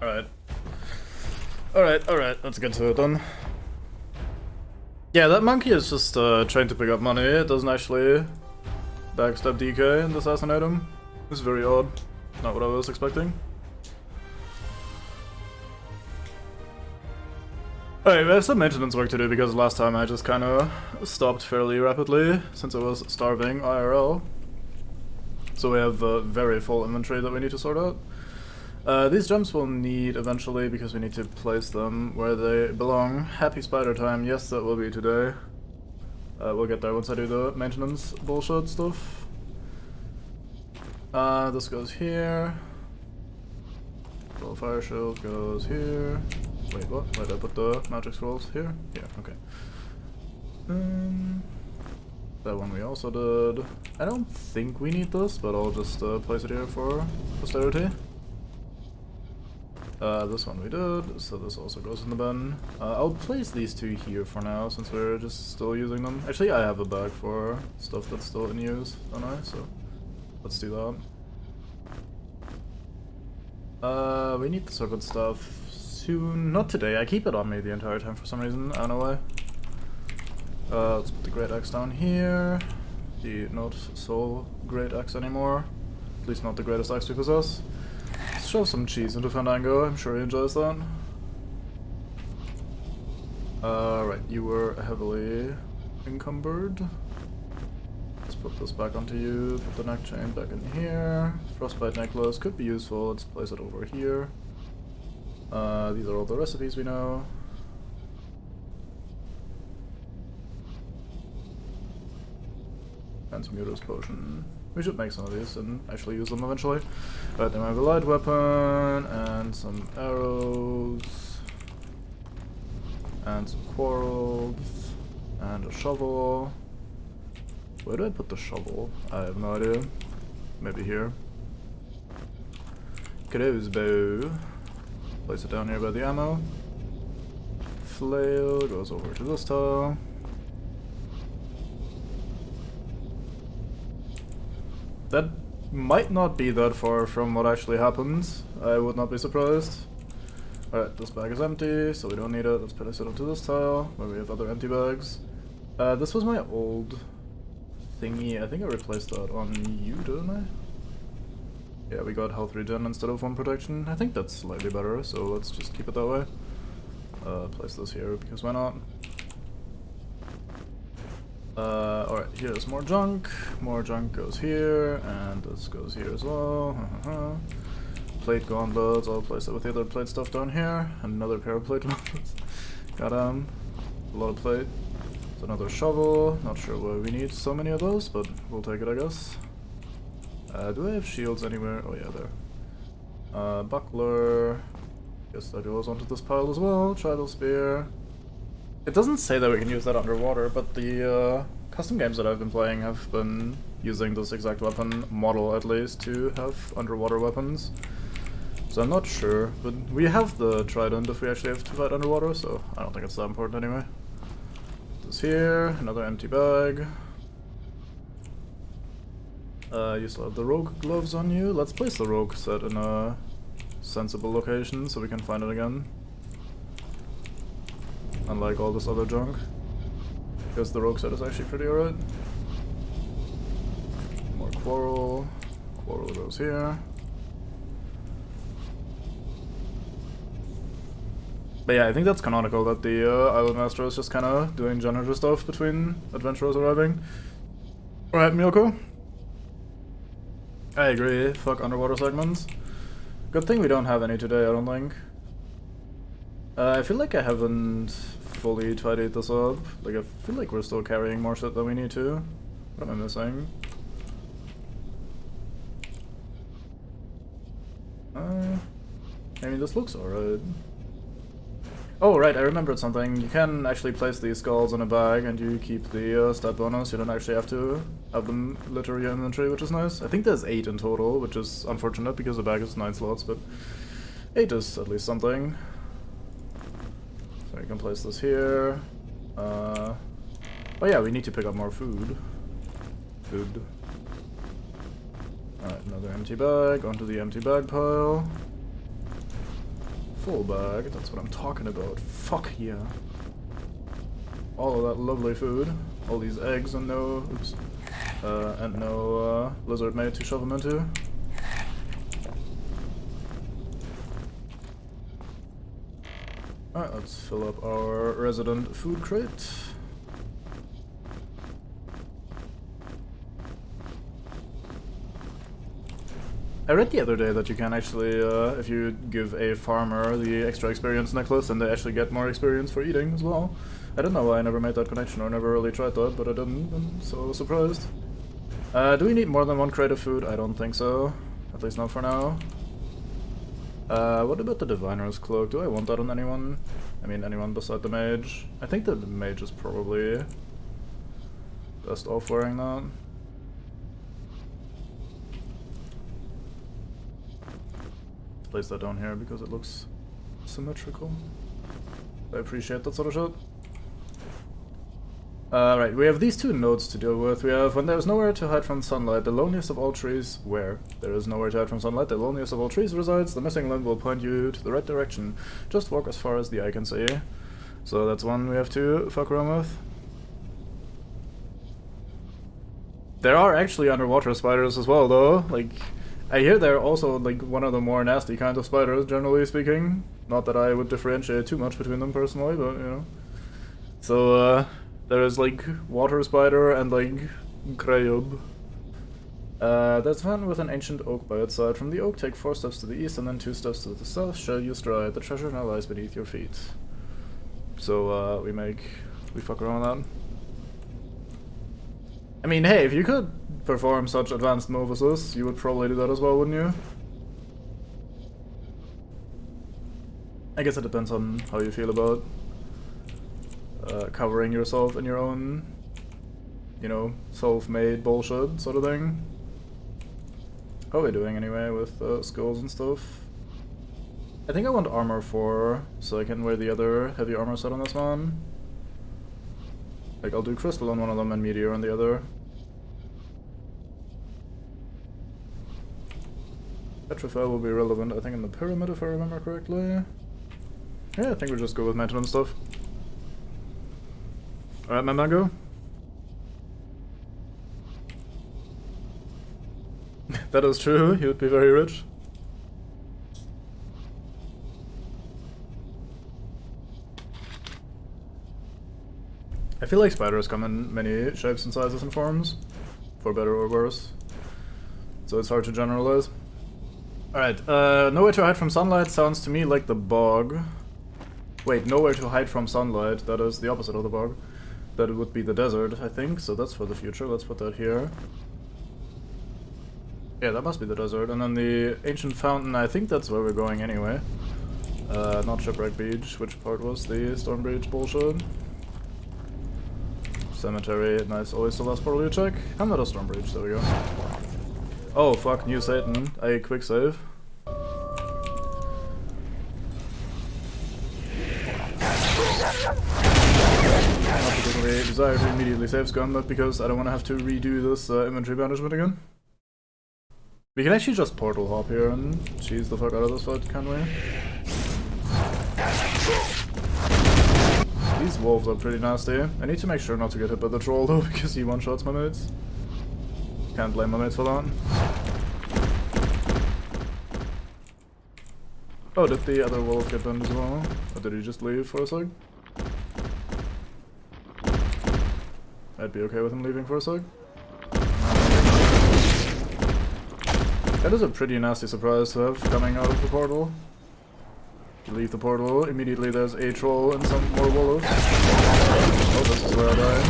Alright. Alright, let's get to it then. Yeah, that monkey is just trying to pick up money. It doesn't actually backstab DK and assassinate him. It's very odd. Not what I was expecting. Alright, we have some maintenance work to do because last time I just kinda stopped fairly rapidly since I was starving IRL. So we have very full inventory that we need to sort out. These gems we'll need eventually because we need to place them where they belong. Happy spider time, yes that will be today. We'll get there once I do the maintenance bullshit stuff. This goes here. Little fire shield goes here. Wait, what? Where'd I put the magic scrolls? Here? Yeah, okay. That one we also did. I don't think we need this, but I'll just place it here for posterity. This one we did, so this also goes in the bin. I'll place these two here for now, since we're just still using them. Actually, I have a bag for stuff that's still in use, don't I? So, let's do that. We need the serpent stuff soon. Not today, I keep it on me the entire time for some reason, I don't know why. Let's put the great axe down here. The not so great axe anymore. At least not the greatest axe we possess. Let's shove some cheese into Fandango, I'm sure he enjoys that. Right, you were heavily encumbered. Let's put this back onto you, put the neck chain back in here. Frostbite necklace could be useful, let's place it over here. These are all the recipes we know. Antimutus potion. We should make some of these and actually use them eventually. But then I have a light weapon and some arrows and some quarrels and a shovel. Where do I put the shovel? I have no idea. Maybe here. Crossbow. Place it down here by the ammo. Flail goes over to this tile. That might not be that far from what actually happens. I would not be surprised. Alright, this bag is empty, so we don't need it. Let's place it onto this tile, where we have other empty bags. This was my old thingy. I think I replaced that on you, didn't I? Yeah, we got health regen instead of 1 protection. I think that's slightly better, so let's just keep it that way. Place this here, because why not? Alright, here's more junk. More junk goes here, and this goes here as well. Plate gauntlets, I'll place it with the other plate stuff down here. Another pair of plate gauntlets. Got a lot of plate. It's another shovel. Not sure why we need so many of those, but we'll take it, I guess. Do I have shields anywhere? Oh yeah, there. Buckler. Guess that goes onto this pile as well. Tridal spear. It doesn't say that we can use that underwater, but the custom games that I've been playing have been using this exact weapon model, at least, to have underwater weapons. So I'm not sure, but we have the trident if we actually have to fight underwater, so I don't think it's that important anyway. This here, another empty bag. You still have the rogue gloves on you. Let's place the rogue set in a sensible location so we can find it again. Unlike all this other junk. Because the rogue set is actually pretty alright. More quarrel. Quarrel goes here. But yeah, I think that's canonical that the Island Master is just kinda doing janitor stuff between adventurers arriving. Alright, Miyoko? I agree, fuck underwater segments. Good thing we don't have any today, I don't think. I feel like I haven't fully tidied this up. Like, I feel like we're still carrying more shit than we need to. What am I missing? I mean, this looks alright. Oh, right, I remembered something. You can actually place these skulls in a bag and you keep the stat bonus. You don't actually have to have them litter your inventory, which is nice. I think there's 8 in total, which is unfortunate because the bag is 9 slots, but 8 is at least something. So you can place this here. Oh yeah, we need to pick up more food. Alright, another empty bag, onto the empty bag pile. full bag, that's what I'm talking about. Fuck yeah. All of that lovely food. All these eggs and no... oops. And no lizard mate to shove them into. Alright, let's fill up our resident food crate. I read the other day that you can actually, if you give a farmer the extra experience necklace, and they actually get more experience for eating as well. I don't know why I never made that connection or never really tried that, but I didn't. I'm so surprised. Do we need more than one crate of food? I don't think so. At least not for now. What about the Diviner's Cloak? Do I want that on anyone? I mean, anyone beside the mage? I think the mage is probably best off wearing that. Place that down here because it looks symmetrical. I appreciate that sort of shit. Right, we have these two nodes to deal with. We have when there is nowhere to hide from sunlight, the loneliest of all trees. Where there is nowhere to hide from sunlight, the loneliest of all trees resides. The missing limb will point you to the right direction. Just walk as far as the eye can see. So that's one we have to fuck around with. There are actually underwater spiders as well, though. Like, I hear they're also like one of the more nasty kinds of spiders, generally speaking. Not that I would differentiate too much between them personally, but you know. So there is like water spider and like Greyub. There's one with an ancient oak by its side. From the oak, take 4 steps to the east and then 2 steps to the south. Shall you stride? The treasure now lies beneath your feet. So we fuck around with that. I mean, hey, if you could perform such advanced move as this, you would probably do that as well, wouldn't you? I guess it depends on how you feel about covering yourself in your own, you know, self-made bullshit sort of thing. How are we doing anyway with skills and stuff? I think I want armor 4, so I can wear the other heavy armor set on this one. Like, I'll do crystal on one of them and meteor on the other. Petrify will be relevant, I think, in the pyramid, if I remember correctly. Yeah, I think we'll just go with maintenance stuff. Alright, my mango. That is true, he would be very rich. I feel like spiders come in many shapes and sizes and forms, for better or worse. So it's hard to generalize. Alright, nowhere to hide from sunlight sounds to me like the bog. Wait, nowhere to hide from sunlight, that is the opposite of the bog. That would be the desert, I think, so that's for the future, let's put that here. Yeah, that must be the desert, and then the ancient fountain, I think that's where we're going anyway. Not Shipwreck Beach, which part was the Storm Beach bullshit? Cemetery, nice, always the last part you check. I'm not a Storm Breach, there we go. Oh fuck, new Satan, I quick save. Not because I desire to immediately save scum, but because I don't want to have to redo this inventory banishment again. We can actually just portal hop here and cheese the fuck out of this fight, can we? These wolves are pretty nasty. I need to make sure not to get hit by the troll though, because he one-shots my mates. Can't blame my mates for that. Oh, did the other wolf get burned as well? Or did he just leave for a sec? I'd be okay with him leaving for a sec. That is a pretty nasty surprise to have coming out of the portal. You leave the portal, immediately there's a troll and some more wolves. Oh, this is where I die.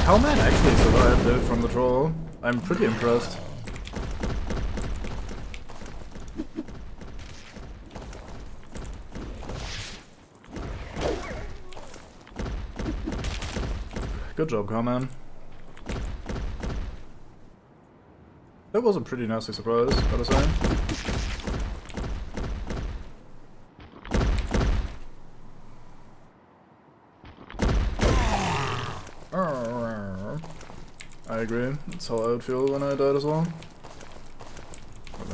How man actually survived it from the troll? I'm pretty impressed. Good job, Carman. That was a pretty nasty surprise, gotta say. I agree, that's how I would feel when I died as well.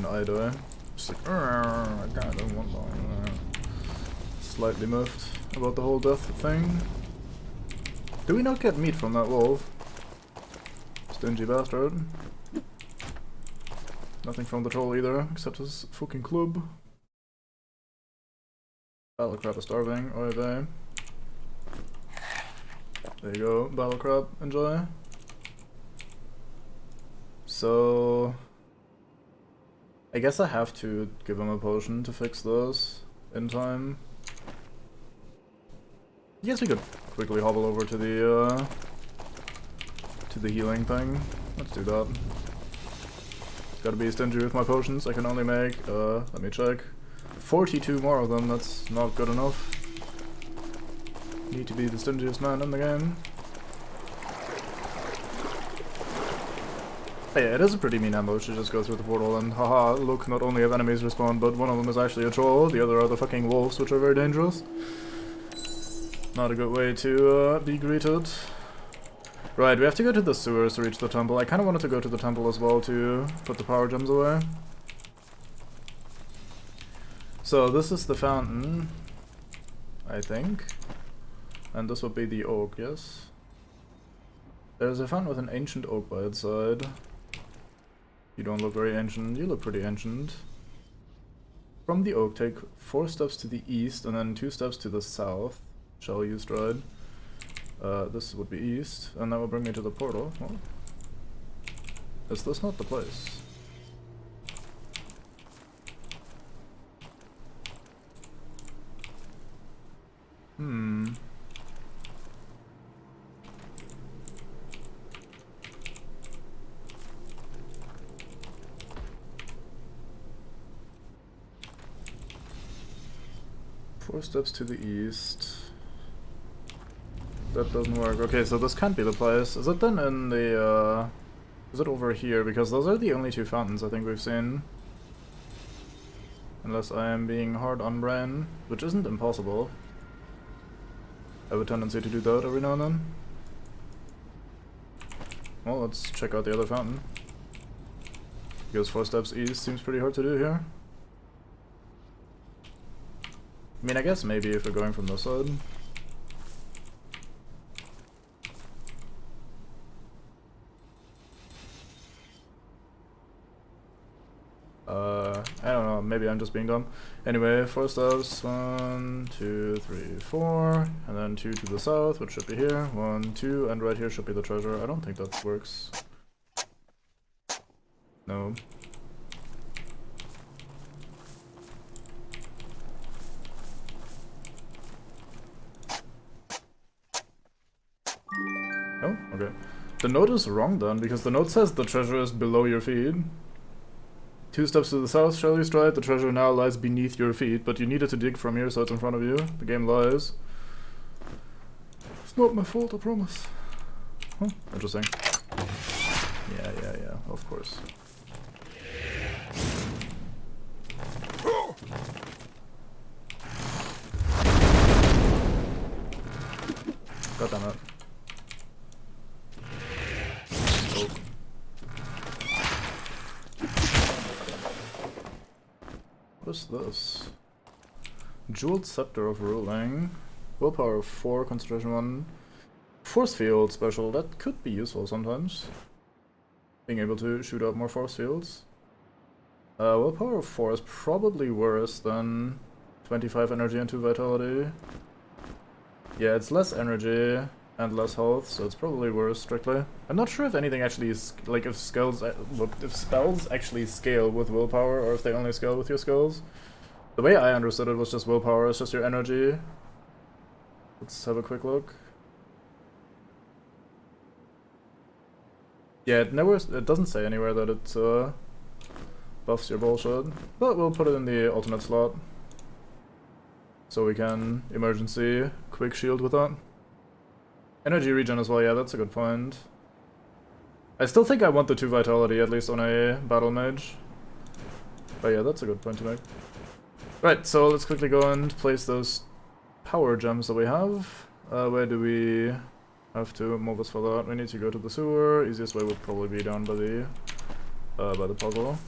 an eye die. Just like, I kind of want that. Slightly miffed about the whole death thing. Do we not get meat from that wolf? Stingy bastard. Nothing from the troll either, except his fucking club. Battle crab is starving, oy vey. There you go, battle crab, enjoy. So I guess I have to give him a potion to fix this in time. I guess we could quickly hobble over to the healing thing. Let's do that. Gotta be stingy with my potions. I can only make, let me check, 42 more of them. That's not good enough. Need to be the stingiest man in the game. But yeah, it is a pretty mean ambush to just go through the portal and haha, look, not only have enemies respawned, but one of them is actually a troll, the other are the fucking wolves, which are very dangerous. Not a good way to be greeted. Right, we have to go to the sewers to reach the temple. I kind of wanted to go to the temple as well to put the power gems away. So this is the fountain, I think. And this would be the oak, yes? There's a fountain with an ancient oak by its side. You don't look very ancient. You look pretty ancient. From the oak, take 4 steps to the east and then 2 steps to the south. Shall use stride. This would be east, and that will bring me to the portal. Well, is this not the place? Hmm. Four steps to the east. That doesn't work. Okay, so this can't be the place. Is it then in the, is it over here? Because those are the only 2 fountains I think we've seen. Unless I am being hard on brain, which isn't impossible. I have a tendency to do that every now and then. Well, let's check out the other fountain. Because 4 steps east seems pretty hard to do here. I mean, I guess maybe if we're going from this side. I don't know, maybe I'm just being dumb. Anyway, 4 steps, 1, 2, 3, 4, and then 2 to the south, which should be here. 1, 2, and right here should be the treasure. I don't think that works. No. Oh, okay. The note is wrong then, because the note says the treasure is below your feet. 2 steps to the south, shall you stride? The treasure now lies beneath your feet, but you needed to dig from here, so it's in front of you. The game lies. It's not my fault, I promise. Huh, interesting. Yeah, of course. God damn it. Oh. What is this? Jeweled Scepter of Ruling. Willpower 4, Concentration 1. Force Field special. That could be useful sometimes. Being able to shoot out more force fields. Willpower 4 is probably worse than 25 energy and 2 vitality. Yeah, it's less energy and less health, so it's probably worse strictly. I'm not sure if anything actually is, like, if spells actually scale with willpower, or if they only scale with your skills. The way I understood it was just willpower, it's just your energy. Let's have a quick look. Yeah, it doesn't say anywhere that it buffs your bullshit, but we'll put it in the ultimate slot. So we can emergency quick shield with that. Energy regen as well, yeah, that's a good point. I still think I want the 2 vitality, at least on a battle mage. But yeah, that's a good point to make. Right, so let's quickly go and place those power gems that we have. Where do we have to move us for that? We need to go to the sewer. Easiest way would probably be down by the puzzle.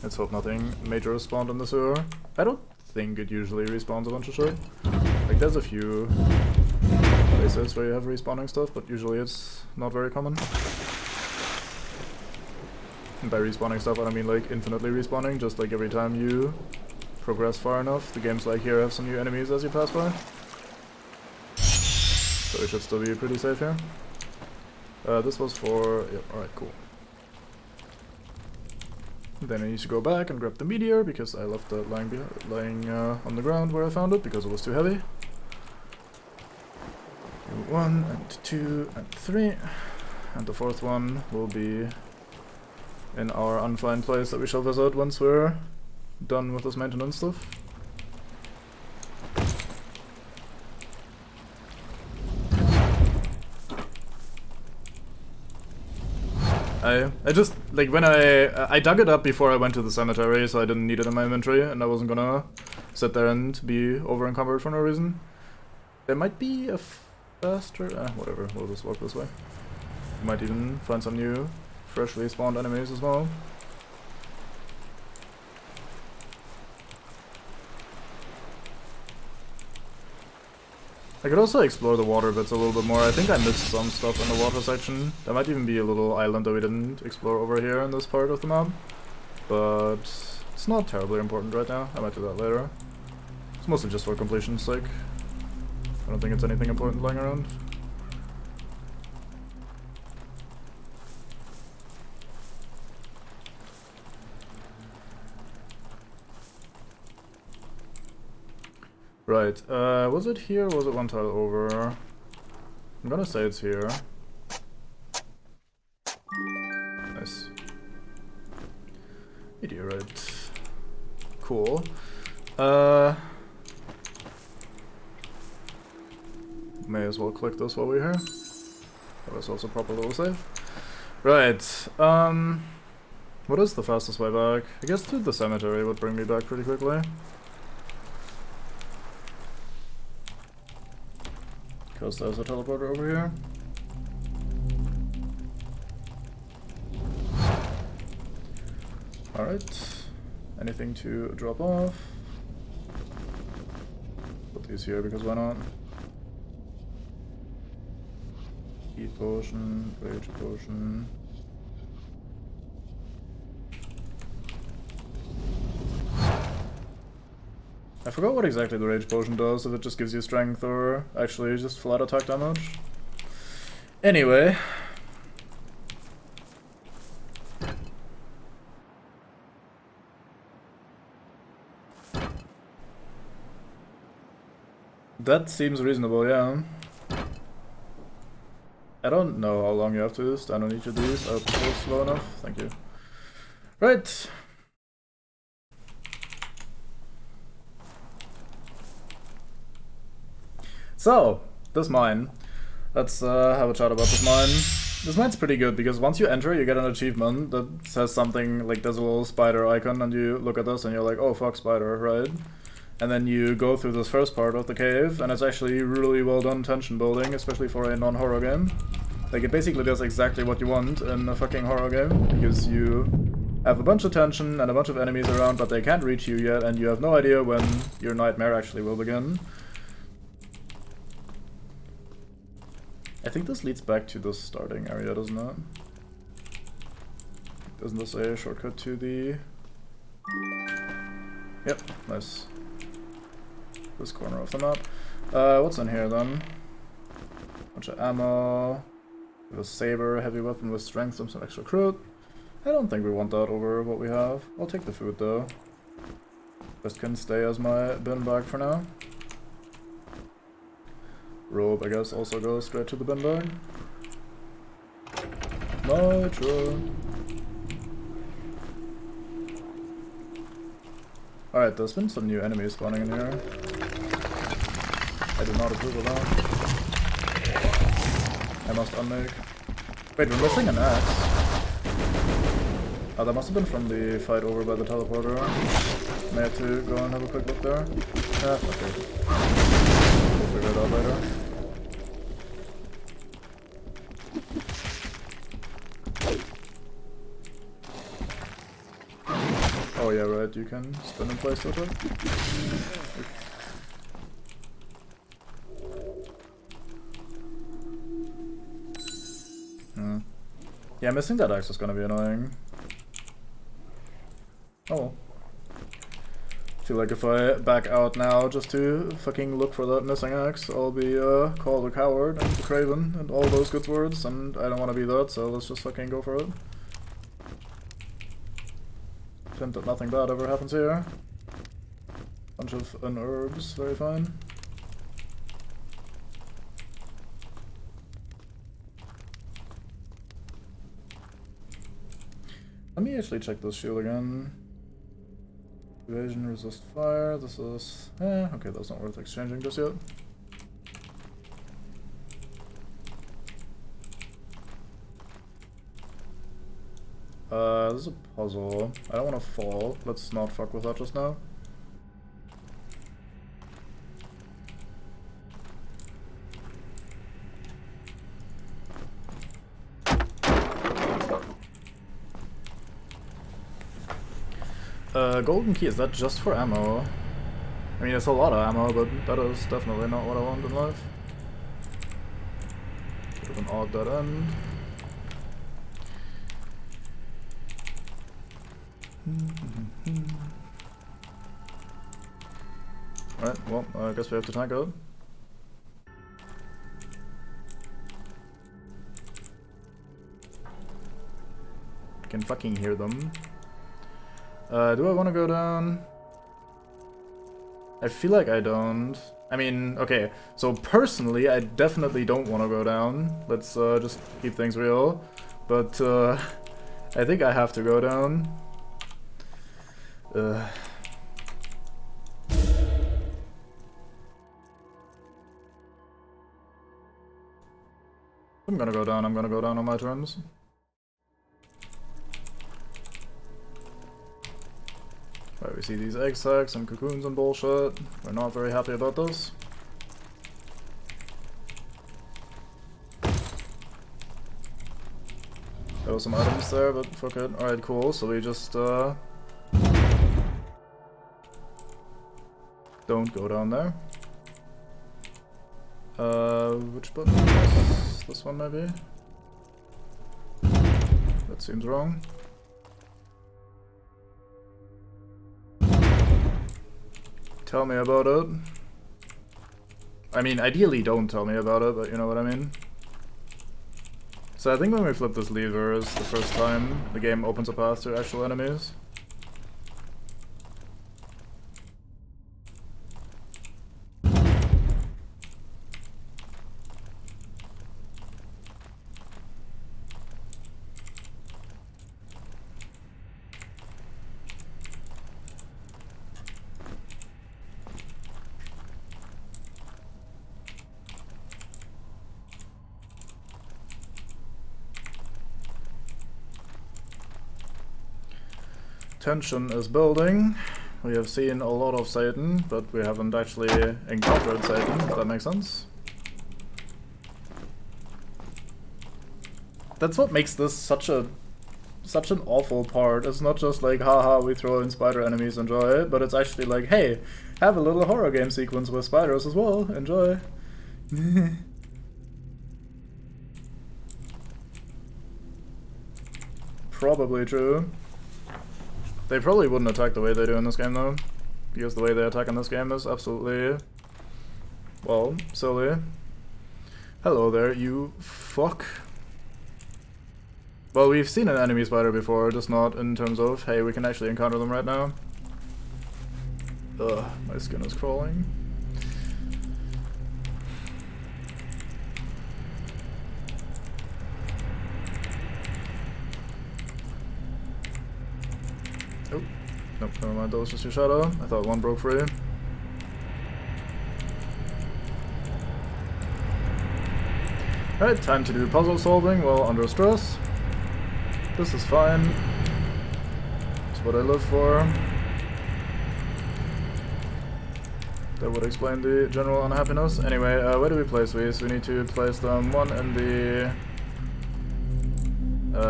Let's hope nothing major respawned in the sewer. I don't think it usually respawns a bunch of shit. Like, there's a few places where you have respawning stuff, but usually it's not very common. And by respawning stuff, I don't mean like infinitely respawning, just like every time you progress far enough. The games like here have some new enemies as you pass by. So we should still be pretty safe here. This was for... Yep, alright, cool. Then I need to go back and grab the meteor, because I left that lying on the ground where I found it, because it was too heavy. 1 and 2 and 3. And the fourth one will be in our unfound place that we shall visit once we're done with this maintenance stuff. I just, like, when I dug it up before I went to the cemetery, so I didn't need it in my inventory, and I wasn't gonna sit there and be over encumbered for no reason. There might be a faster... whatever, we'll just walk this way. We might even find some new, freshly spawned enemies as well. I could also explore the water bits a little bit more. I think I missed some stuff in the water section. There might even be a little island that we didn't explore over here in this part of the map. But it's not terribly important right now. I might do that later. It's mostly just for completion's sake. I don't think it's anything important lying around. Right, was it here or was it one tile over? I'm gonna say it's here. Nice. Meteorite. Cool. May as well click this while we're here. That was also proper little save. Right, what is the fastest way back? I guess through the cemetery would bring me back pretty quickly. Because there's a teleporter over here. Alright. Anything to drop off? Put these here because why not? Heat potion, rage potion. I forgot what exactly the rage potion does, if it just gives you strength or actually just flat attack damage. Anyway. That seems reasonable, yeah. I don't know how long you have to stand on each of these. I'll go slow enough. Thank you. Right. So, this mine. Let's have a chat about this mine. This mine's pretty good because once you enter, you get an achievement that says something like there's a little spider icon, and you look at this and you're like, oh fuck, spider, right? And then you go through this first part of the cave, and it's actually really well done tension building, especially for a non-horror game. Like, it basically does exactly what you want in a fucking horror game, because you have a bunch of tension and a bunch of enemies around, but they can't reach you yet, and you have no idea when your nightmare actually will begin. I think this leads back to the starting area, doesn't it? Isn't this a shortcut to the... Yep, nice. This corner of the map. What's in here then? Bunch of ammo. We have a saber, heavy weapon with strength, some extra crit. I don't think we want that over what we have. I'll take the food though. This can stay as my bin bag for now. Robe, I guess, also goes straight to the bin bag. Nitro. Alright, there's been some new enemies spawning in here. I do not approve of that. I must unmake. Wait, we're missing an axe. Oh, that must have been from the fight over by the teleporter. May have to go and have a quick look there. Ah, okay. We'll figure it out later. yeah, right, you can spin and place with it. Yeah, missing that axe is gonna be annoying. Oh well. I feel like if I back out now just to fucking look for that missing axe, I'll be called a coward and a craven and all those good words, and I don't want to be that, so let's just fucking go for it. Hint that nothing bad ever happens here. Bunch of herbs, very fine. Let me actually check this shield again. Evasion, resist fire, this is... okay, that's not worth exchanging just yet. This is a puzzle. I don't want to fall. Let's not fuck with that just now. Golden key, is that just for ammo? I mean, it's a lot of ammo, but that is definitely not what I want in life. Bit of an odd dead end. Alright, well, I guess we have to tank it. I can fucking hear them. Do I want to go down? I feel like I don't. I mean, okay, so personally, I definitely don't want to go down. Let's just keep things real. But I think I have to go down. I'm gonna go down on my terms. Right, we see these egg sacs and cocoons and bullshit. We're not very happy about this. There were some items there, but fuck it. Alright, cool. So we just don't go down there. Which button? This one maybe? That seems wrong. Tell me about it. I mean, ideally don't tell me about it, but you know what I mean. So I think when we flip this lever is the first time the game opens a path to actual enemies. Tension is building. We have seen a lot of Satan, but we haven't actually encountered Satan, if that makes sense. That's what makes this such an awful part. It's not just like, haha, we throw in spider enemies, enjoy it, but it's actually like, hey, have a little horror game sequence with spiders as well, enjoy. Probably true. They probably wouldn't attack the way they do in this game though, because the way they attack in this game is absolutely, well, silly. Hello there, you fuck. Well, we've seen an enemy spider before, just not in terms of, hey, we can actually encounter them right now. Ugh, my skin is crawling. Oh, nope, never mind, that was just your shadow. I thought one broke free. Alright, time to do puzzle solving while under stress. This is fine. It's what I live for. That would explain the general unhappiness. Anyway, where do we place these? We need to place them one in the...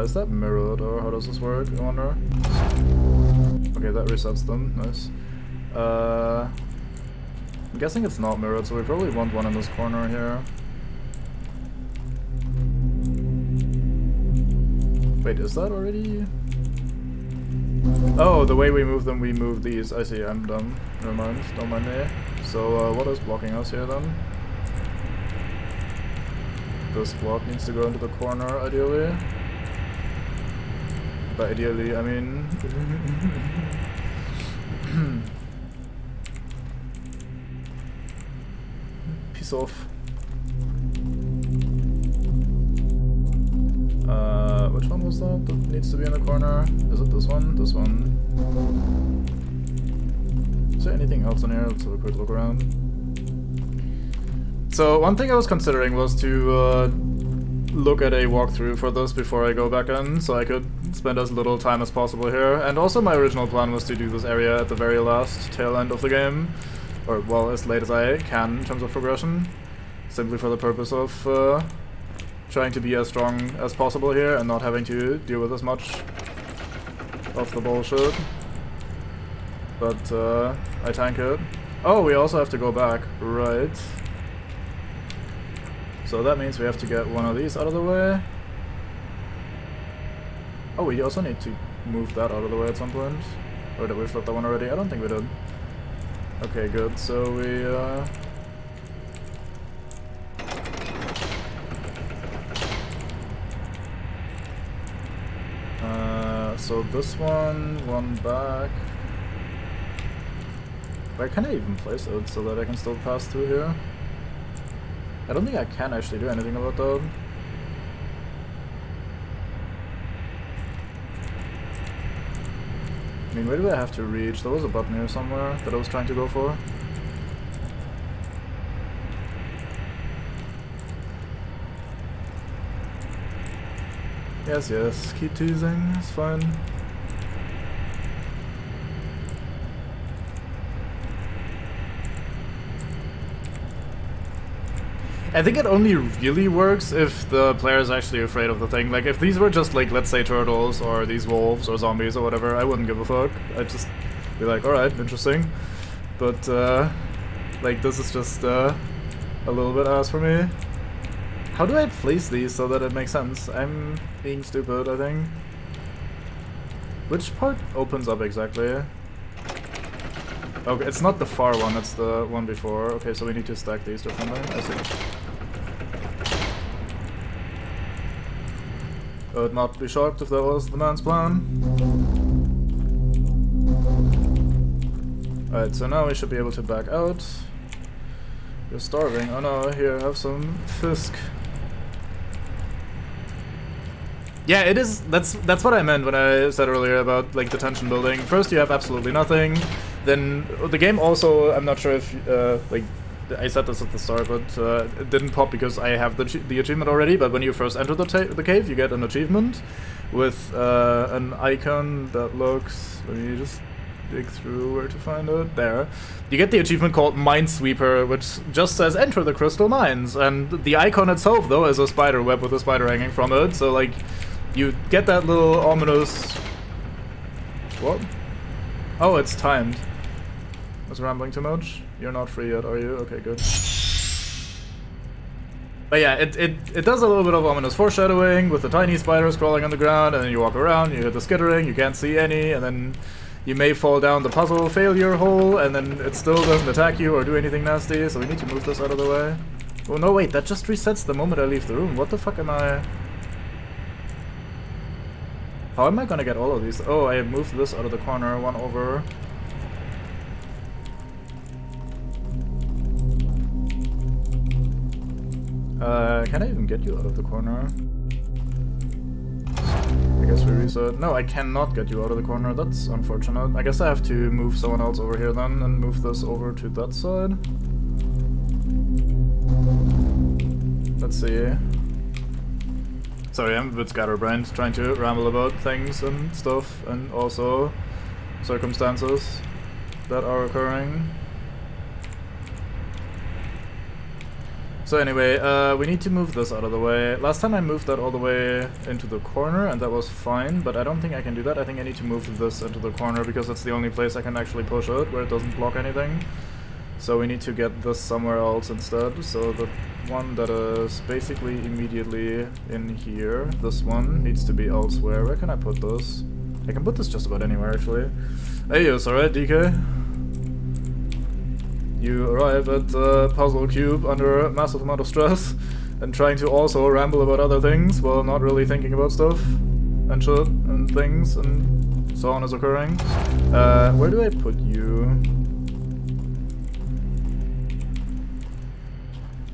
is that mirrored, or how does this work, I wonder? Okay, that resets them. Nice. I'm guessing it's not mirrored, so we probably want one in this corner here. Wait, is that already? Oh, the way we move these. I see, I'm dumb. Never mind, don't mind me. So, what is blocking us here then? This block needs to go into the corner, ideally. By ideally, I mean... Piece off. Which one was that needs to be in the corner? Is it this one? This one. Is there anything else in here? Let's have a quick look around. So one thing I was considering was to look at a walkthrough for this before I go back in, so I could spend as little time as possible here. And also my original plan was to do this area at the very last tail end of the game. Or, well, as late as I can in terms of progression. Simply for the purpose of trying to be as strong as possible here and not having to deal with as much of the bullshit. But I tank it. Oh, we also have to go back. Right. So that means we have to get one of these out of the way. Oh, we also need to move that out of the way at some point. Or did we flip that one already? I don't think we did. Okay, good. So we so this one back. Where can I even place it so that I can still pass through here? I don't think I can actually do anything about that. I mean, where do I have to reach? There was a button here somewhere that I was trying to go for. Yes, yes, keep teasing, it's fine. I think it only really works if the player is actually afraid of the thing. Like, if these were just, like, let's say turtles, or these wolves, or zombies, or whatever, I wouldn't give a fuck. I'd just be like, alright, interesting. But, like, this is just, a little bit ass for me. How do I place these so that it makes sense? I'm being stupid, I think. Which part opens up exactly? Okay, it's not the far one, it's the one before. Okay, so we need to stack these differently. I see. I would not be shocked if that was the man's plan. Alright, so now we should be able to back out. You're starving. Oh no, here, have some fisk. Yeah, it is. That's what I meant when I said earlier about like the tension building. First, you have absolutely nothing. Then the game also, I'm not sure if like I said this at the start, but it didn't pop because I have the achievement already. But when you first enter the cave, you get an achievement with an icon that looks. Let me just dig through where to find it. There. You get the achievement called Minesweeper, which just says enter the crystal mines, and the icon itself though is a spider web with a spider hanging from it. So like. You get that little ominous... What? Oh, it's timed. I was rambling too much? You're not free yet, are you? Okay, good. But yeah, it does a little bit of ominous foreshadowing with the tiny spiders crawling on the ground, and then you walk around, you hear the skittering, you can't see any, and then you may fall down the puzzle failure hole, and then it still doesn't attack you or do anything nasty, so we need to move this out of the way. Oh no, wait, that just resets the moment I leave the room. What the fuck am I... How am I gonna get all of these? Oh, I moved this out of the corner, one over. Can I even get you out of the corner? I guess we reset. No, I cannot get you out of the corner. That's unfortunate. I guess I have to move someone else over here then and move this over to that side. Let's see. Sorry, I'm a bit scatterbrained, trying to ramble about things and stuff, and also circumstances that are occurring. So anyway, we need to move this out of the way. Last time I moved that all the way into the corner and that was fine, but I don't think I can do that. I think I need to move this into the corner because that's the only place I can actually push it where it doesn't block anything. So we need to get this somewhere else instead. So the one that is basically immediately in here, this one, needs to be elsewhere. Where can I put this? I can put this just about anywhere actually. Hey, it's alright, DK. You arrive at the puzzle cube under a massive amount of stress and trying to also ramble about other things while not really thinking about stuff and shit and things and so on is occurring. Where do I put you?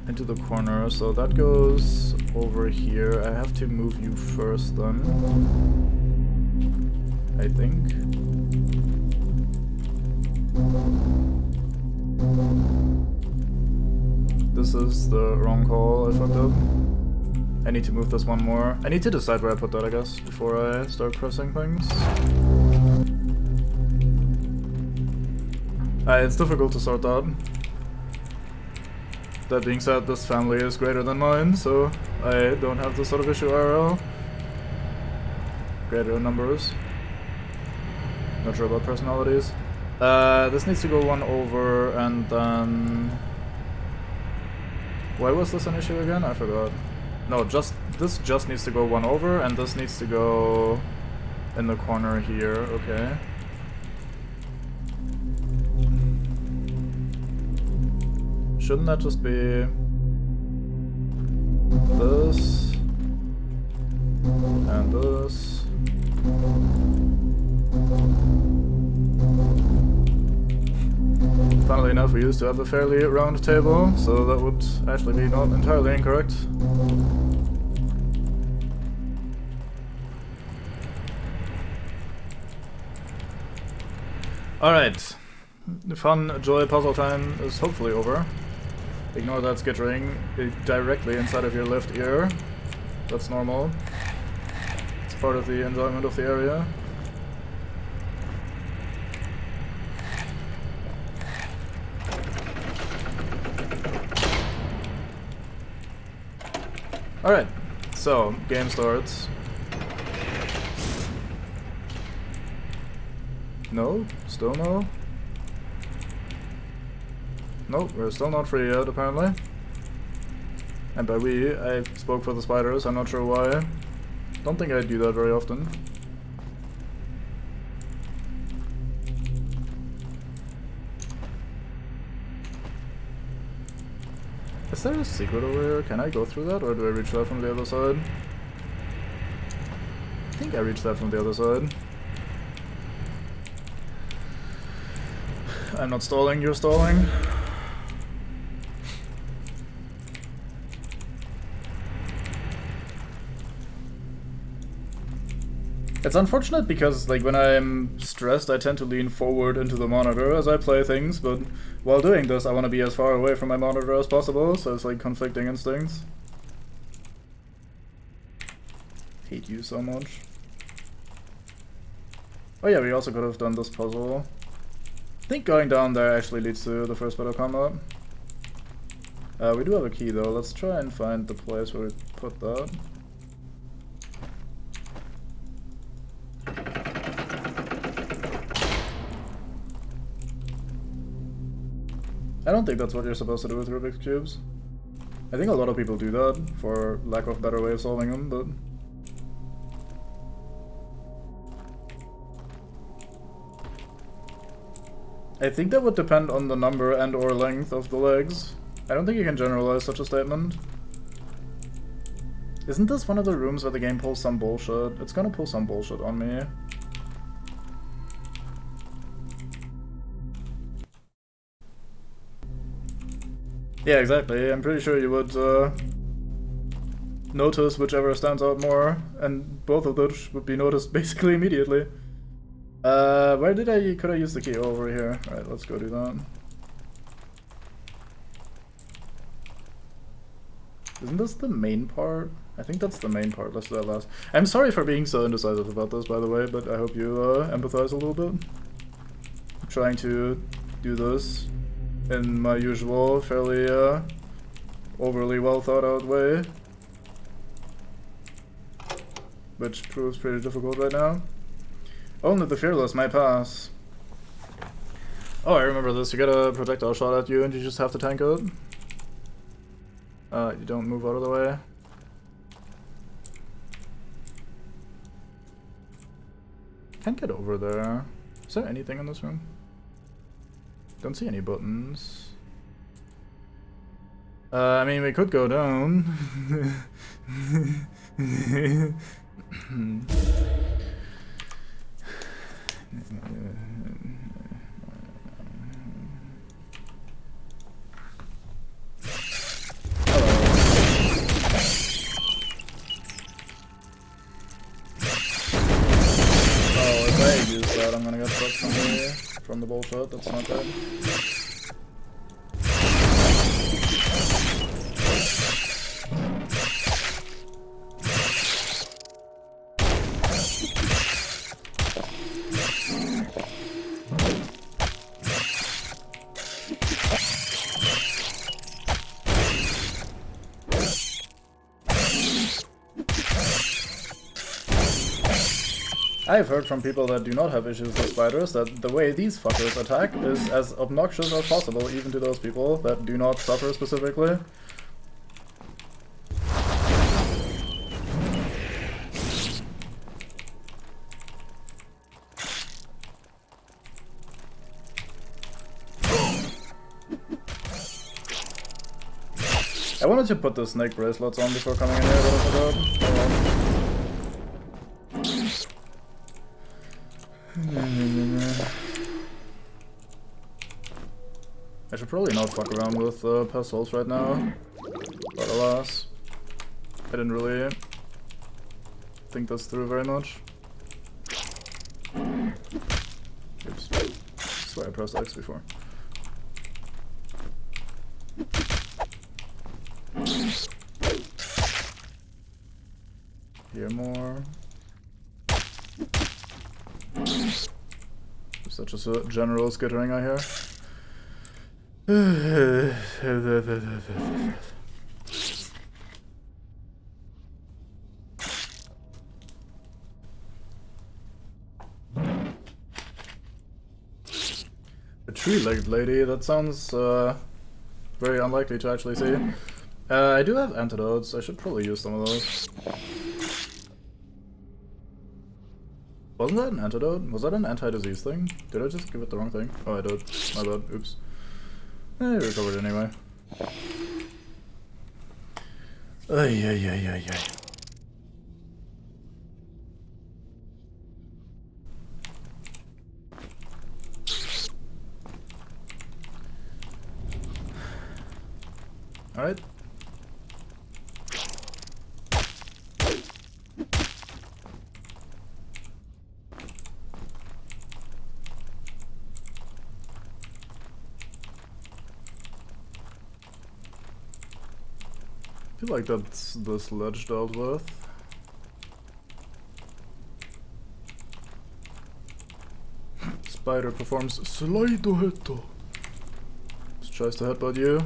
Into the corner, so that goes over here. I have to move you first then, I think. This is the wrong call, I fucked up. I need to move this one more. I need to decide where I put that, I guess, before I start pressing things. It's difficult to sort that. That being said, this family is greater than mine, so I don't have this sort of issue IRL. Greater in numbers. Not sure about personalities. This needs to go one over, and then... Why was this an issue again? I forgot. No, this just needs to go one over, and this needs to go in the corner here, okay. Shouldn't that just be this and this? Funnily enough, we used to have a fairly round table, so that would actually be not entirely incorrect. Alright. The fun, joy, puzzle time is hopefully over. Ignore that skittering directly inside of your left ear. That's normal. It's part of the enjoyment of the area. Alright, so, game starts. No? Still no? Nope, we're still not free yet, apparently. And by we, I spoke for the spiders, I'm not sure why. Don't think I do that very often. Is there a secret over here? Can I go through that, or do I reach that from the other side? I think I reached that from the other side. I'm not stalling, you're stalling. It's unfortunate because, like, when I'm stressed, I tend to lean forward into the monitor as I play things, but while doing this, I want to be as far away from my monitor as possible, so it's like conflicting instincts. Hate you so much. Oh yeah, we also could have done this puzzle. I think going down there actually leads to the first bit of combat. We do have a key though, let's try and find the place where we put that. I don't think that's what you're supposed to do with Rubik's Cubes. I think a lot of people do that, for lack of a better way of solving them, but... I think that would depend on the number and or length of the legs. I don't think you can generalize such a statement. Isn't this one of the rooms where the game pulls some bullshit? It's gonna pull some bullshit on me. Yeah, exactly. I'm pretty sure you would notice whichever stands out more, and both of those would be noticed basically immediately. Where could I use the key? Oh, over here. Alright, let's go do that. Isn't this the main part? I think that's the main part. Let's do that last. I'm sorry for being so indecisive about this, by the way, but I hope you empathize a little bit. I'm trying to do this in my usual, fairly overly well thought out way, which proves pretty difficult right now. Only the Fearless may pass. Oh, I remember this. You get a projectile shot at you and you just have to tank it. You don't move out of the way. Can't get over there. Is there anything in this room? Don't see any buttons. I mean, we could go down. I'm gonna get fucked from the bullshit, that's not good. I've heard from people that do not have issues with spiders that the way these fuckers attack is as obnoxious as possible, even to those people that do not suffer specifically. I wanted to put the snake bracelets on before coming in here, but I forgot. I should probably not fuck around with pestles right now, but alas, I didn't really think this through very much. Oops, I swear I pressed X before. Here more. Such a general skittering I hear. A tree-legged lady, that sounds very unlikely to actually see. I do have antidotes, I should probably use some of those. Wasn't that an antidote? Was that an anti-disease thing? Did I just give it the wrong thing? Oh, I did. My bad. Oops. I recovered anyway. Ay, ay, ay, ay, ay. Alright. I feel like that's this ledge dealt with. Spider performs slide hit. Just tries to headbutt you.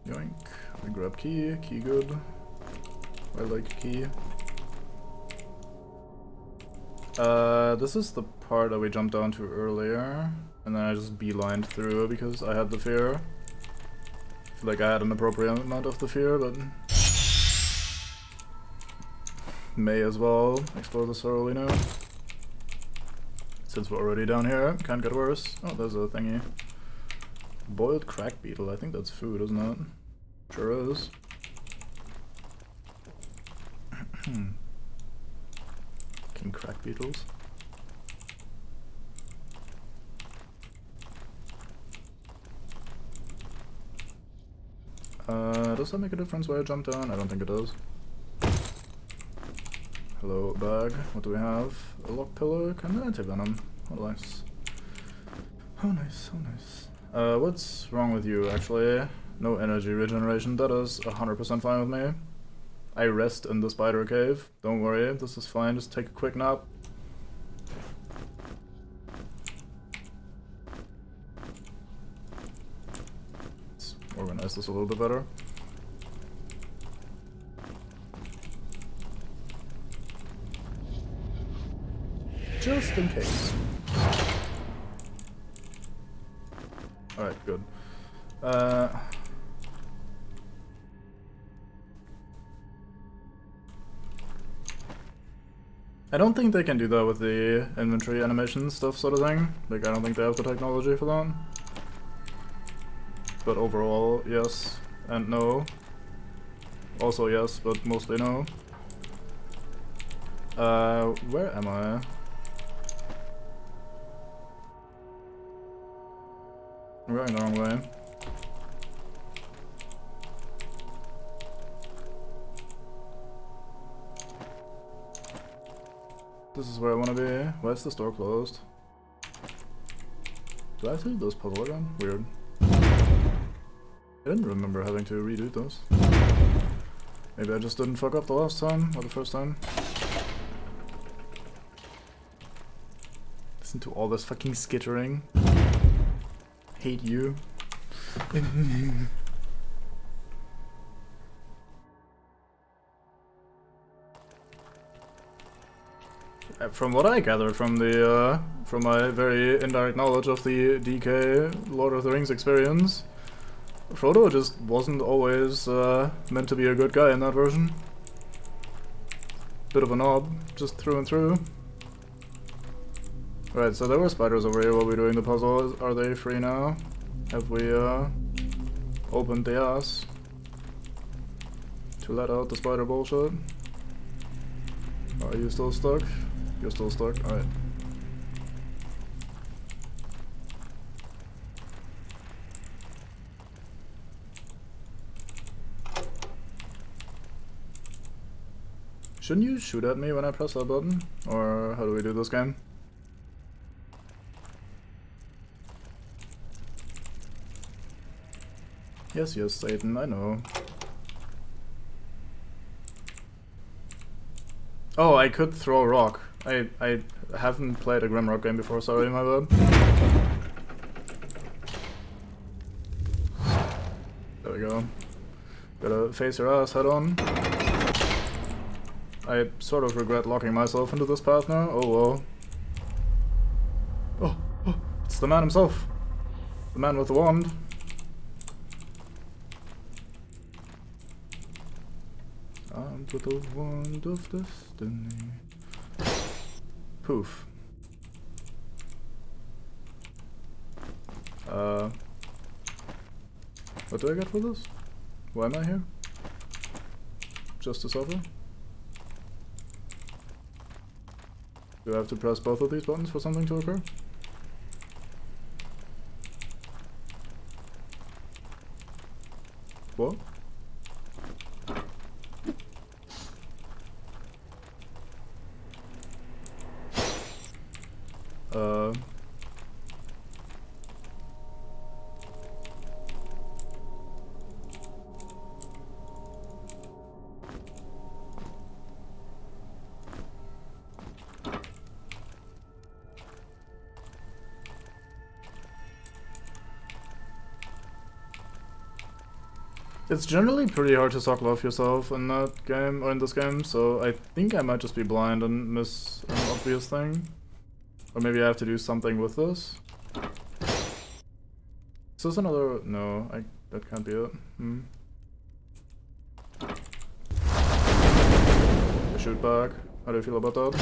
Yoink. I grab key. Key good. I like key. This is the part that we jumped down to earlier, and then I just beelined through because I had the fear. I feel like I had an appropriate amount of the fear, but may as well explore this thoroughly now. Since we're already down here, can't get worse. Oh, there's a thingy. Boiled crack beetle, I think that's food, isn't it? Sure is. King crack beetles. Does that make a difference where I jump down? I don't think it does. Hello, bag. What do we have? A lock pillar? Can I take venom? Oh, nice. Oh, nice. Oh, nice. What's wrong with you, actually? No energy regeneration. That is 100% fine with me. I rest in the spider cave. Don't worry, this is fine. Just take a quick nap. organize this a little bit better. Just in case. Alright, good. I don't think they can do that with the inventory animation stuff sort of thing. Like, I don't think they have the technology for that. But overall, yes and no. Also yes, but mostly no. Where am I? I'm going the wrong way. This is where I want to be. Why is this door closed? Do I have to do this puzzle again? Weird. I didn't remember having to redo those. Maybe I just didn't fuck up the last time, or the first time. Listen to all this fucking skittering. Hate you. From what I gathered from the from my very indirect knowledge of the DK Lord of the Rings experience, Frodo just wasn't always meant to be a good guy in that version. Bit of a knob, just through and through. Right, so there were spiders over here while we were doing the puzzle. Are they free now? Have we opened the ass to let out the spider bullshit? Are you still stuck? You're still stuck? Alright. Shouldn't you shoot at me when I press that button? Or how do we do this game? Yes, yes, Satan, I know. Oh, I could throw a rock. I haven't played a Grimrock game before, sorry, my bad. There we go. Gotta face your ass head on. I sort of regret locking myself into this path now. Oh well. Oh, it's the man himself. The man with the wand. Armed with the wand of destiny. Poof. What do I get for this? Why am I here? Just to suffer? Do I have to press both of these buttons for something to occur? What? It's generally pretty hard to suck love yourself in that game, or in this game, so I think I might just be blind and miss an obvious thing. Or maybe I have to do something with this. Is this another... no, that can't be it. I shoot back. How do you feel about that?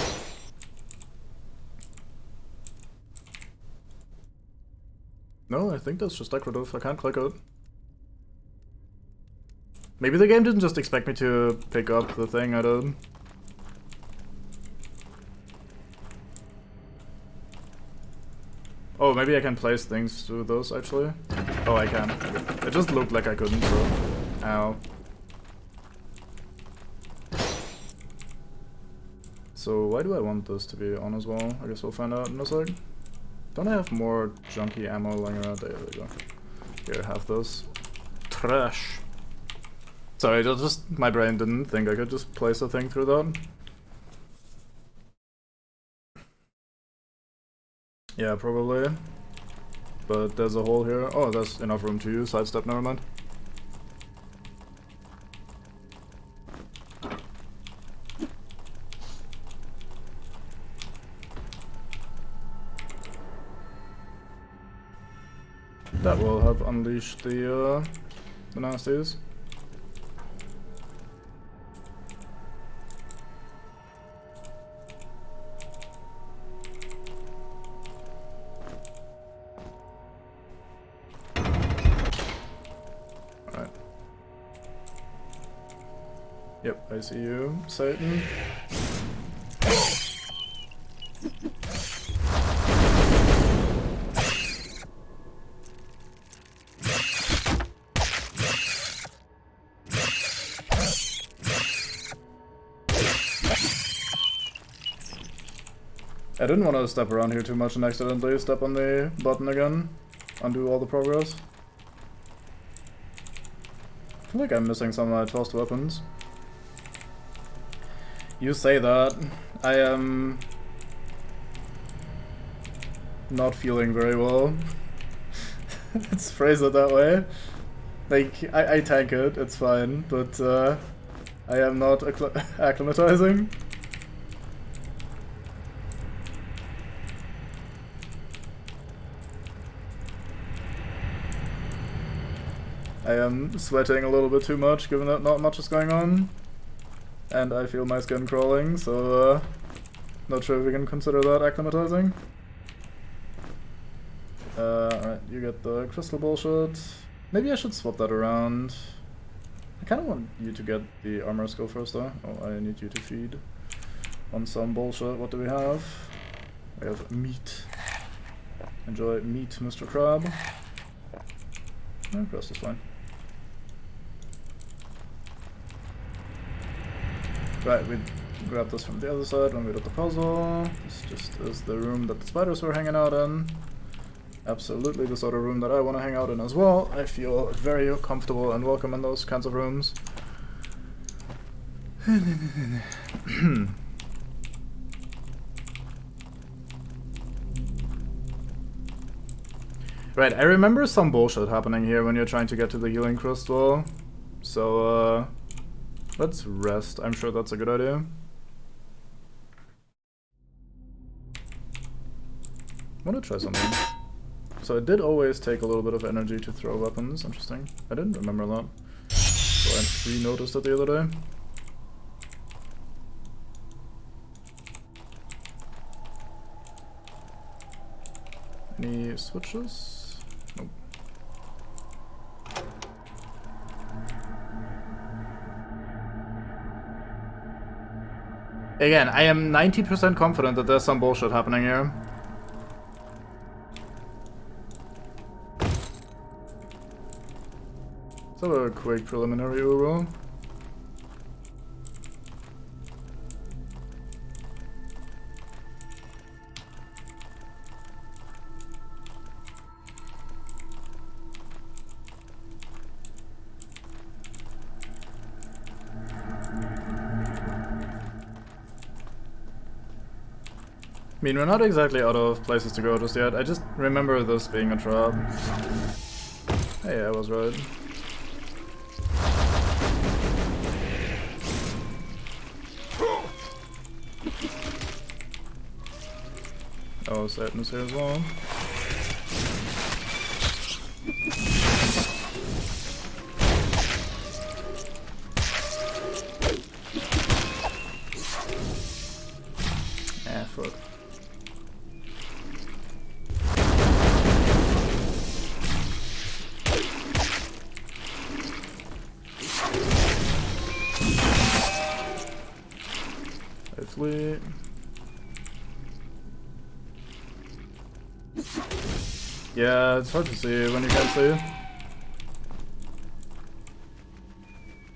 No, I think that's just decorative. I can't click it. Maybe the game didn't just expect me to pick up the thing I did. Oh, maybe I can place things through those, actually. Oh, I can. Okay. It just looked like I couldn't, so... ow. So, why do I want this to be on as well? I guess we'll find out in a sec. Don't I have more junky ammo lying around? There we go. Here, have this. Trash. Sorry, just my brain didn't think I could just place a thing through that. Yeah, probably. But there's a hole here. Oh, there's enough room to sidestep, never mind. That will have unleashed the nasties. Alright. Yep, I see you, Satan. I didn't want to step around here too much and accidentally step on the button again. Undo all the progress. I feel like I'm missing some of my tossed weapons. You say that. I am not feeling very well. Let's phrase it that way. Like, I tank it, it's fine, but I am not acclimatizing. I am sweating a little bit too much, given that not much is going on. And I feel my skin crawling, so not sure if we can consider that acclimatizing. Alright, you get the crystal bullshit. Maybe I should swap that around. I kinda want you to get the armor skill first though. Oh, I need you to feed on some bullshit. What do we have? We have meat. Enjoy meat, Mr. Crab. No, crust is fine. Right, we grabbed this from the other side when we did the puzzle. This just is the room that the spiders were hanging out in. Absolutely the sort of room that I want to hang out in as well. I feel very comfortable and welcome in those kinds of rooms. Right, I remember some bullshit happening here when you're trying to get to the healing crystal. So, let's rest. I'm sure that's a good idea. I want to try something. So it did always take a little bit of energy to throw weapons. Interesting. I didn't remember that. So I re-noticed it the other day. Any switches? Nope. Again, I am 90% confident that there's some bullshit happening here. Let's have a quick preliminary roll. I mean, we're not exactly out of places to go just yet. I just remember this being a trap. Hey, I was right. Oh, Satan's here as well. Ah, fuck. Hopefully. Yeah, it's hard to see when you can't see.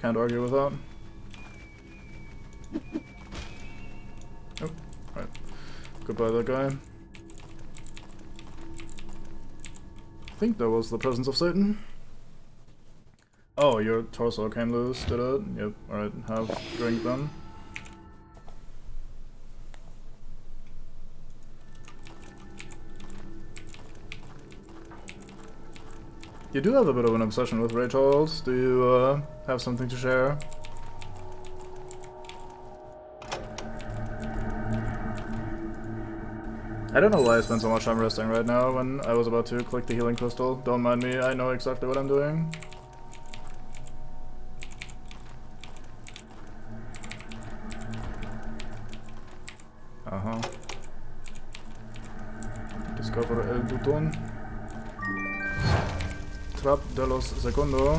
Can't argue with that. Oh, right. Goodbye, that guy. I think that was the presence of Satan. Oh, your torso came loose, did it? Yep, alright, have drink then. You do have a bit of an obsession with rage halls. Do you have something to share? I don't know why I spent so much time resting right now when I was about to click the healing crystal. Don't mind me, I know exactly what I'm doing. Ajá. Discover el botón. Trap de los segundo.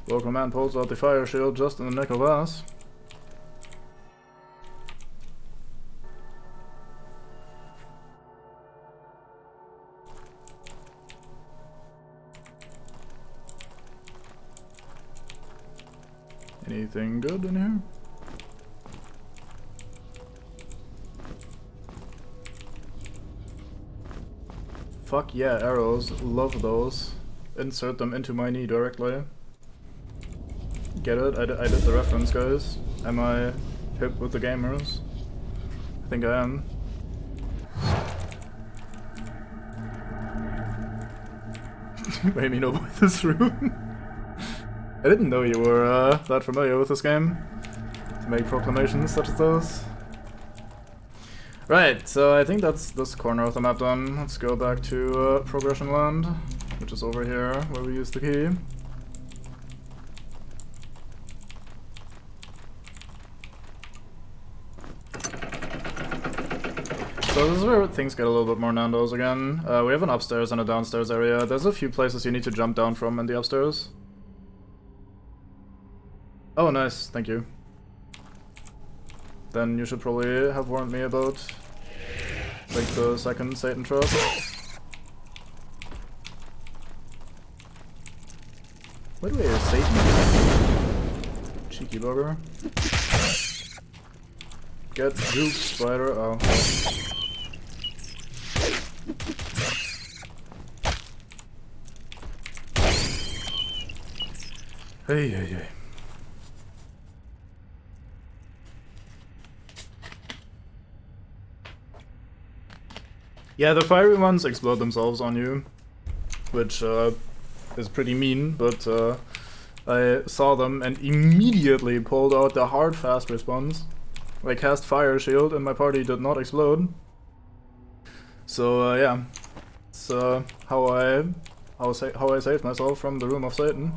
Local man pulls out the fire shield just in the nick of us. Anything good in here? Fuck yeah, arrows. Love those. Insert them into my knee directly. Get it? I did the reference, guys. Am I hip with the gamers? I think I am. Made me know about this room. I didn't know you were that familiar with this game to make proclamations such as those. Right, so I think that's this corner of the map done. Let's go back to Progression Land, which is over here where we use the key. So this is where things get a little bit more Nando's again. We have an upstairs and a downstairs area. There's a few places you need to jump down from in the upstairs. Oh, nice, thank you. Then you should probably have warned me about, like, the second Satan trap. Wait, Satan. Cheeky bugger. Get juked, spider. Oh. Hey. Yeah, the fiery ones explode themselves on you, which is pretty mean, but I saw them and immediately pulled out the hard fast response. I cast fire shield and my party did not explode. So yeah, it's how I saved myself from the Room of Satan.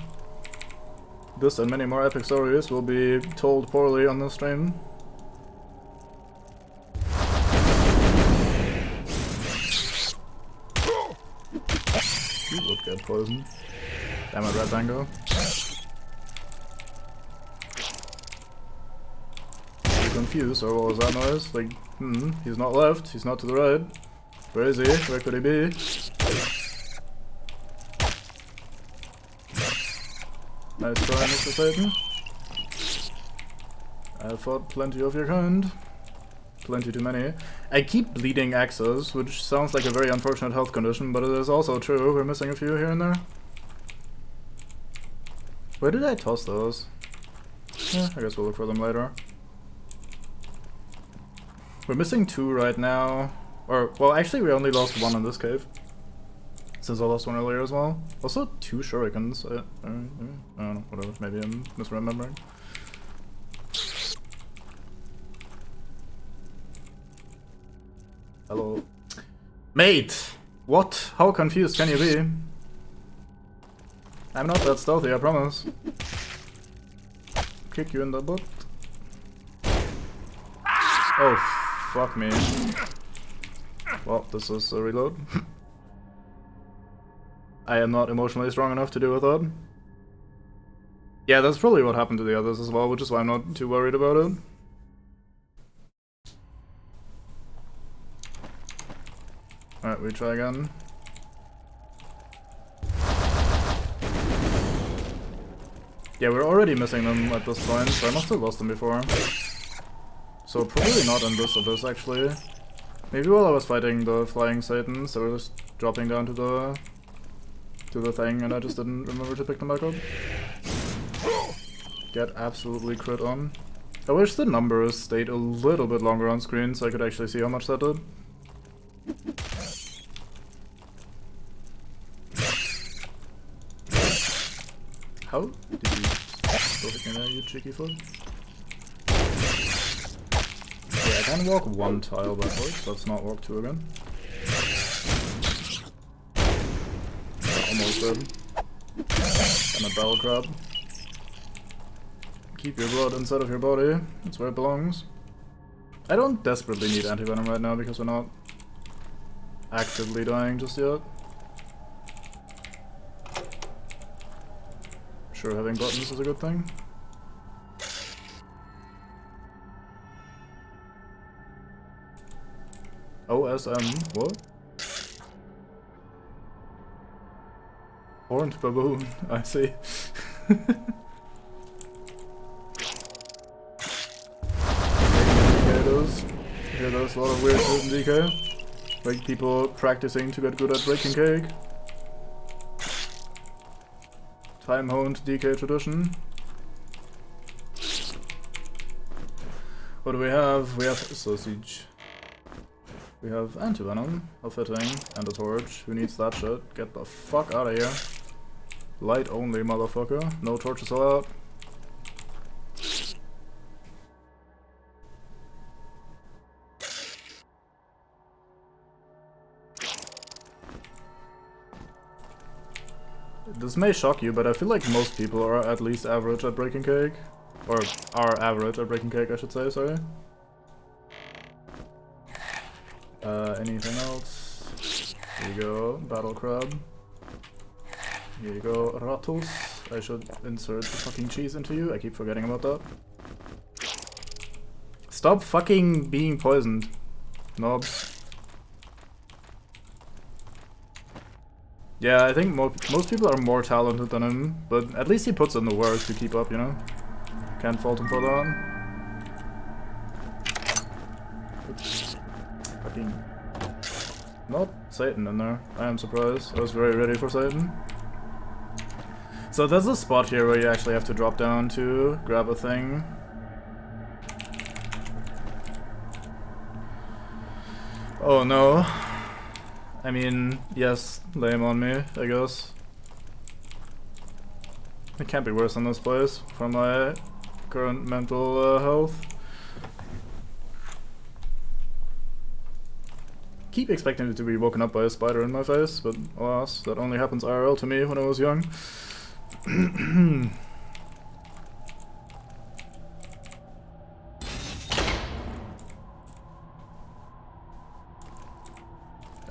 This and many more epic stories will be told poorly on this stream. You would get poisoned. Damn it, Red Tango. Are you confused, or what was that noise? Like, he's not left, he's not to the right. Where is he? Where could he be? Nice try, Mr. Satan. I fought plenty of your kind. Plenty too many. I keep bleeding axes, which sounds like a very unfortunate health condition, but it is also true. We're missing a few here and there. Where did I toss those? Yeah, I guess we'll look for them later. We're missing 2 right now. Or, well, actually we only lost 1 in this cave. Since I lost 1 earlier as well. Also 2 shurikens. I don't know, whatever, maybe I'm misremembering. Hello. Mate! What? How confused can you be? I'm not that stealthy, I promise. Kick you in the butt. Oh, fuck me. Well, this is a reload. I am not emotionally strong enough to deal with that. Yeah, that's probably what happened to the others as well, which is why I'm not too worried about it. Alright, we try again. Yeah, we're already missing them at this point, so I must have lost them before. So probably not in this abyss, actually. Maybe while I was fighting the flying Satans, they were just dropping down to the thing, and I just didn't remember to pick them back up. Get absolutely crit on. I wish the numbers stayed a little bit longer on screen so I could actually see how much that did. How did you... Get there, you cheeky foot. Yeah, I can walk one tile backwards, let's not walk two again. Almost dead. And a battle crab. Keep your blood inside of your body, that's where it belongs. I don't desperately need anti-venom right now because we're not actively dying just yet. Sure, having buttons is a good thing. OSM, what? Horned baboon, I see. Yeah, there's a lot of weird shit in DK. Like people practicing to get good at breaking cake. Time-honed DK tradition. What do we have? We have sausage. We have anti-venom, a fitting, and a torch. Who needs that shit? Get the fuck out of here. Light only, motherfucker. No torches allowed. This may shock you, but I feel like most people are at least average at breaking cake. Or are average at breaking cake, I should say, sorry. Anything else? Here you go, battle crab. Here you go, ratus. I should insert the fucking cheese into you, I keep forgetting about that. Stop fucking being poisoned, knobs. Yeah, I think most people are more talented than him, but at least he puts in the work to keep up, you know? Can't fault him for that. Oops. Fucking... Not Satan in there. I am surprised. I was very ready for Satan. So there's a spot here where you actually have to drop down to grab a thing. Oh no. I mean, yes, lame on me, I guess. It can't be worse than this place, for my current mental health. Keep expecting it to be woken up by a spider in my face, but alas, that only happens IRL to me when I was young.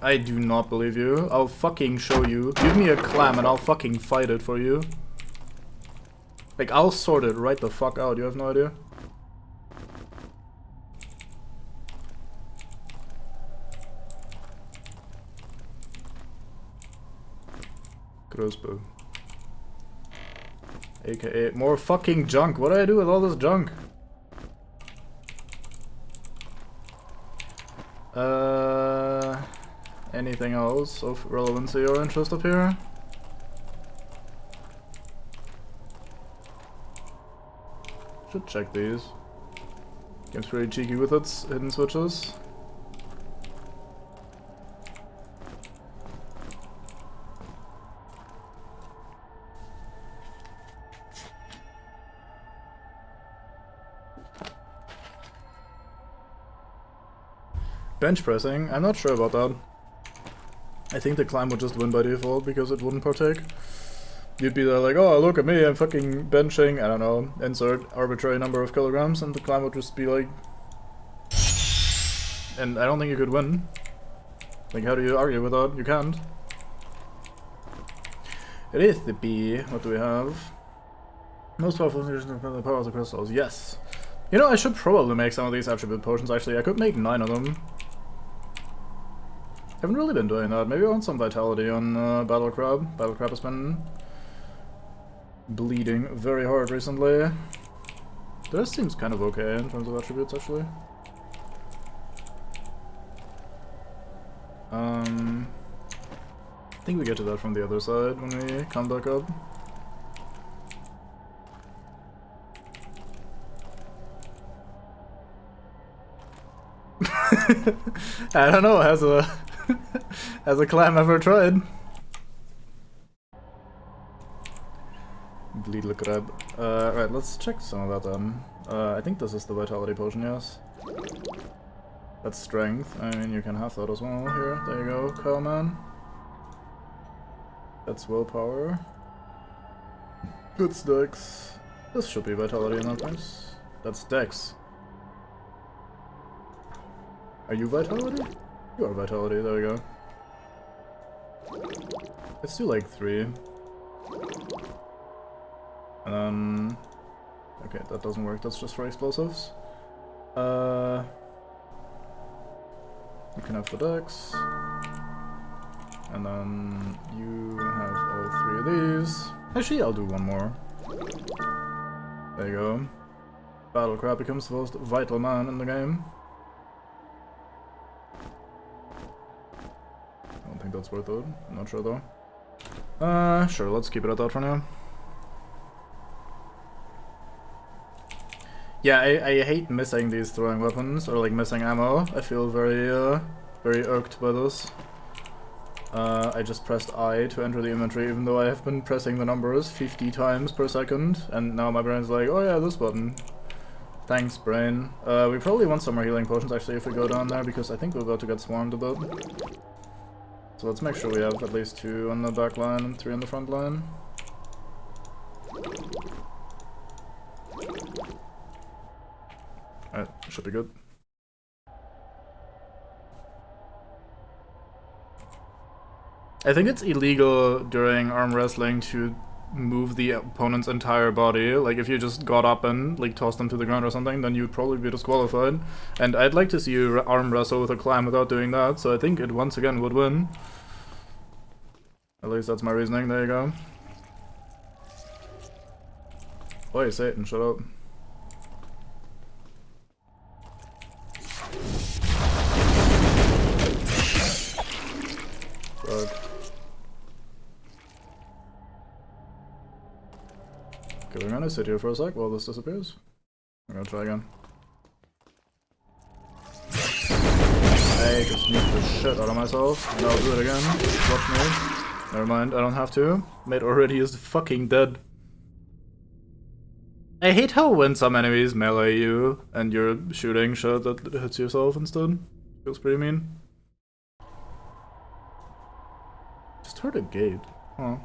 I do not believe you. I'll fucking show you. Give me a clam and I'll fucking fight it for you. Like, I'll sort it right the fuck out, you have no idea? Crossbow. AKA more fucking junk. What do I do with all this junk? Anything else of relevancy or interest up here? Should check these. Game's pretty cheeky with its hidden switches. Bench pressing? I'm not sure about that. I think the climb would just win by default because it wouldn't partake. You'd be there like, oh look at me, I'm fucking benching, I don't know, insert arbitrary number of kilograms, and the climb would just be like... And I don't think you could win. Like, how do you argue with that? You can't. It is the B. What do we have? Most powerful fusion of the power of the crystals. Yes! You know, I should probably make some of these attribute potions actually. I could make 9 of them. Haven't really been doing that. Maybe I want some vitality on Battle Crab. Battle Crab has been bleeding very hard recently. The rest seems kind of okay in terms of attributes, actually. I think we get to that from the other side when we come back up. I don't know, has a clam ever tried? Bleeding Beetle crab. Right, let's check some of that then. I think this is the vitality potion, yes. That's strength. I mean, you can have that as well. Here, there you go, Cowman. That's willpower. Good dex. This should be vitality in that case. That's dex. Are you vitality? You are vitality, there we go. Let's do like 3. And then... okay, that doesn't work, that's just for explosives. You can have the dex. And then you have all 3 of these. Actually, I'll do one more. There you go. Battle Crab becomes the most vital man in the game. I don't think that's worth it. I'm not sure though. Sure, let's keep it at that for now. Yeah, I hate missing these throwing weapons, or like missing ammo. I feel very, very irked by this. I just pressed I to enter the inventory, even though I have been pressing the numbers 50 times per second, and now my brain's like, oh yeah, this button. Thanks, brain. We probably want some more healing potions, actually, if we go down there, because I think we're about to get swarmed a bit. So let's make sure we have at least 2 on the back line and 3 on the front line. Alright, should be good. I think it's illegal during arm wrestling to move the opponent's entire body. Like, if you just got up and like tossed them to the ground or something, then you'd probably be disqualified. And I'd like to see you arm wrestle with a climb without doing that, so I think it once again would win. At least that's my reasoning, there you go. Oi, Satan, shut up. Fuck. Okay, we're gonna sit here for a sec while this disappears. I'm gonna try again. I just nuked the shit out of myself, and I'll do it again. Watch me. Never mind, I don't have to. Mate already is fucking dead. I hate how when some enemies melee you, and you're shooting shit that hits yourself instead. Feels pretty mean. Just heard a gate. Huh.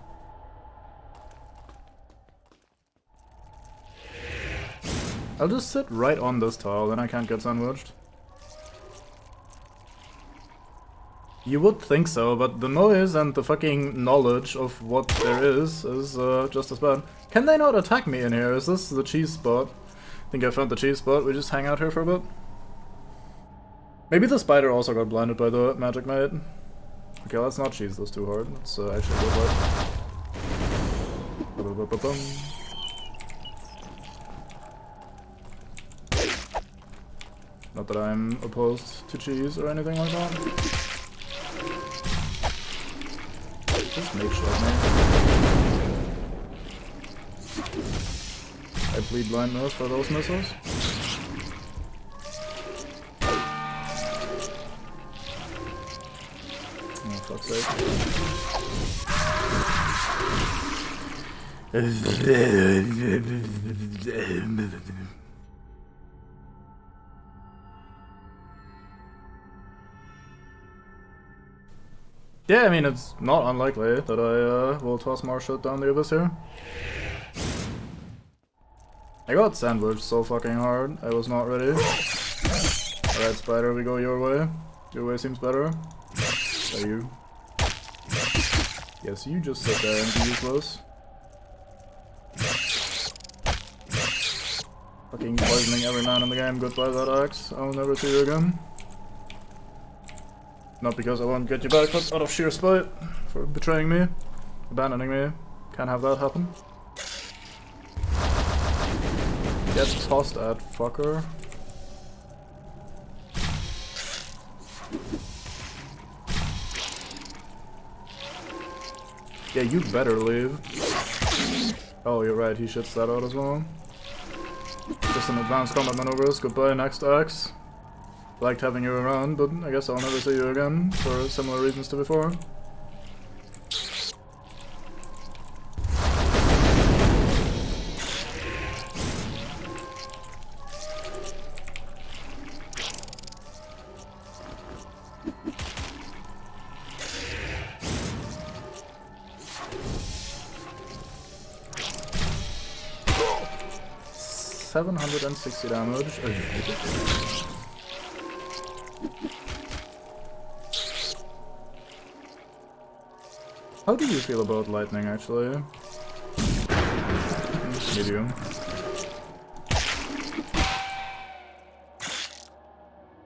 I'll just sit right on this tile, then I can't get sandwiched. You would think so, but the noise and the fucking knowledge of what there is just as bad. Can they not attack me in here? Is this the cheese spot? I think I found the cheese spot. We just hang out here for a bit. Maybe the spider also got blinded by the magic mate. Okay, let's not cheese this too hard. Let's actually go for it. Not that I'm opposed to cheese or anything like that. Just make sure, man. I plead blindness for those missiles. Oh, fuck's sake. Yeah, I mean, it's not unlikely that I will toss more shit down the abyss here. I got sandwiched so fucking hard, I was not ready. Alright, spider, we go your way. Your way seems better. Are you? Yes, you just sit there and be useless. Fucking poisoning every man in the game, goodbye that axe. I'll never see you again. Not because I won't get you back, but out of sheer spite for betraying me, abandoning me. Can't have that happen. Get tossed at, fucker. Yeah, you better leave. Oh, you're right, he shits that out as well. Just some advanced combat maneuvers. Goodbye, next axe. Liked having you around, but I guess I'll never see you again, for similar reasons to before. 760 damage. How do you feel about lightning, actually? Medium.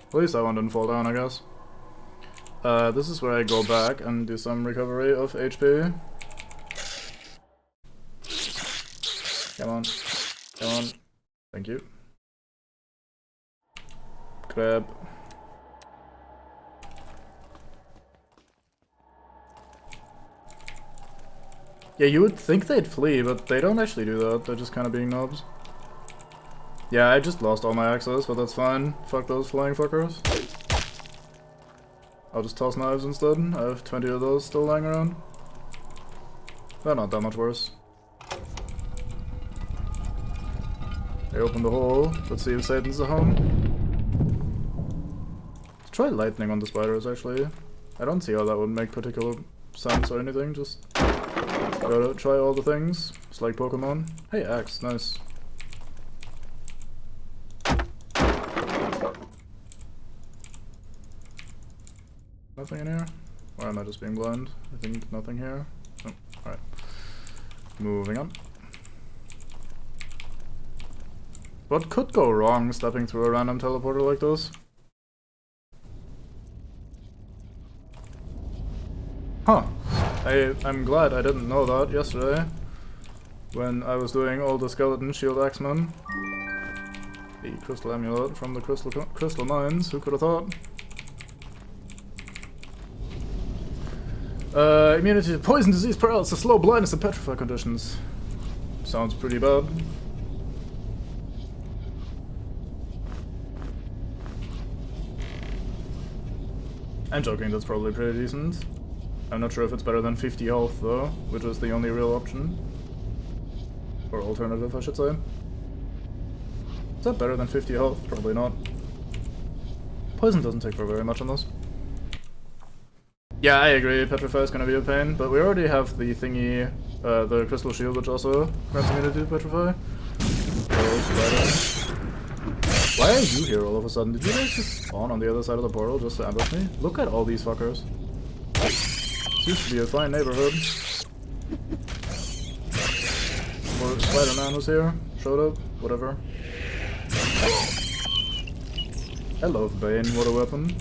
At least that one didn't fall down, I guess. This is where I go back and do some recovery of HP. Come on. Come on. Thank you. Grab. Yeah, you would think they'd flee, but they don't actually do that. They're just kind of being knobs. Yeah, I just lost all my access, but that's fine. Fuck those flying fuckers. I'll just toss knives instead. I have 20 of those still lying around. They're not that much worse. I opened the hole. Let's see if Satan's at home. Let's try lightning on the spiders, actually. I don't see how that would make particular sense or anything, just gotta try all the things. It's like Pokemon. Hey, axe, nice. Nothing in here? Or am I just being blind? I think nothing here. Oh, alright. Moving on. What could go wrong stepping through a random teleporter like this? Huh. I'm glad I didn't know that yesterday when I was doing all the skeleton shield axemen. The crystal amulet from the crystal mines, who could have thought? Immunity to poison, disease, paralysis, slow blindness, and petrified conditions. Sounds pretty bad. I'm joking, that's probably pretty decent. I'm not sure if it's better than 50 health though, which is the only real option. Or alternative, I should say. Is that better than 50 health? Probably not. Poison doesn't take for very much on this. Yeah, I agree, Petrify is gonna be a pain, but we already have the thingy, the crystal shield, which also grants immunity to Petrify. Why are you here all of a sudden? Did you guys just spawn on the other side of the portal just to ambush me? Look at all these fuckers. Seems to be a fine neighborhood. Or Spider-Man was here, showed up, whatever. I love Bane, what a weapon.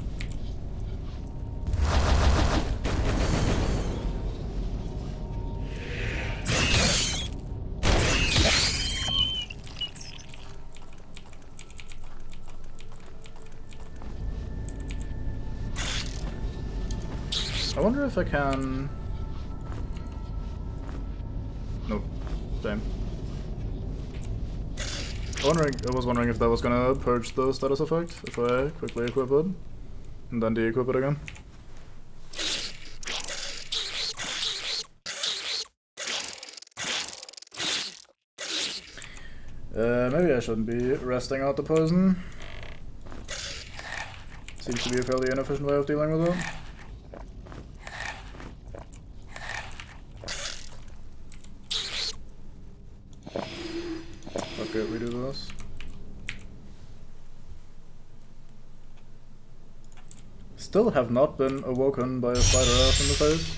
I wonder if I can... Nope. Same. I was wondering if that was gonna purge the status effect, if I quickly equip it, and then de-equip it again. Maybe I shouldn't be resting out the poison. Seems to be a fairly inefficient way of dealing with it. Okay, we do this. Still have not been awoken by a spider ass in the face.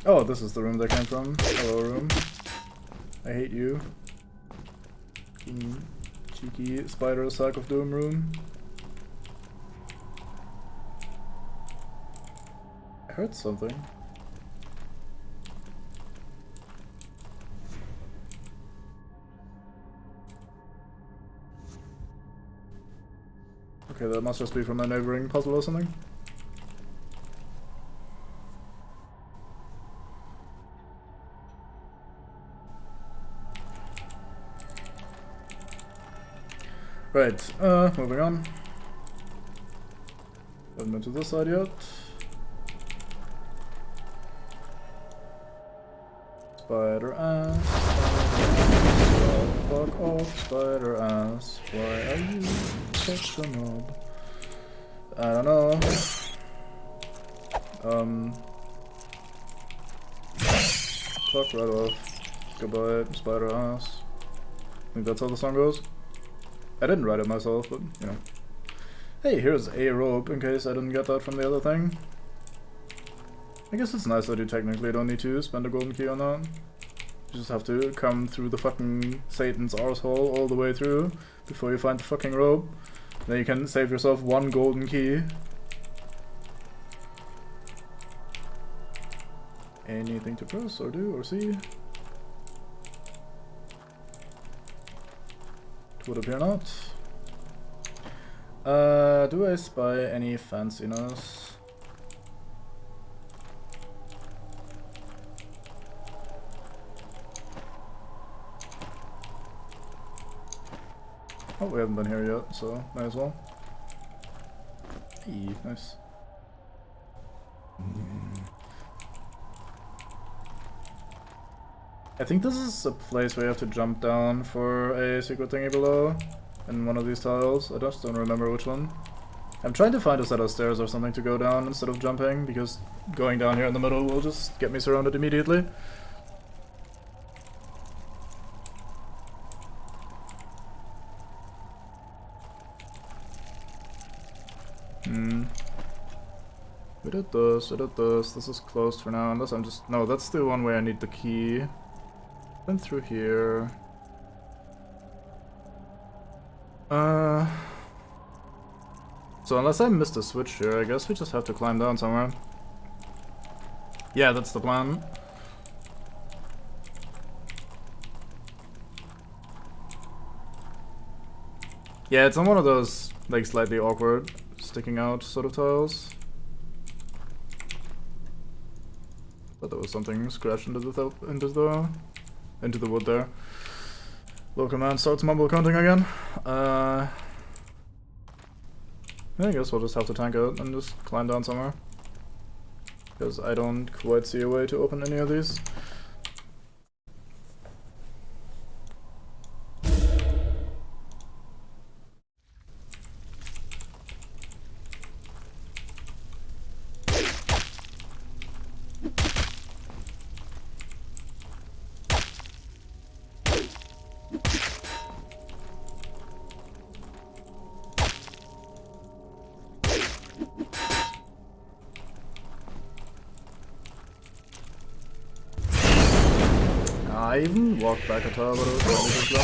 Oh, this is the room they came from. Hello, room. I hate you. Cheeky spider sack of doom room. I heard something. Okay, that must just be from a neighboring puzzle or something. Right, moving on. Haven't been to this side yet. Spider ass. Fuck off, spider ass. Why are you such a knob? I don't know. Fuck right off. Goodbye, spider ass. I think that's how the song goes. I didn't write it myself, but, you know. Hey, here's a rope, in case I didn't get that from the other thing. I guess it's nice that you technically don't need to spend a golden key on that. You just have to come through the fucking Satan's arsehole all the way through before you find the fucking rope. Then you can save yourself one golden key. Anything to press or do or see? It would appear not. Do I spy any fanciness? Oh, we haven't been here yet, so might as well. Hey, nice. I think this is a place where you have to jump down for a secret thingy below in one of these tiles. I just don't remember which one. I'm trying to find a set of stairs or something to go down instead of jumping, because going down here in the middle will just get me surrounded immediately. We did this, we did this. This is closed for now, unless I'm just... No, that's the one where I need the key. Then through here. So unless I missed a switch here, I guess we just have to climb down somewhere. Yeah, that's the plan. Yeah, it's on one of those, like, slightly awkward, sticking out sort of tiles. Thought there was something scratched into the wood there. Little command starts mumble counting again. Yeah, I guess we'll just have to tank it and just climb down somewhere. Because I don't quite see a way to open any of these. I even walked back a tile, but it was really slow.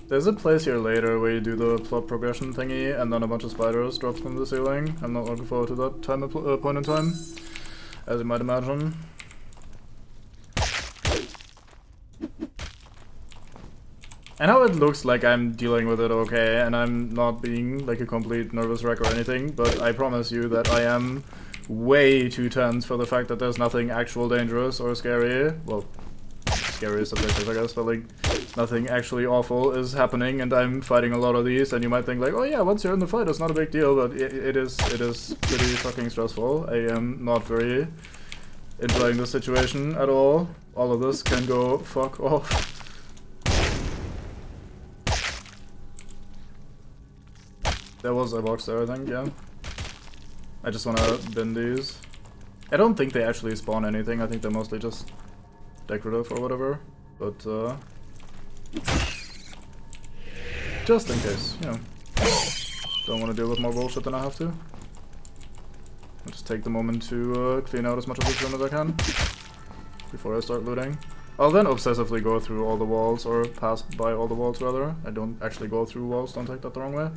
There's a place here later where you do the plot progression thingy and then a bunch of spiders drop from the ceiling. I'm not looking forward to that point in time, as you might imagine. I know it looks like I'm dealing with it okay, and I'm not being like a complete nervous wreck or anything, but I promise you that I am way too tense for the fact that there's nothing actual dangerous or scary. Well, scary is subjective, I guess, but like nothing actually awful is happening, and I'm fighting a lot of these, and you might think like, oh yeah, once you're in the fight, it's not a big deal, but it is pretty fucking stressful. I am not very enjoying the situation at all. All of this can go fuck off. There was a box there, I think, yeah. I just wanna bin these. I don't think they actually spawn anything, I think they're mostly just decorative or whatever, but just in case, you know. Don't want to deal with more bullshit than I have to. I'll just take the moment to clean out as much of this room as I can before I start looting. I'll then obsessively go through all the walls, or pass by all the walls rather. I don't actually go through walls, don't take that the wrong way.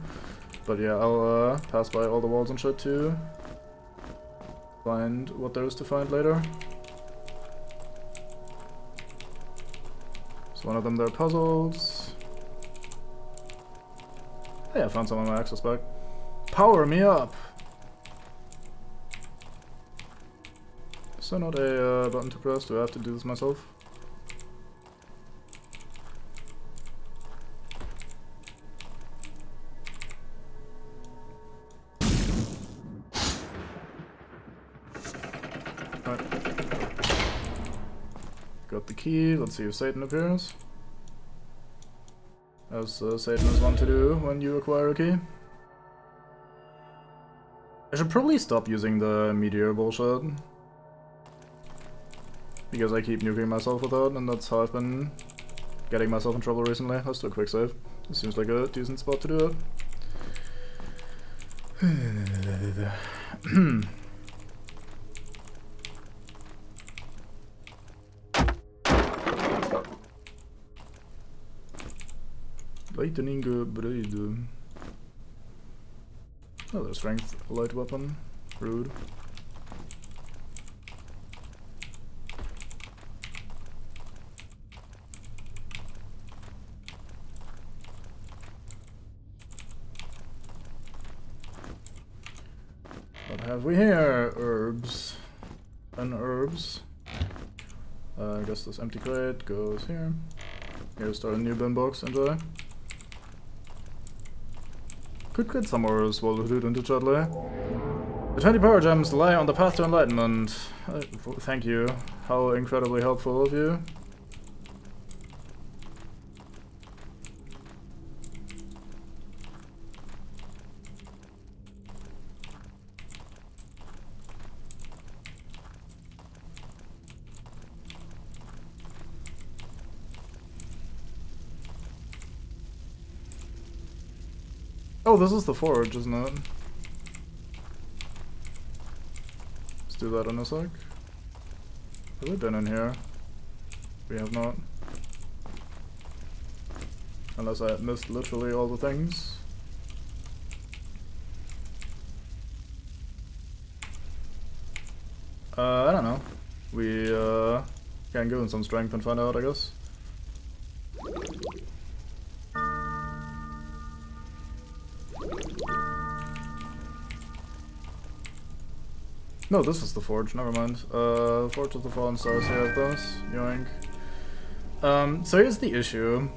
But yeah, I'll pass by all the walls and shit to find what there is to find later. So one of them, they're puzzles. Hey, I found some of my access back. Power me up! Is there not a button to press? Do I have to do this myself? key. Let's see if Satan appears. As Satan is wont to do when you acquire a key. I should probably stop using the meteor bullshit. Because I keep nuking myself with that, and that's how I've been getting myself in trouble recently. Let's do a quick save. It seems like a decent spot to do it. Lightning braid. Oh, there's strength light weapon. Rude. What have we here? Herbs. And herbs. I guess this empty crate goes here. Here's start a new bin box, enjoy. Could get some more swallowed into Chudley. The 20 power gems lie on the path to enlightenment. Thank you. How incredibly helpful of you. Oh, this is the forge, isn't it? Let's do that in a sec. Have we been in here? We have not. Unless I missed literally all the things. I don't know. We can go in some strength and find out, I guess. No, this is the forge, never mind. Forge of the Fallen Stars here of this. Yoink. So here's the issue.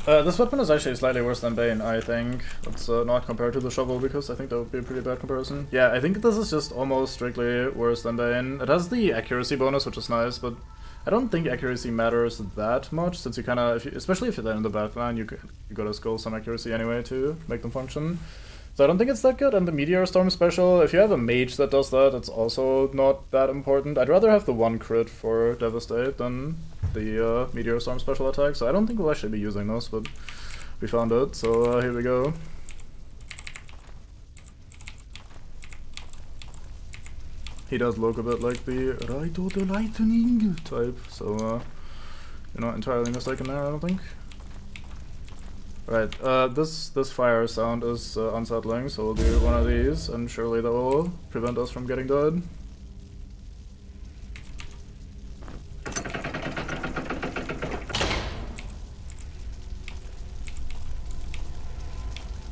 This weapon is actually slightly worse than Bane, I think. Let's not compare to the shovel, because I think that would be a pretty bad comparison. Yeah, I think this is just almost strictly worse than Bane. It has the accuracy bonus, which is nice, but I don't think accuracy matters that much, since you kinda, especially if you're there in the backline, you gotta skull some accuracy anyway to make them function. So I don't think it's that good, and the Meteor Storm special, if you have a mage that does that, it's also not that important. I'd rather have the one crit for Devastate than the Meteor Storm special attack, so I don't think we'll actually be using those, but we found it, so here we go. He does look a bit like the Right of the Lightning type, so you're not entirely mistaken there, I don't think. Right, this fire sound is unsettling, so we'll do one of these, and surely that will prevent us from getting dead.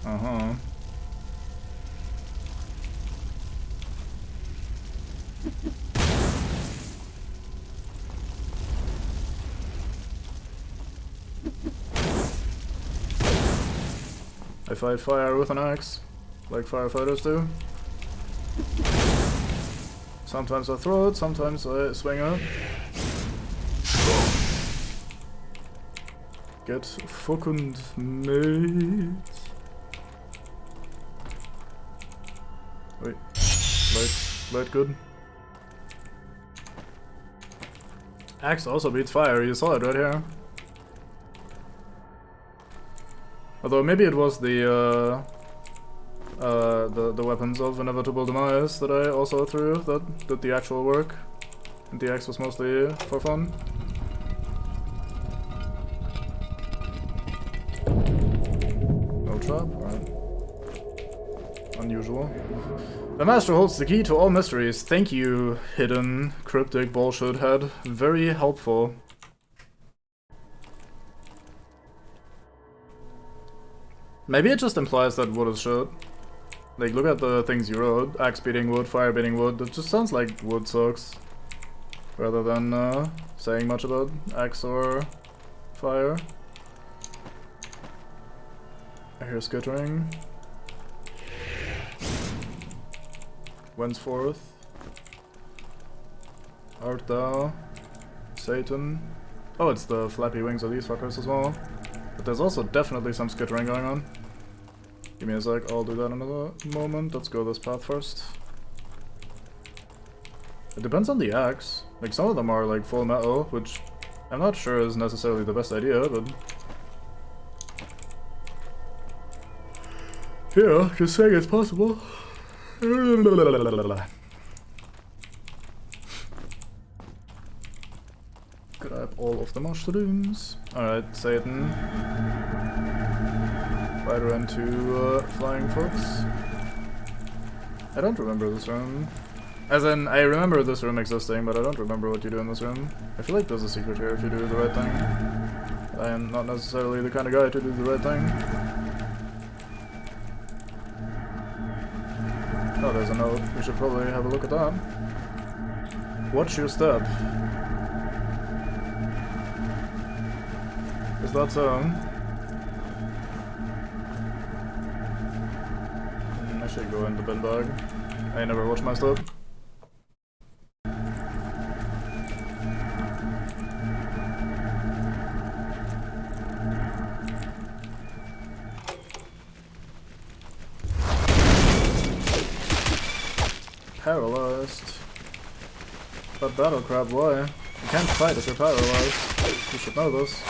Uh-huh. I fight fire with an axe, like firefighters do. Sometimes I throw it, sometimes I swing it. Get fucking mate. Wait, light good. Axe also beats fire, you saw it right here. Although maybe it was the weapons of inevitable demise that I also threw that did the actual work, and the axe was mostly for fun. No trap, alright. Unusual. The master holds the key to all mysteries. Thank you, hidden cryptic bullshit head. Very helpful. Maybe it just implies that wood is shit. Like, look at the things you wrote. Axe beating wood, fire beating wood. It just sounds like wood sucks. Rather than saying much about axe or fire. I hear skittering. Whenceforth. art thou, Satan? Oh, it's the flappy wings of these fuckers as well. But there's also definitely some skittering going on. Give me a sec, I'll do that in another moment. Let's go this path first. It depends on the axe. Like, some of them are like full metal, which I'm not sure is necessarily the best idea, but... yeah, just saying it's possible. Grab all of the mushrooms. Alright, Satan. Spider into flying fox. I don't remember this room. As in, I remember this room existing, but I don't remember what you do in this room. I feel like there's a secret here if you do the right thing. I am not necessarily the kind of guy to do the right thing. Oh, there's a note. We should probably have a look at that. Watch your step. Is that so? I should go in the bin bag. I never watch my step. Paralyzed. But battle crab, why? You can't fight if you're paralyzed. You should know this.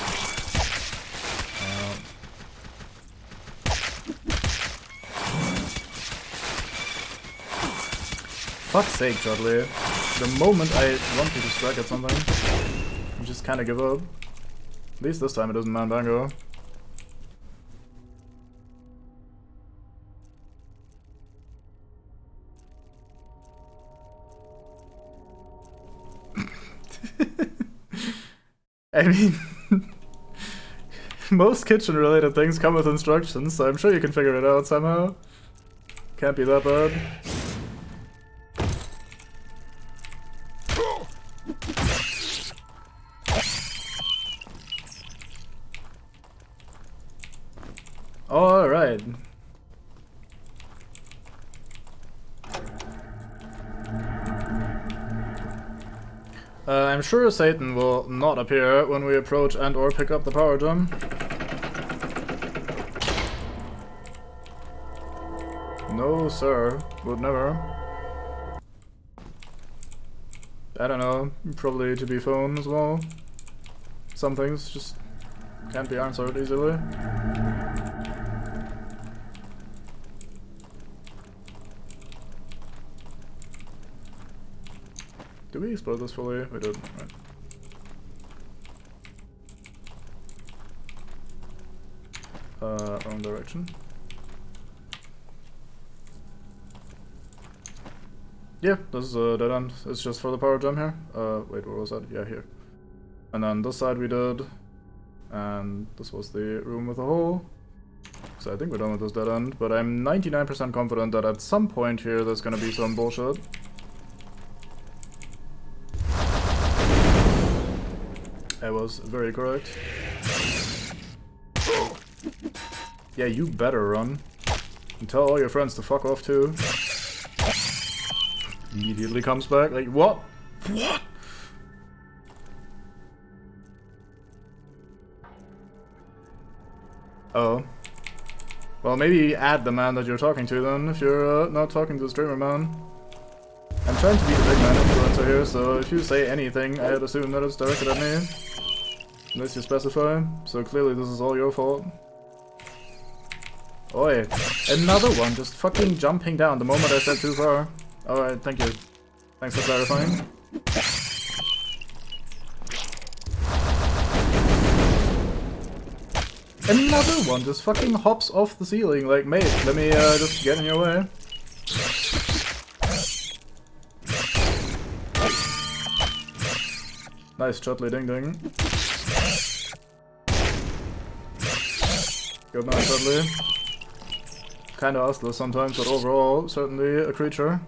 Fuck's sake, Chudley. The moment I want you to strike at something, you just kinda give up. At least this time it doesn't man-bango. I mean, most kitchen-related things come with instructions, so I'm sure you can figure it out somehow. Can't be that bad. Alright. I'm sure Satan will not appear when we approach and or pick up the power gem. No sir, would never. I don't know, probably to be phone as well. Some things just can't be answered easily. Did we explore this fully? We did, right. Wrong direction. Yeah, this is a dead end. It's just for the power gem here. Wait, where was that? Yeah, here. And then this side we did. And this was the room with the hole. So I think we're done with this dead end, but I'm 99% confident that at some point here there's gonna be some bullshit. I was very correct. Yeah, you better run. And tell all your friends to fuck off too. Immediately comes back, like, what? What? Oh. Well, maybe add the man that you're talking to then, if you're not talking to the streamer man. I'm trying to be the big man influencer here, so if you say anything, I'd assume that it's directed at me. Unless you specify, so clearly this is all your fault. Oi, another one just fucking jumping down the moment I said too far. Alright, thank you. Thanks for clarifying. Another one just fucking hops off the ceiling, like, mate, let me just get in your way. Nice Chutley ding ding. Good night, Chutley. Kinda useless sometimes, but overall, certainly a creature.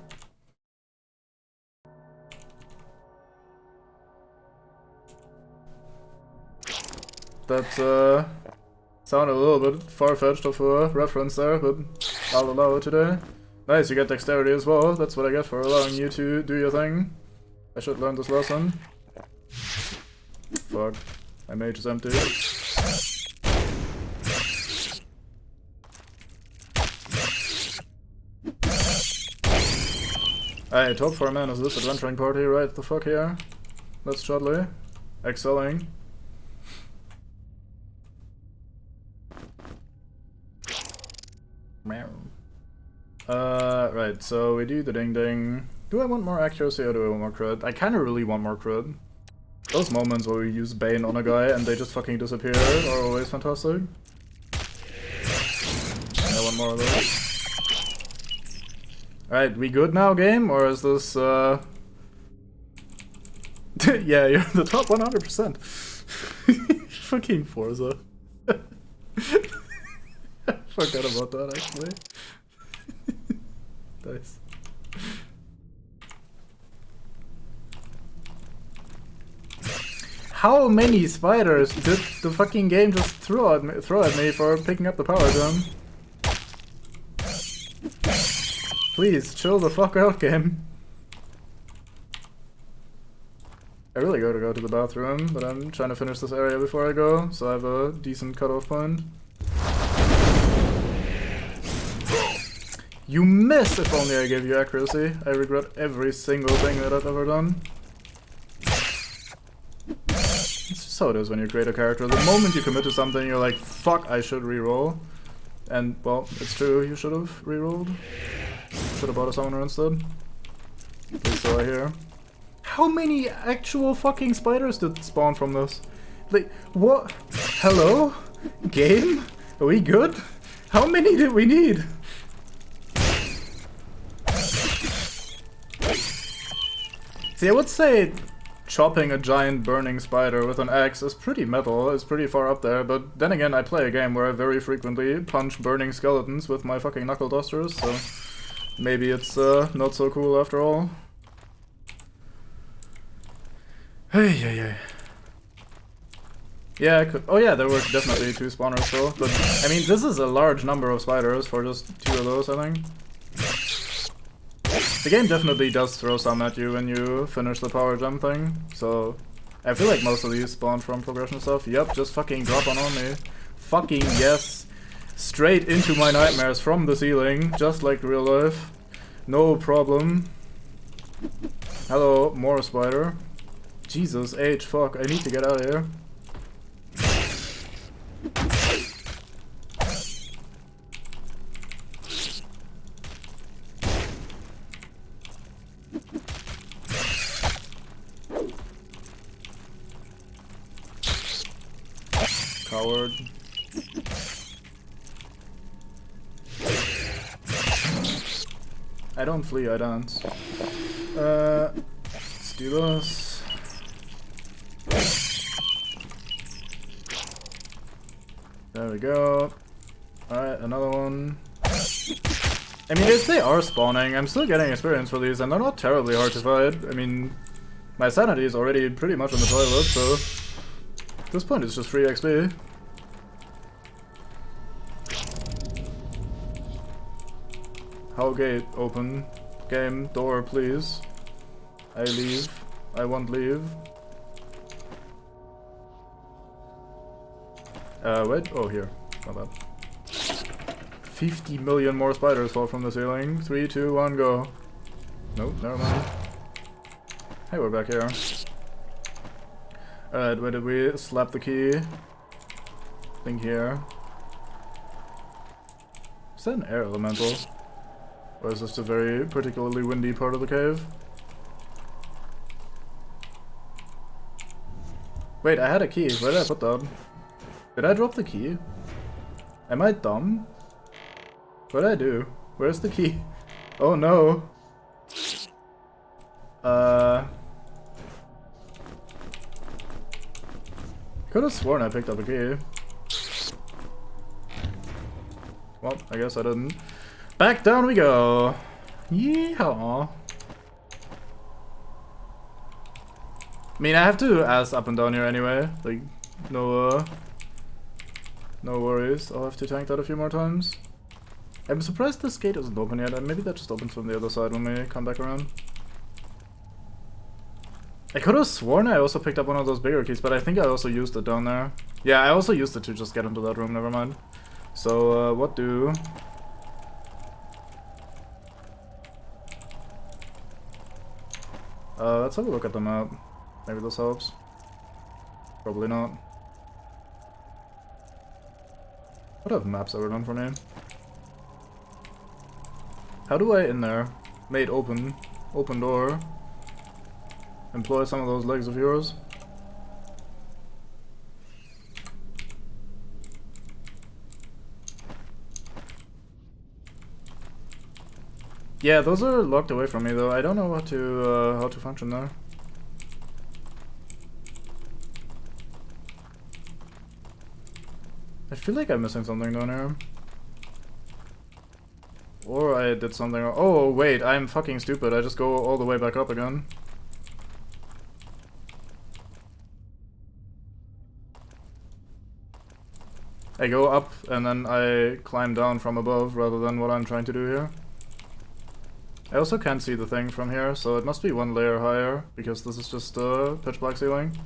That sounded a little bit far-fetched of a reference there, but I'll allow it today. Nice, you get dexterity as well. That's what I get for allowing you to do your thing. I should learn this lesson. Fuck. My mage is empty. Alright, top 4 man is this adventuring party right the fuck here. Let's Chudley. Excelling. Right, so we do the ding ding. Do I want more accuracy or do I want more crit? I kinda really want more crit. Those moments where we use Bane on a guy and they just fucking disappear are always fantastic. I want more of those. Alright, we good now, game? Or is this, yeah, you're in the top 100%. Fucking Forza. Forgot about that, actually. Nice. How many spiders did the fucking game just throw at me for picking up the power gem? Please, chill the fuck out, game. I really gotta go to the bathroom, but I'm trying to finish this area before I go, so I have a decent cutoff point. You miss! If only I gave you accuracy. I regret every single thing that I've ever done. It's just how it is when you create a character. The moment you commit to something, you're like, fuck, I should reroll. And, well, it's true, you should have rerolled. Should have bought a summoner instead. At least so I hear. How many actual fucking spiders did spawn from this? Like, what? Hello? Game? Are we good? How many did we need? See, I would say chopping a giant burning spider with an axe is pretty metal, it's pretty far up there, but then again I play a game where I very frequently punch burning skeletons with my fucking knuckle dusters, so maybe it's not so cool after all. Hey. Yeah, I could. Oh yeah, there were definitely 2 spawners though, but I mean this is a large number of spiders for just 2 of those, I think. The game definitely does throw some at you when you finish the power gem thing, so I feel like most of these spawn from progression stuff. Yep, just fucking drop on me. Fucking yes. Straight into my nightmares from the ceiling, just like real life. No problem. Hello, more spider. Jesus H, fuck, I need to get out of here. Coward. I don't flee, I dance. Let's do this. There we go. Alright, another one. I mean, if they are spawning, I'm still getting experience for these, and they're not terribly hard to fight. I mean, my sanity is already pretty much on the toilet, so at this point it's just free XP. How gate open? Game door, please. I leave. I won't leave. Wait. Oh, here. My bad. 50 million more spiders fall from the ceiling. 3, 2, 1, go. Nope, never mind. Hey, we're back here. Alright, where did we slap the key? I think here. Is that an air elemental? Or is this a very particularly windy part of the cave? Wait, I had a key. Where did I put that? Did I drop the key? Am I dumb? What did I do? Where's the key? Oh no! Could have sworn I picked up a key. Well, I guess I didn't. Back down we go! Yeehaw! I mean, I have to ass up and down here anyway. Like, no worries. I'll have to tank that a few more times. I'm surprised this gate isn't open yet. Maybe that just opens from the other side when we come back around. I could have sworn I also picked up one of those bigger keys, but I think I also used it down there. Yeah, I also used it to just get into that room, never mind. So, what do... let's have a look at the map. Maybe this helps. Probably not. What have maps ever done for me? How do I in there? Made open. Open door. Employ some of those legs of yours. Yeah, those are locked away from me though. I don't know what to how to function there. I feel like I'm missing something down here. Or I did something. Oh wait, I'm fucking stupid. I just go all the way back up again. I go up and then I climb down from above rather than what I'm trying to do here. I also can't see the thing from here, so it must be one layer higher, because this is just a pitch black ceiling.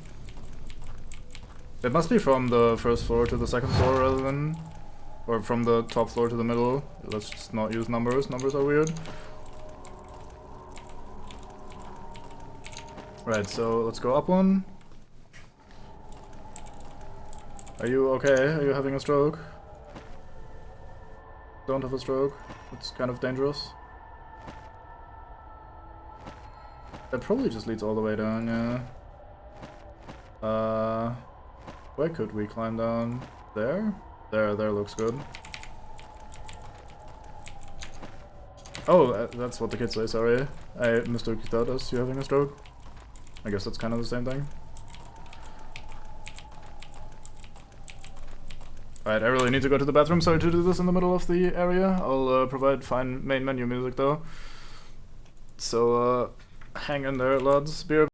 It must be from the first floor to the second floor rather than... or from the top floor to the middle. Let's just not use numbers, numbers are weird. Right, so let's go up one. Are you okay? Are you having a stroke? Don't have a stroke. It's kind of dangerous. That probably just leads all the way down, yeah. Where could we climb down? There? There looks good. Oh, that's what the kids say, sorry. I mistook that as you having a stroke. I guess that's kind of the same thing. Alright, I really need to go to the bathroom. Sorry to do this in the middle of the area. I'll provide fine main menu music though. So, hang in there, lads. Beer.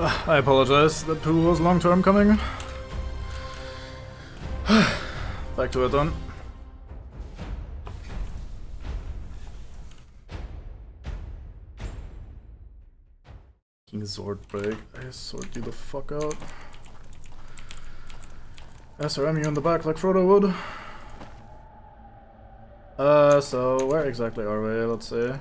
I apologize, that poo was long term coming. Back to it then. Fucking sword break. I sword you the fuck out. SRM you in the back like Frodo would. So where exactly are we? Let's see.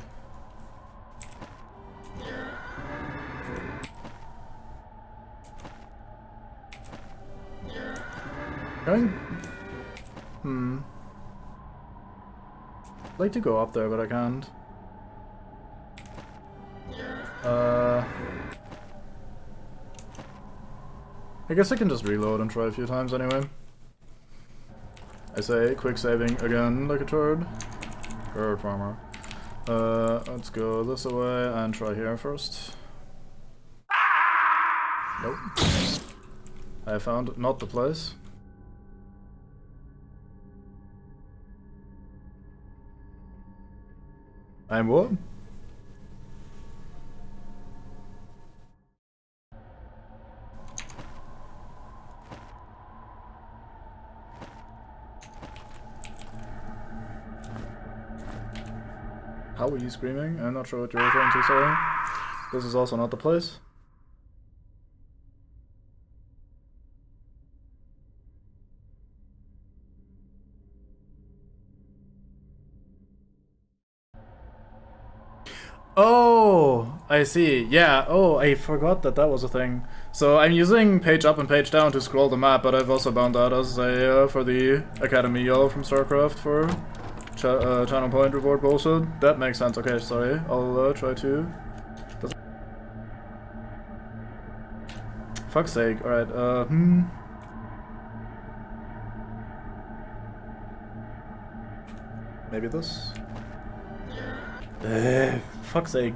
Going? I'd like to go up there, but I can't. I guess I can just reload and try a few times anyway. I say quick saving again like a turd. Turd farmer. Let's go this way and try here first. Nope. I found not the place. I'm what? How were you screaming? I'm not sure what you're referring to, sorry. This is also not the place. Oh, I see. Yeah, oh, I forgot that that was a thing. So I'm using page up and page down to scroll the map, but I've also bound that as a, for the Academy Yellow from StarCraft for channel point reward bullshit. That makes sense. Okay, sorry. I'll try to... Fuck's sake. Alright, Maybe this? Fuck's sake.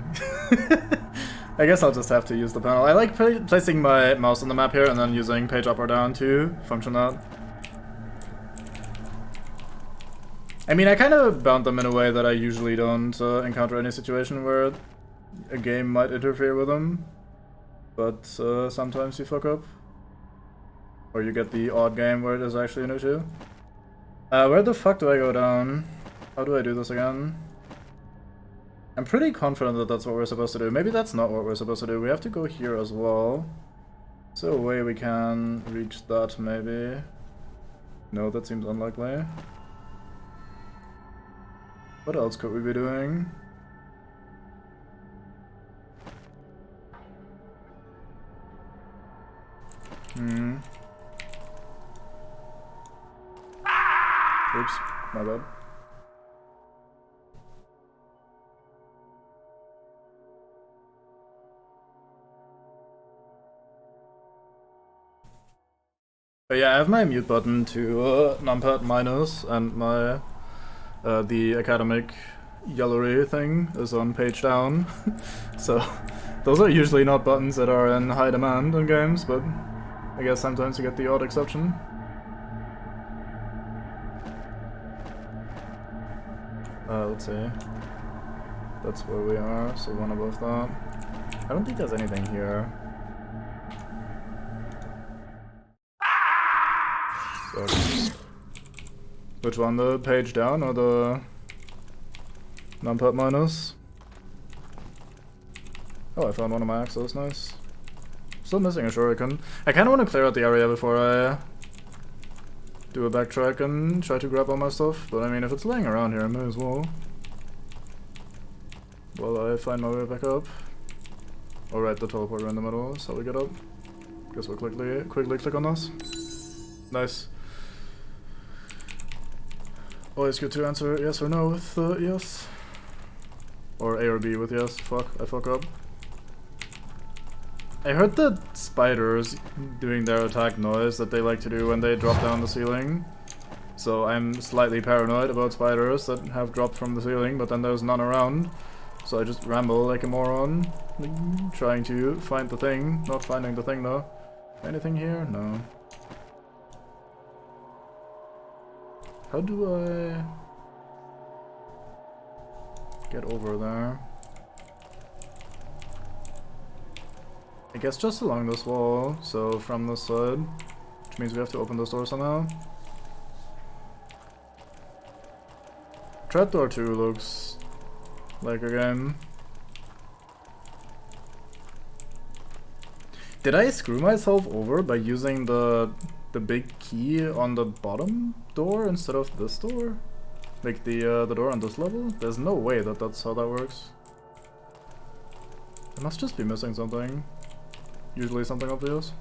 I guess I'll just have to use the panel. I like placing my mouse on the map here and then using page up or down to function that. I mean, I kind of bound them in a way that I usually don't encounter any situation where a game might interfere with them. But sometimes you fuck up. Or you get the odd game where it is actually an issue. Where the fuck do I go down? How do I do this again? I'm pretty confident that that's what we're supposed to do. Maybe that's not what we're supposed to do. We have to go here as well. Is there a way we can reach that, maybe? No, that seems unlikely. What else could we be doing? Oops, my bad. But yeah, I have my mute button to numpad minus, and my the academic yellowy thing is on page down. So those are usually not buttons that are in high demand in games, but I guess sometimes you get the odd exception. Let's see. That's where we are, so one above that. I don't think there's anything here. So, which one, the page down or the numpad minus? Oh, I found one of my axes, nice. Still missing a shuriken. I kinda wanna clear out the area before I do a backtrack and try to grab all my stuff, but I mean, if it's laying around here, I may as well. While I find my way back up. Alright, the teleporter in the middle is how we get up. Guess we'll quickly click on this. Nice. Always good to answer yes or no with yes. Or A or B with yes. Fuck, I fuck up. I heard the spiders doing their attack noise that they like to do when they drop down the ceiling. So I'm slightly paranoid about spiders that have dropped from the ceiling, but then there's none around. So I just ramble like a moron, trying to find the thing. Not finding the thing though. Anything here? No. How do I get over there? I guess just along this wall, so from this side, which means we have to open this door somehow. Trapdoor 2 looks like a game. Did I screw myself over by using the big key on the bottom door instead of this door? Like the door on this level? There's no way that that's how that works. I must just be missing something. Usually something obvious.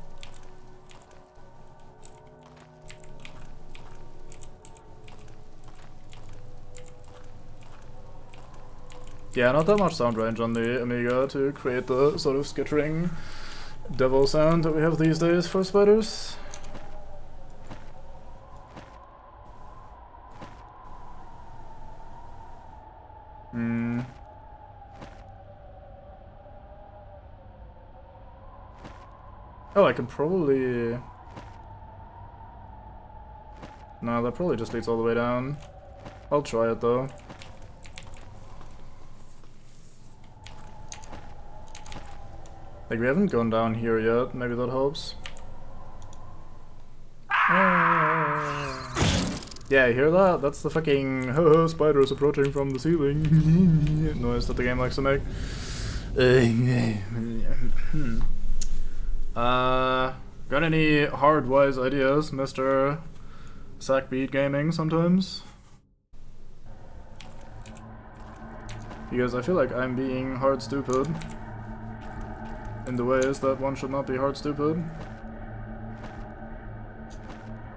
Yeah, not that much sound range on the Amiga to create the sort of skittering devil sound that we have these days for spiders. Oh, I can probably... No, that probably just leads all the way down. I'll try it though. Like, we haven't gone down here yet, maybe that helps. Yeah, you hear that? That's the fucking spiders approaching from the ceiling noise that the game likes to make. Got any hard wise ideas, Mr. Sackbeat Gaming sometimes? Because I feel like I'm being hard stupid in the ways that one should not be hard stupid.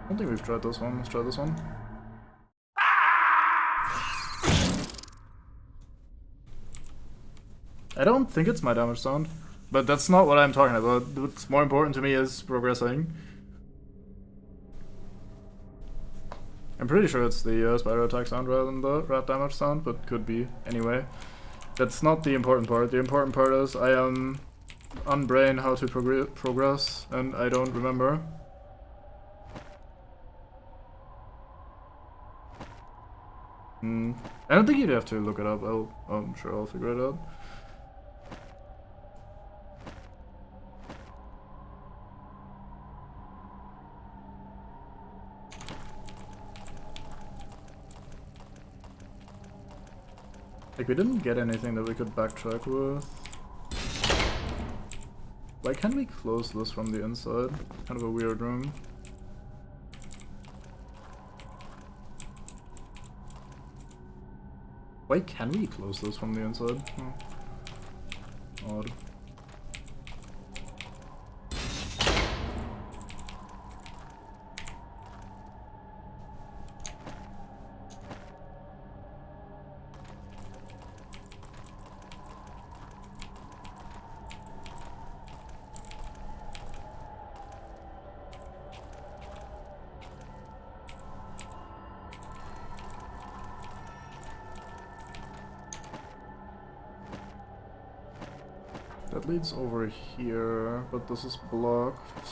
I don't think we've tried this one. Let's try this one. I don't think it's my damage sound, but that's not what I'm talking about. What's more important to me is progressing. I'm pretty sure it's the spider attack sound rather than the rat damage sound, but could be. Anyway, that's not the important part. The important part is I am on brain how to progress, and I don't remember. I don't think you'd have to look it up. I'm sure I'll figure it out. Like, we didn't get anything that we could backtrack with. Why can't we close this from the inside? Kind of a weird room. Why can we close this from the inside? Oh. Odd. That leads over here, but this is blocked.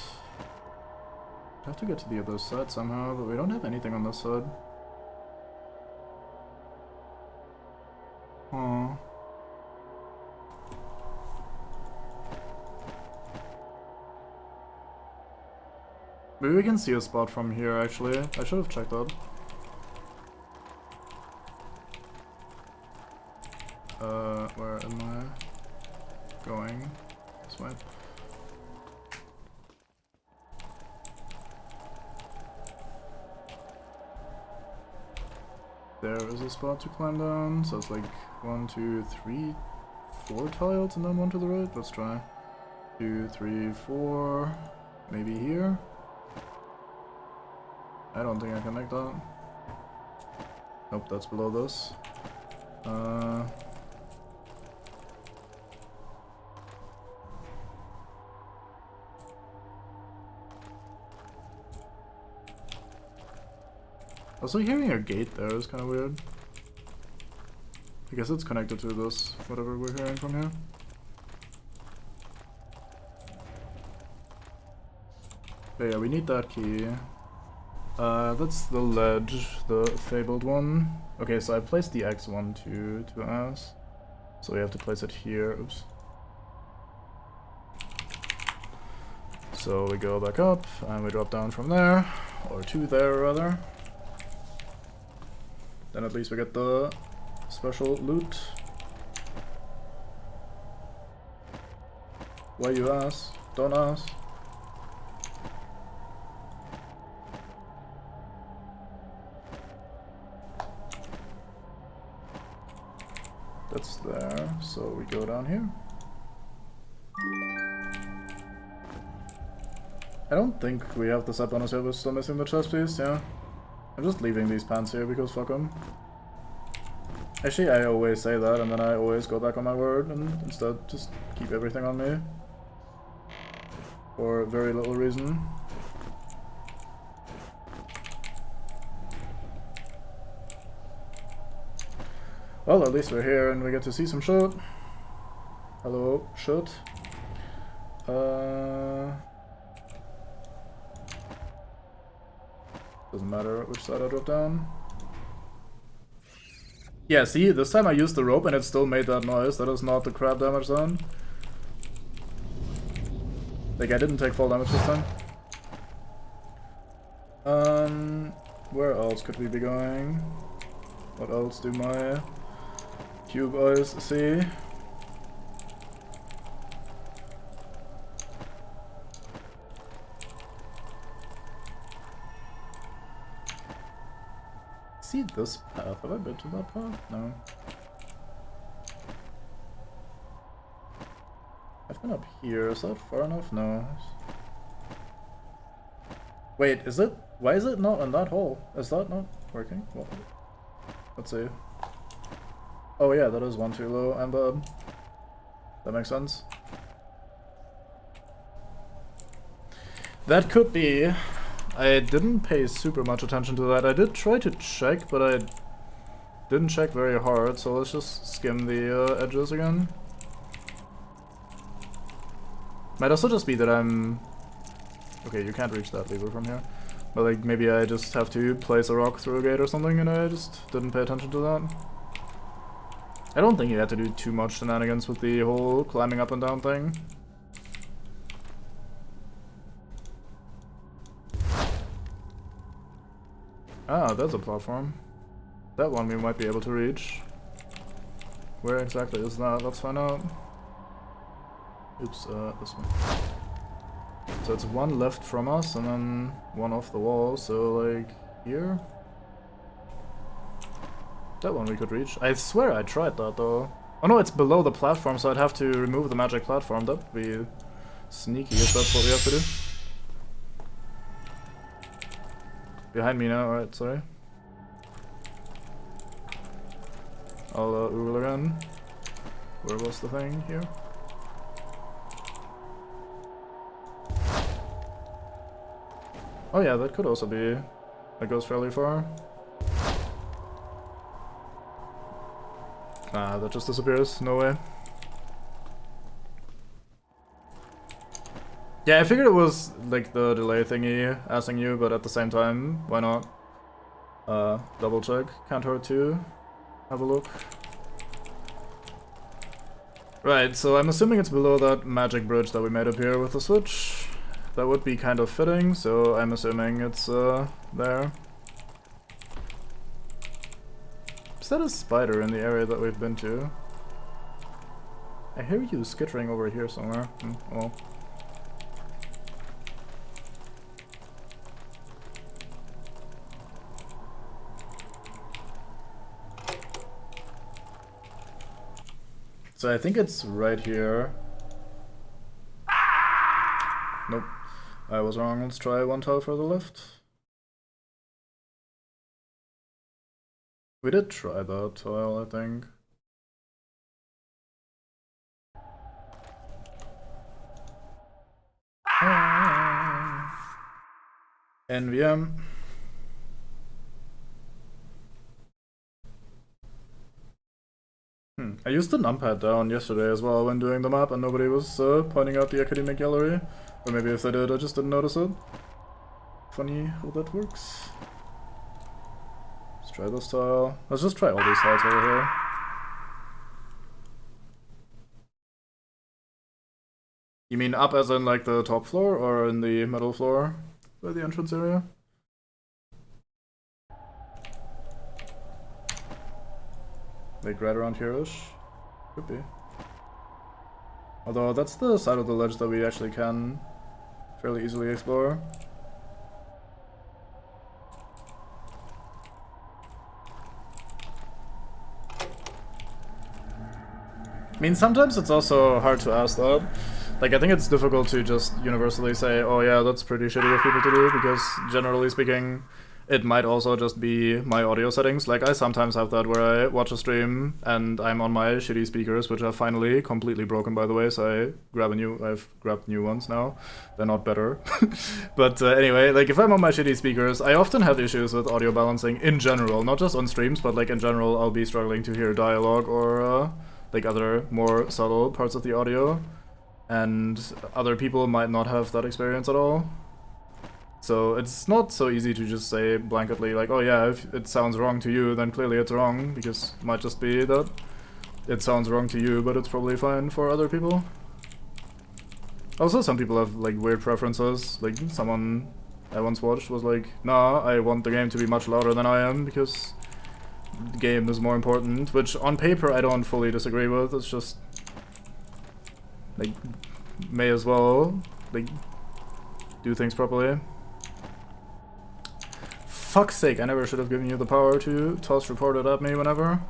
I have to get to the other side somehow, but we don't have anything on this side. Aww. Maybe we can see a spot from here, actually. I should have checked that. Where am I going? This way. There is a spot to climb down, so it's like 1, 2, 3, 4 tiles and then one to the right. Let's try. 2, 3, 4. Maybe here? I don't think I can make that. Nope, that's below this. Also, hearing a gate there is kind of weird. I guess it's connected to this, whatever we're hearing from here. But yeah, we need that key. That's the ledge, the fabled one. Okay, so I placed the X1 to us. So we have to place it here. Oops. So we go back up, and we drop down from there, or to there rather. Then at least we get the special loot. Why you ask? Don't ask. That's there, so we go down here. I don't think we have the set bonus here, we're still missing the chest piece, yeah. I'm just leaving these pants here because fuck them. Actually, I always say that and then I always go back on my word and instead just keep everything on me. For very little reason. Well, at least we're here and we get to see some shit. Hello, shit. Doesn't matter which side I drop down. Yeah, see, this time I used the rope and it still made that noise. That is not the crab damage zone. Like, I didn't take full damage this time. Where else could we be going? What else do my cube eyes see? See this path? Have I been to that path? No. I've been up here. Is that far enough? No. Wait, is it? Why is it not in that hole? Is that not working? Well, let's see. Oh yeah, that is one too low. I'm bad. That makes sense. That could be. I didn't pay super much attention to that. I did try to check, but I didn't check very hard, so let's just skim the edges again. Might also just be that I'm... Okay, you can't reach that lever from here. But like, maybe I just have to place a rock through a gate or something and I just didn't pay attention to that. I don't think you had to do too much shenanigans with the whole climbing up and down thing. Ah, there's a platform. That one we might be able to reach. Where exactly is that? Let's find out. Oops, this one. So it's one left from us and then one off the wall, so like here? That one we could reach. I swear I tried that though. Oh no, it's below the platform, so I'd have to remove the magic platform. That'd be sneaky if that's what we have to do. Behind me now, alright, sorry. I'll Oogle again. Where was the thing here? Oh yeah, that could also be. That goes fairly far. Nah, that just disappears. No way. Yeah, I figured it was like the delay thingy asking you, but at the same time, why not? Double check. Can't hurt to have a look. Right, so I'm assuming it's below that magic bridge that we made up here with the switch. That would be kind of fitting, so I'm assuming it's there. Is that a spider in the area that we've been to? I hear you skittering over here somewhere. Well. So I think it's right here. Nope. I was wrong. Let's try one tile further left. We did try that tile, I think. NVM. I used the numpad down yesterday as well when doing the map and nobody was pointing out the academic gallery. Or maybe if they did, I just didn't notice it. Funny how that works. Let's try this tile. Let's just try all these tiles over here. You mean up as in like the top floor or in the middle floor by the entrance area? Like right around here-ish? Could be. Although that's the side of the ledge that we actually can fairly easily explore. I mean, sometimes it's also hard to ask that. Like, I think it's difficult to just universally say, oh yeah, that's pretty shitty of people to do, because generally speaking, it might also just be my audio settings. Like, I sometimes have that where I watch a stream and I'm on my shitty speakers, which are finally completely broken, by the way, so I've grabbed new ones now. They're not better. But anyway, like, if I'm on my shitty speakers, I often have issues with audio balancing in general, not just on streams, but like in general, I'll be struggling to hear dialogue or like other more subtle parts of the audio. And other people might not have that experience at all. So it's not so easy to just say blanketly like, oh yeah, if it sounds wrong to you, then clearly it's wrong, because it might just be that it sounds wrong to you, but it's probably fine for other people. Also, some people have like weird preferences. Like someone I once watched was like, nah, I want the game to be much louder than I am, because the game is more important, which on paper I don't fully disagree with. It's just like, may as well, like, do things properly. Fuck's sake, I never should have given you the power to toss reported at me whenever.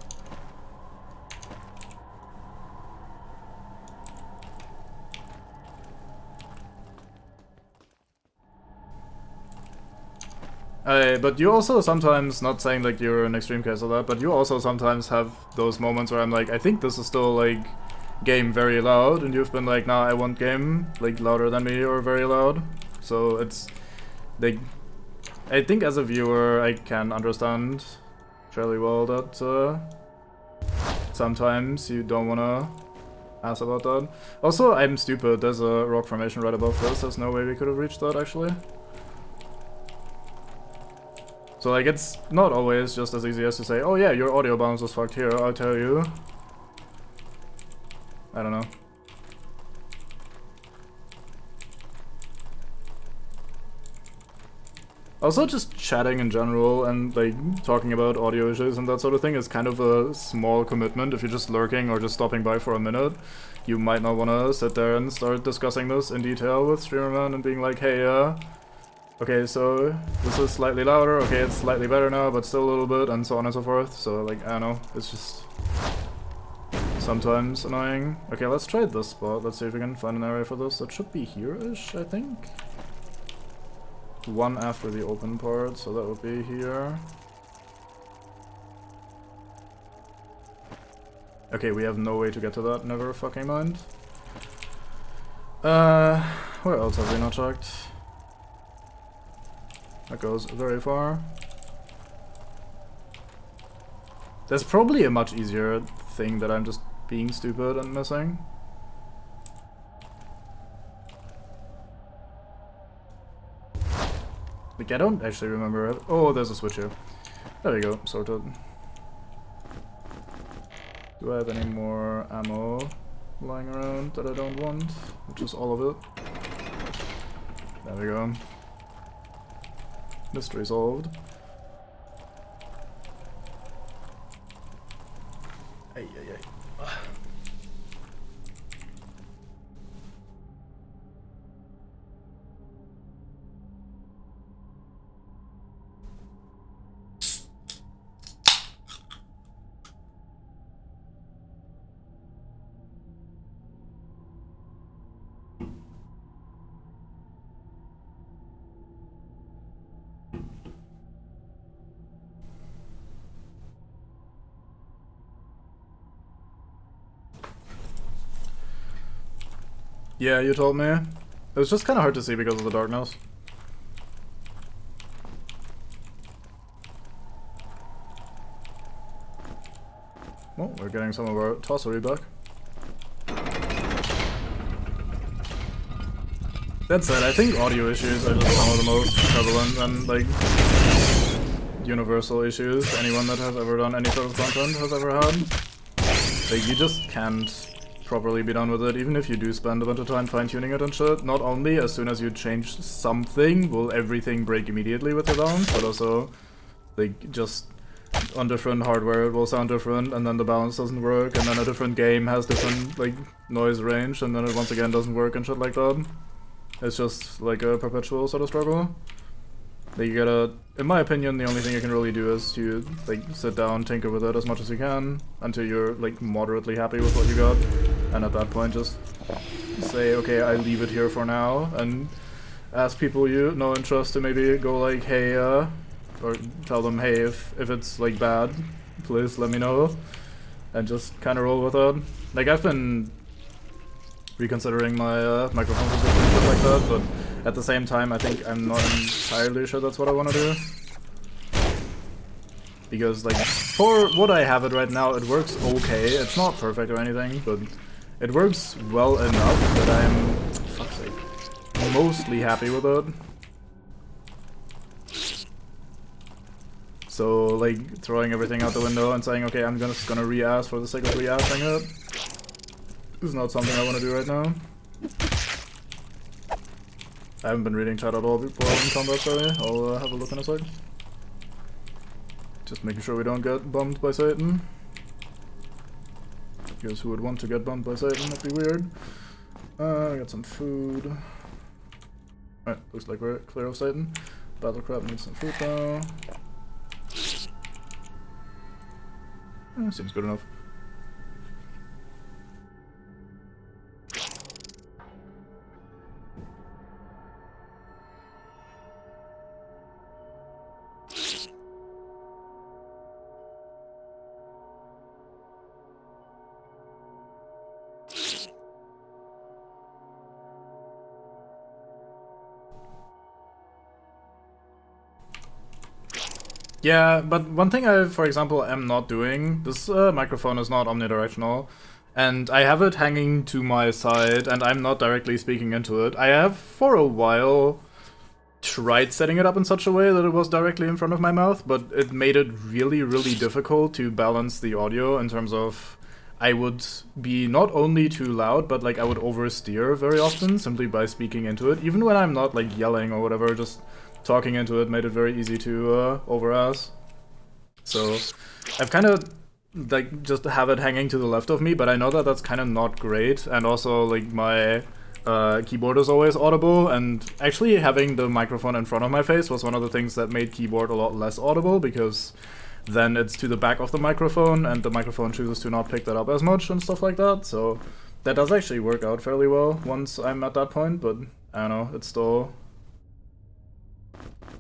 But you also sometimes, not saying like you're an extreme case of that, but you also sometimes have those moments where I'm like, I think this is still like game very loud, and you've been like, nah, I want game like louder than me or very loud. So it's like, I think as a viewer I can understand fairly well that sometimes you don't wanna ask about that. Also, I'm stupid, there's a rock formation right above this, there's no way we could have reached that actually. So like, it's not always just as easy as to say, oh yeah, your audio balance is fucked here, I'll tell you. I don't know. Also, just chatting in general and like talking about audio issues and that sort of thing is kind of a small commitment. If you're just lurking or just stopping by for a minute, you might not want to sit there and start discussing this in detail with Streamerman and being like, hey, okay, so this is slightly louder, okay, it's slightly better now, but still a little bit, and so on and so forth. So like, I don't know, it's just sometimes annoying. Okay, let's try this spot. Let's see if we can find an area for this. It should be here-ish, I think. One after the open part, so that would be here. Okay, we have no way to get to that, never fucking mind. Where else have we not checked? That goes very far. There's probably a much easier thing that I'm just being stupid and missing. Like, I don't actually remember it. Oh, there's a switch here. There we go, sorted. Do I have any more ammo lying around that I don't want? Which is all of it. There we go. Mystery solved. Ay, ay, ay. Yeah, you told me. It was just kind of hard to see because of the darkness. Well, we're getting some of our tossery back. That said, I think audio issues are just some of the most prevalent and, like, universal issues anyone that has ever done any sort of content has ever had. Like, you just can't properly be done with it, even if you do spend a bunch of time fine-tuning it and shit. Not only as soon as you change something will everything break immediately with your balance, but also, like, just on different hardware it will sound different, and then the balance doesn't work, and then a different game has different, like, noise range, and then it once again doesn't work and shit like that. It's just, like, a perpetual sort of struggle. Like, you gotta, in my opinion, the only thing you can really do is to, like, sit down, tinker with it as much as you can, until you're, like, moderately happy with what you got, and at that point just say, okay, I leave it here for now, and ask people you no interest to maybe go like, hey, or tell them, hey, if it's, like, bad, please let me know, and just kind of roll with it. Like, I've been reconsidering my microphone position and stuff like that, but at the same time, I think I'm not entirely sure that's what I want to do. Because, like, for what I have it right now, it works okay. It's not perfect or anything, but it works well enough that I'm, fuck's sake, mostly happy with it. So, like, throwing everything out the window and saying, okay, I'm just gonna re-ask for the sake of re-asking it is not something I want to do right now. I haven't been reading chat at all before in combat, sorry. I'll have a look in a sec. Just making sure we don't get bummed by Satan. Because who would want to get bummed by Satan? That'd be weird. I got some food. Alright, looks like we're clear of Satan. Battlecrab needs some food though. Seems good enough. Yeah, but one thing I, for example, am not doing, this microphone is not omnidirectional, and I have it hanging to my side, and I'm not directly speaking into it. I have, for a while, tried setting it up in such a way that it was directly in front of my mouth, but it made it really, really difficult to balance the audio in terms of I would be not only too loud, but, like, I would oversteer very often simply by speaking into it, even when I'm not, like, yelling or whatever, just talking into it made it very easy to over-ass. So I've kind of, like, just have it hanging to the left of me, but I know that that's kind of not great, and also, like, my keyboard is always audible, and actually having the microphone in front of my face was one of the things that made keyboard a lot less audible, because then it's to the back of the microphone, and the microphone chooses to not pick that up as much and stuff like that, so that does actually work out fairly well once I'm at that point, but I don't know, it's still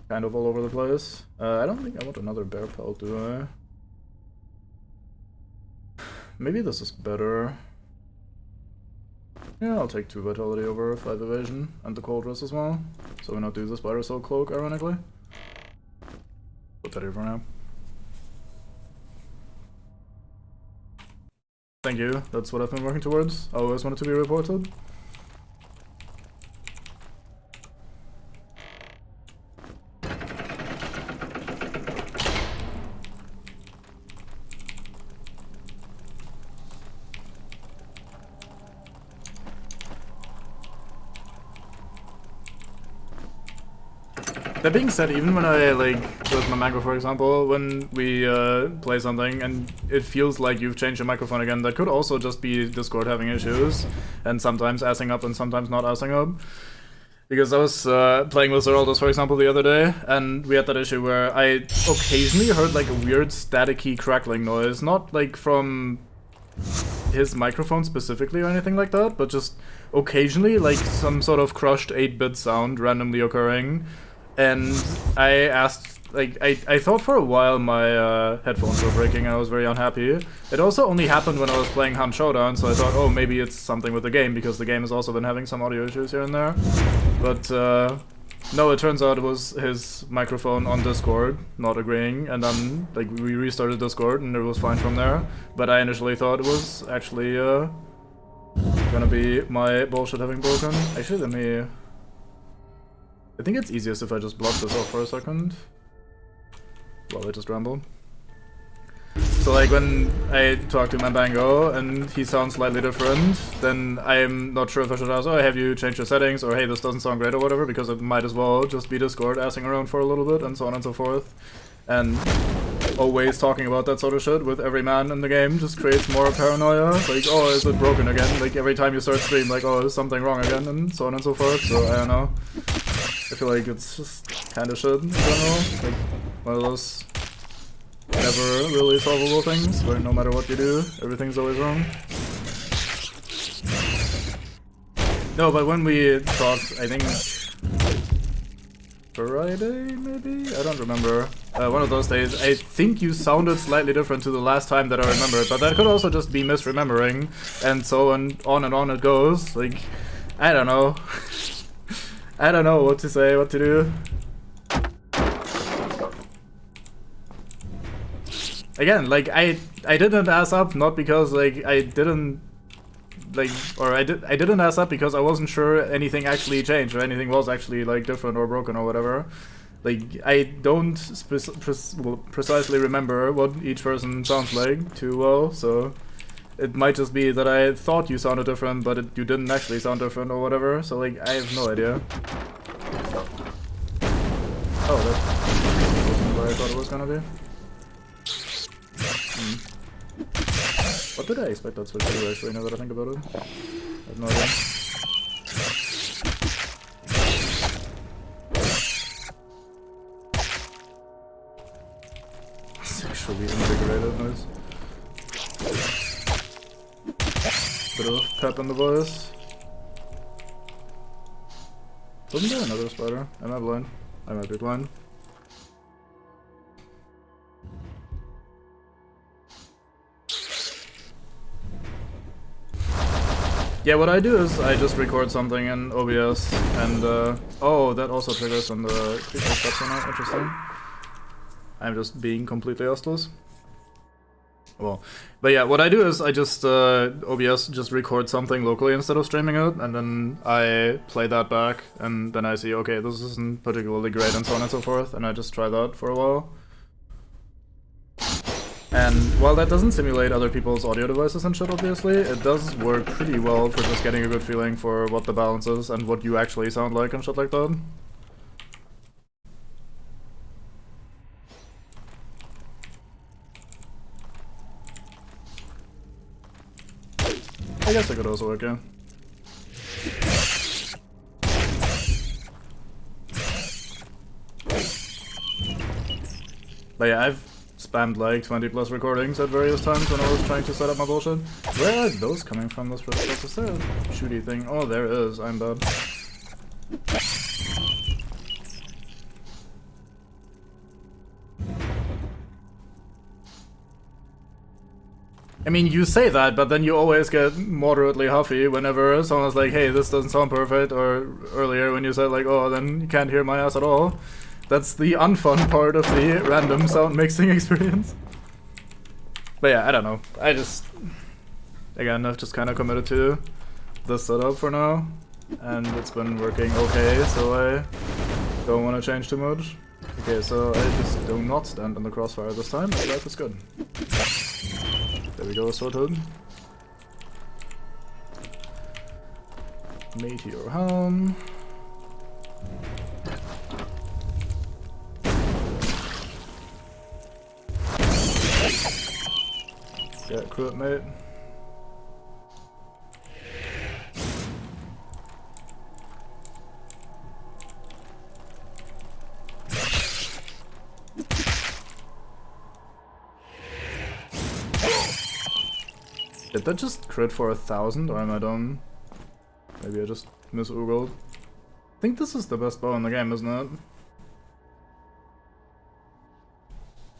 kind of all over the place. I don't think I want another bear pelt, do I? Maybe this is better. Yeah, I'll take 2 vitality over 5 evasion, and the cold rest as well. So we not do the spider soul cloak, ironically. Put that here for now. Thank you, that's what I've been working towards. I always wanted to be reported. That being said, even when I, like, with my macro, for example, when we play something and it feels like you've changed your microphone again, that could also just be Discord having issues, and sometimes assing up and sometimes not assing up. Because I was playing with Zeraldus, for example, the other day, and we had that issue where I occasionally heard, like, a weird staticky crackling noise, not, like, from his microphone specifically or anything like that, but just occasionally, like, some sort of crushed 8-bit sound randomly occurring. And I asked, like, I thought for a while my headphones were breaking and I was very unhappy. It also only happened when I was playing Hunt Showdown, so I thought, oh, maybe it's something with the game, because the game has also been having some audio issues here and there. But, no, it turns out it was his microphone on Discord not agreeing, and then, like, we restarted Discord and it was fine from there. But I initially thought it was actually, gonna be my bullshit having broken. Actually, let me... I think it's easiest if I just block this off for a second while I just ramble. So like when I talk to Mambango and he sounds slightly different, then I'm not sure if I should ask, oh, have you changed your settings, or hey, this doesn't sound great or whatever, because it might as well just be Discord assing around for a little bit and so on and so forth. And always talking about that sort of shit with every man in the game just creates more paranoia. Like, oh, is it broken again? Like every time you start stream, like, oh, is something wrong again, and so on and so forth. So I don't know. I feel like it's just kind of shit in general. Like one of those never really solvable things where no matter what you do, everything's always wrong. No, but when we talked, I think Friday, maybe? I don't remember. One of those days, I think you sounded slightly different to the last time that I remembered, but that could also just be misremembering, and so and on it goes. Like, I don't know. I don't know what to say, what to do. Again, like, I didn't ass up, not because, like, I didn't didn't ass up because I wasn't sure anything actually changed or anything was actually like different or broken or whatever. Like I don't precisely remember what each person sounds like too well, so it might just be that I thought you sounded different, but you didn't actually sound different or whatever. So like I have no idea. Oh, that wasn't where I thought it was gonna be. What did I expect that switch to do actually, now that I think about it? I have no idea. Sexually invigorated, nice. Bit of pep in the voice. Wasn't there another spider? Am I blind? I might be blind. Yeah, what I do is I just record something in OBS, and oh, that also triggers on the creature steps on it. Interesting. I'm just being completely useless. Well, but yeah, what I do is I just OBS just record something locally instead of streaming it, and then I play that back, and then I see, okay, this isn't particularly great, and so on and so forth, and I just try that for a while. And while that doesn't simulate other people's audio devices and shit, obviously, it does work pretty well for just getting a good feeling for what the balance is and what you actually sound like and shit like that. I guess it could also work, yeah. But yeah, I've spammed like 20 plus recordings at various times when I was trying to set up my bullshit. Where are those coming from, those first? Is there a shooty thing? Oh, there is. I'm bad. I mean, you say that, but then you always get moderately huffy whenever someone's like, hey, this doesn't sound perfect, or earlier when you said like, oh, then you can't hear my ass at all. That's the unfun part of the random sound mixing experience. But yeah, I don't know. I just... Again, I've just kind of committed to this setup for now. And it's been working okay, so I don't want to change too much. Okay, so I just do not stand in the crossfire this time. My life is good. There we go, sorted. Meteor helm. Get crit, mate. Did that just crit for 1,000, or am I dumb? Maybe I just mis-oogled. I think this is the best bow in the game, isn't it?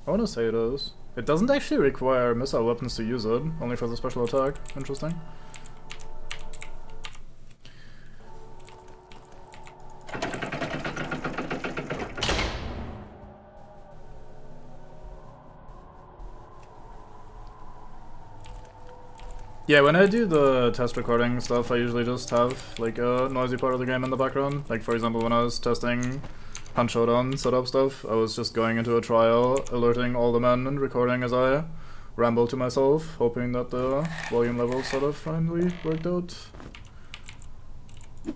I wanna say it is. It doesn't actually require missile weapons to use it, only for the special attack. Interesting. Yeah, when I do the test recording stuff, I usually just have like a noisy part of the game in the background. Like for example, when I was testing Hunt Showdown setup stuff, I was just going into a trial, alerting all the men and recording as I ramble to myself, hoping that the volume level sort of finally worked out.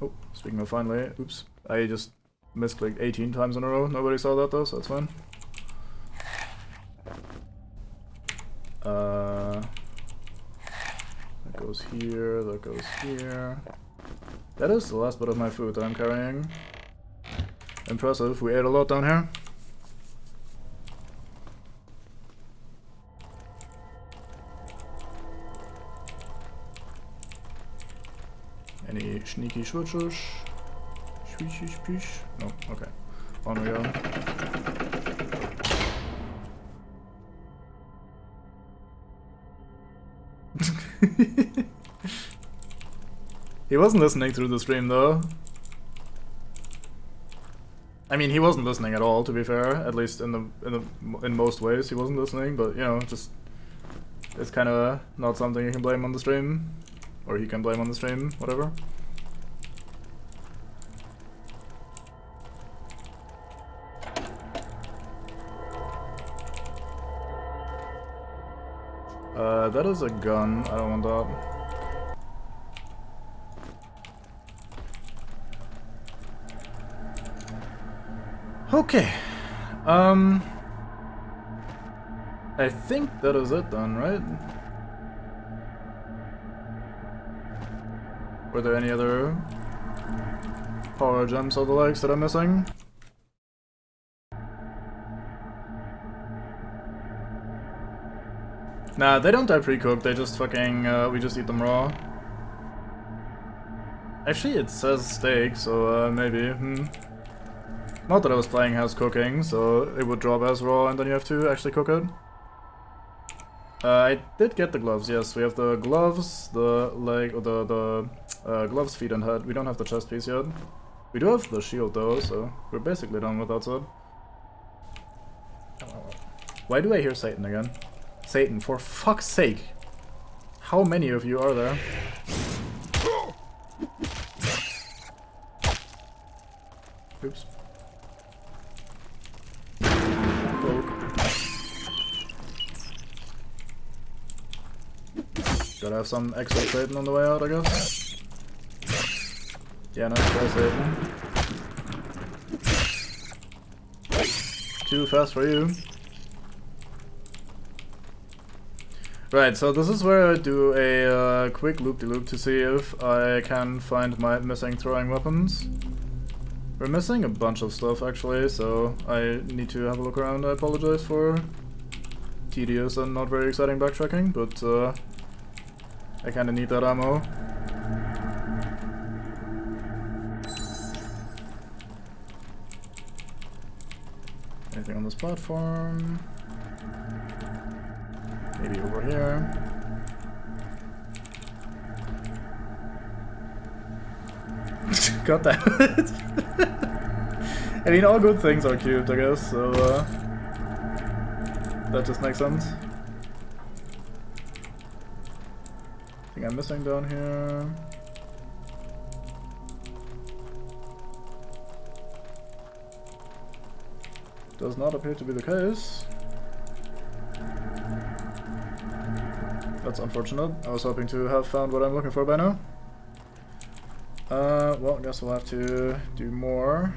Oh, speaking of finally, oops, I just misclicked 18 times in a row. Nobody saw that though, so that's fine. That goes here, that goes here. That is the last bit of my food that I'm carrying. Impressive, we ate a lot down here. Any sneaky switchers? No, okay. On we go. He wasn't listening through the stream though. I mean, he wasn't listening at all, to be fair. At least in most ways, he wasn't listening. But you know, just it's kind of not something you can blame on the stream, or he can blame on the stream, whatever. That is a gun. I don't want that. Okay. I think that is it then, right? Were there any other power gems or the likes that I'm missing? Nah, they don't die pre-cooked, they just fucking, we just eat them raw. Actually, it says steak, so maybe, Not that I was playing as cooking, so it would drop as raw and then you have to actually cook it. I did get the gloves, yes. We have the gloves, the leg, or the gloves, feet and head. We don't have the chest piece yet. We do have the shield though, so we're basically done with that set. Why do I hear Satan again? Satan, for fuck's sake! How many of you are there? Oops. Gotta have some extra Satan on the way out, I guess. Yeah, nice try, Satan. Too fast for you. Right, so this is where I do a quick loop-de-loop to see if I can find my missing throwing weapons. We're missing a bunch of stuff actually, so I need to have a look around. I apologize for tedious and not very exciting backtracking, but I kinda need that ammo. Anything on this platform? Maybe over here. God damn it. I mean, all good things are cubed, I guess, so that just makes sense. I think I'm missing down here. Does not appear to be the case. That's unfortunate. I was hoping to have found what I'm looking for by now. Well, I guess we'll have to do more.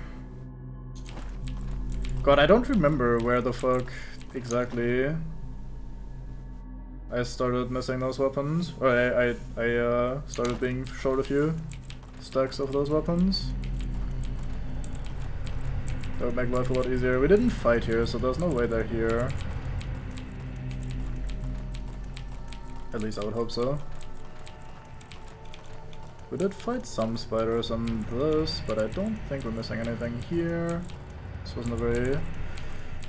God, I don't remember where the fuck exactly I started missing those weapons. Or I started being short a few stacks of those weapons. That would make life a lot easier. We didn't fight here, so there's no way they're here. At least I would hope so. We did fight some spiders on this, but I don't think we're missing anything here. This wasn't a very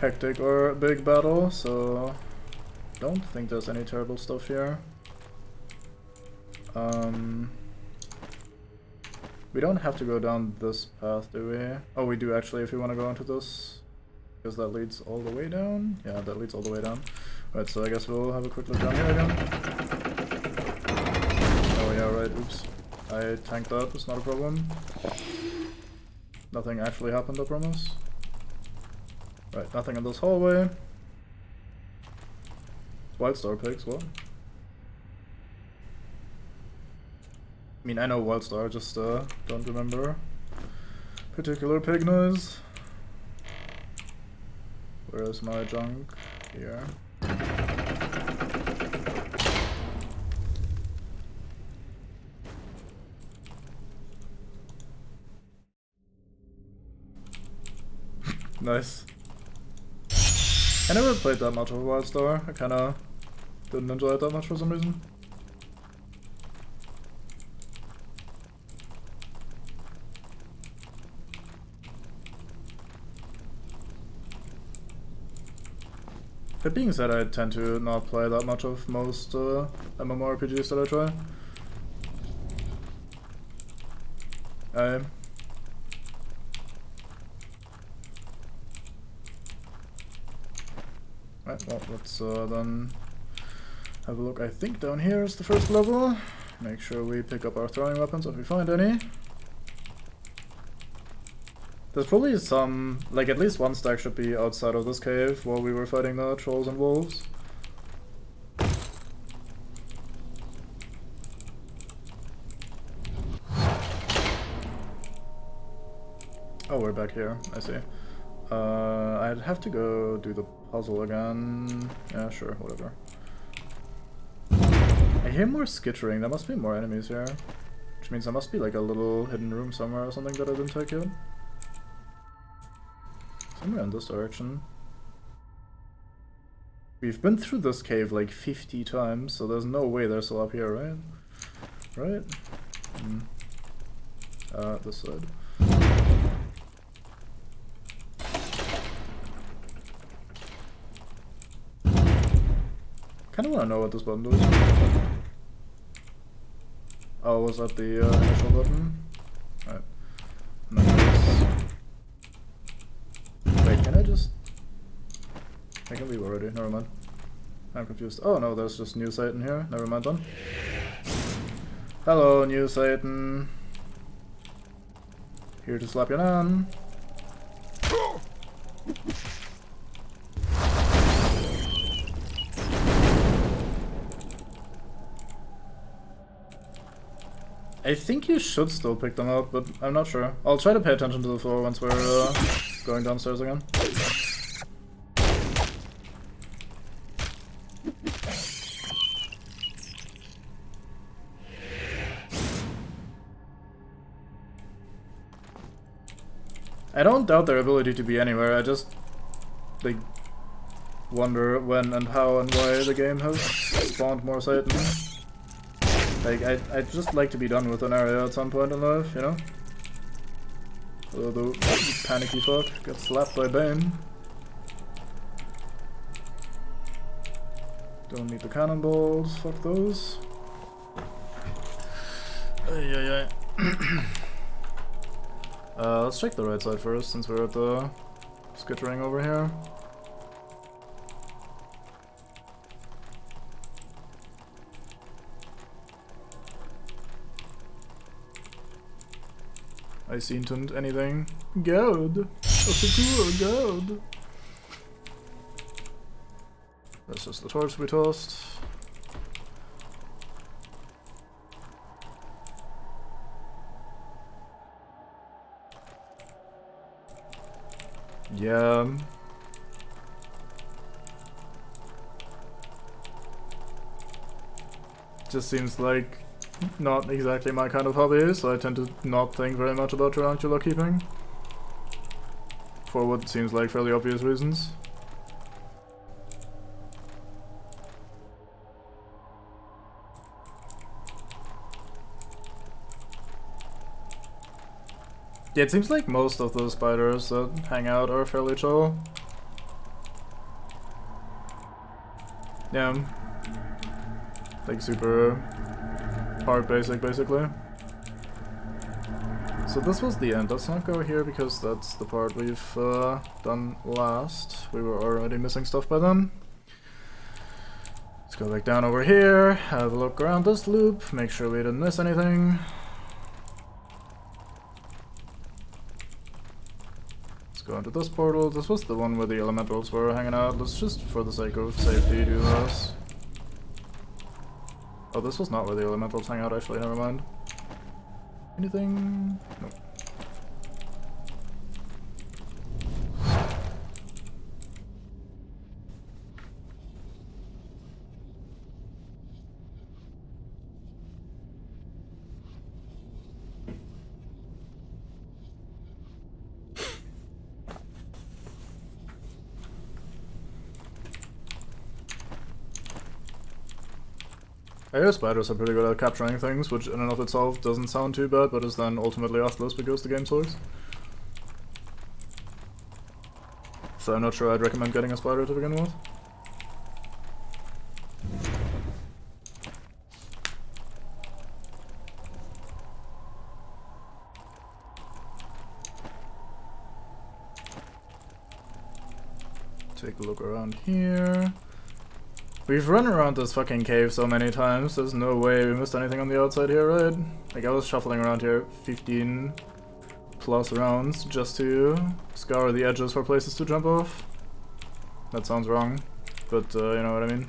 hectic or big battle, so don't think there's any terrible stuff here. We don't have to go down this path, do we? Oh, we do actually if we want to go into this. Because that leads all the way down? Yeah, that leads all the way down. Right, so I guess we'll have a quick look down here again. Oh yeah, right, oops. I tanked that, it's not a problem. Nothing actually happened, I promise. Right, nothing in this hallway. Wildstar pigs, what? I mean, I know Wildstar, just don't remember particular pig noise. Where is my junk? Here. Nice. I never played that much of Wildstar. I kinda didn't enjoy it that much for some reason. That being said, I tend to not play that much of most MMORPGs that I try. Right, well, let's then have a look. I think down here is the first level. Make sure we pick up our throwing weapons if we find any. There's probably some, like at least one stack should be outside of this cave while we were fighting the trolls and wolves. Oh, we're back here, I see. I'd have to go do the puzzle again. Yeah, sure, whatever. I hear more skittering, there must be more enemies here. Which means there must be like a little hidden room somewhere or something that I didn't take yet. Somewhere in this direction. We've been through this cave like 50 times, so there's no way they're still up here, right? Right? This side. Kinda wanna know what this button does. Oh, was that the initial button? Alright. Nice. Wait, can I just... I can leave already, never mind. I'm confused. Oh no, there's just new Satan here, never mind then. Hello, new Satan. Here to slap your nan. I think you should still pick them up, but I'm not sure. I'll try to pay attention to the floor once we're going downstairs again. I don't doubt their ability to be anywhere, I just like wonder when and how and why the game has spawned more Satan. Like, I'd just like to be done with an area at some point in life, you know? Although the panicky fuck gets slapped by Bane. Don't need the cannonballs, fuck those. Ay. Let's check the right side first, since we're at the skittering over here. I seen anything. Gold! That's a cool gold! That's just the torch we tossed. Yeah. Just seems like not exactly my kind of hobby, so I tend to not think very much about tarantula keeping. For what seems like fairly obvious reasons. Yeah, it seems like most of the spiders that hang out are fairly chill. Yeah. Like super hard basic, basically. So this was the end. Let's not go here because that's the part we've done last. We were already missing stuff by then. Let's go back down over here, have a look around this loop, make sure we didn't miss anything. Let's go into this portal. This was the one where the elementals were hanging out. Let's just, for the sake of safety, do this. Oh, this was not where the elementals hang out, actually, never mind. Anything? Nope. I hear spiders are pretty good at capturing things, which in and of itself doesn't sound too bad, but is then ultimately worthless because the game sucks. So I'm not sure I'd recommend getting a spider to begin with. Take a look around here. We've run around this fucking cave so many times, there's no way we missed anything on the outside here, right? Like, I was shuffling around here 15 plus rounds just to scour the edges for places to jump off. That sounds wrong, but you know what I mean.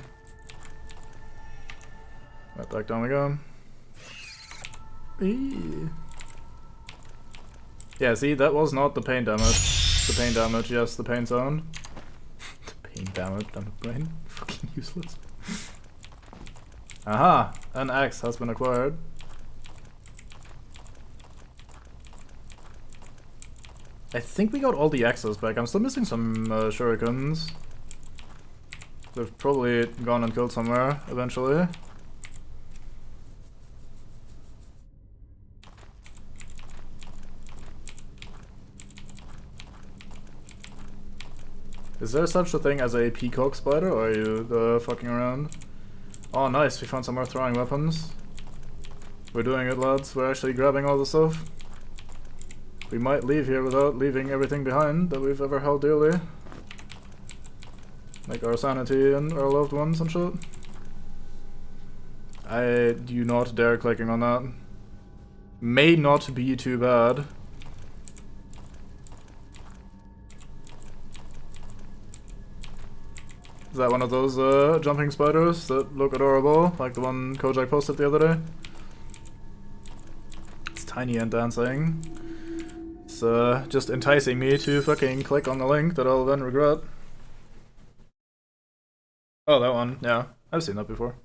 Right, back down we go. Eee. Yeah, see, that was not the pain damage. The pain damage, yes, the pain sound. Pain damage on the brain. Fucking useless. Aha! An axe has been acquired. I think we got all the axes back. I'm still missing some shurikens. They've probably gone and killed somewhere eventually. Is there such a thing as a peacock spider, or are you fucking around? Oh nice, we found some more throwing weapons. We're doing it, lads. We're actually grabbing all the stuff. We might leave here without leaving everything behind that we've ever held dearly. Like our sanity and our loved ones and shit. I do not dare clicking on that. May not be too bad. Is that one of those jumping spiders that look adorable, like the one Kojak posted the other day? It's tiny and dancing. It's just enticing me to fucking click on the link that I'll then regret. Oh, that one, yeah. I've seen that before.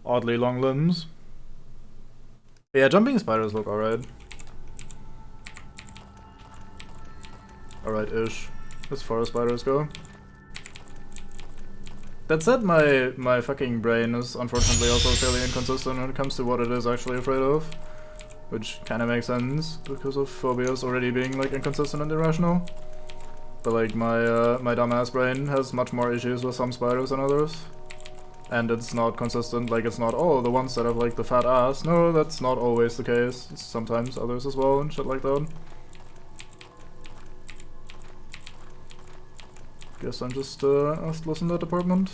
Oddly long limbs. Yeah, jumping spiders look alright. Alright-ish, as far as spiders go. That said, my fucking brain is unfortunately also fairly inconsistent when it comes to what it is actually afraid of. Which kinda makes sense, because of phobias already being like inconsistent and irrational. But like my dumbass brain has much more issues with some spiders than others. And it's not consistent, like it's not, oh, the ones that have like the fat ass. No, that's not always the case. It's sometimes others as well and shit like that. Guess I'm just Astless in that department.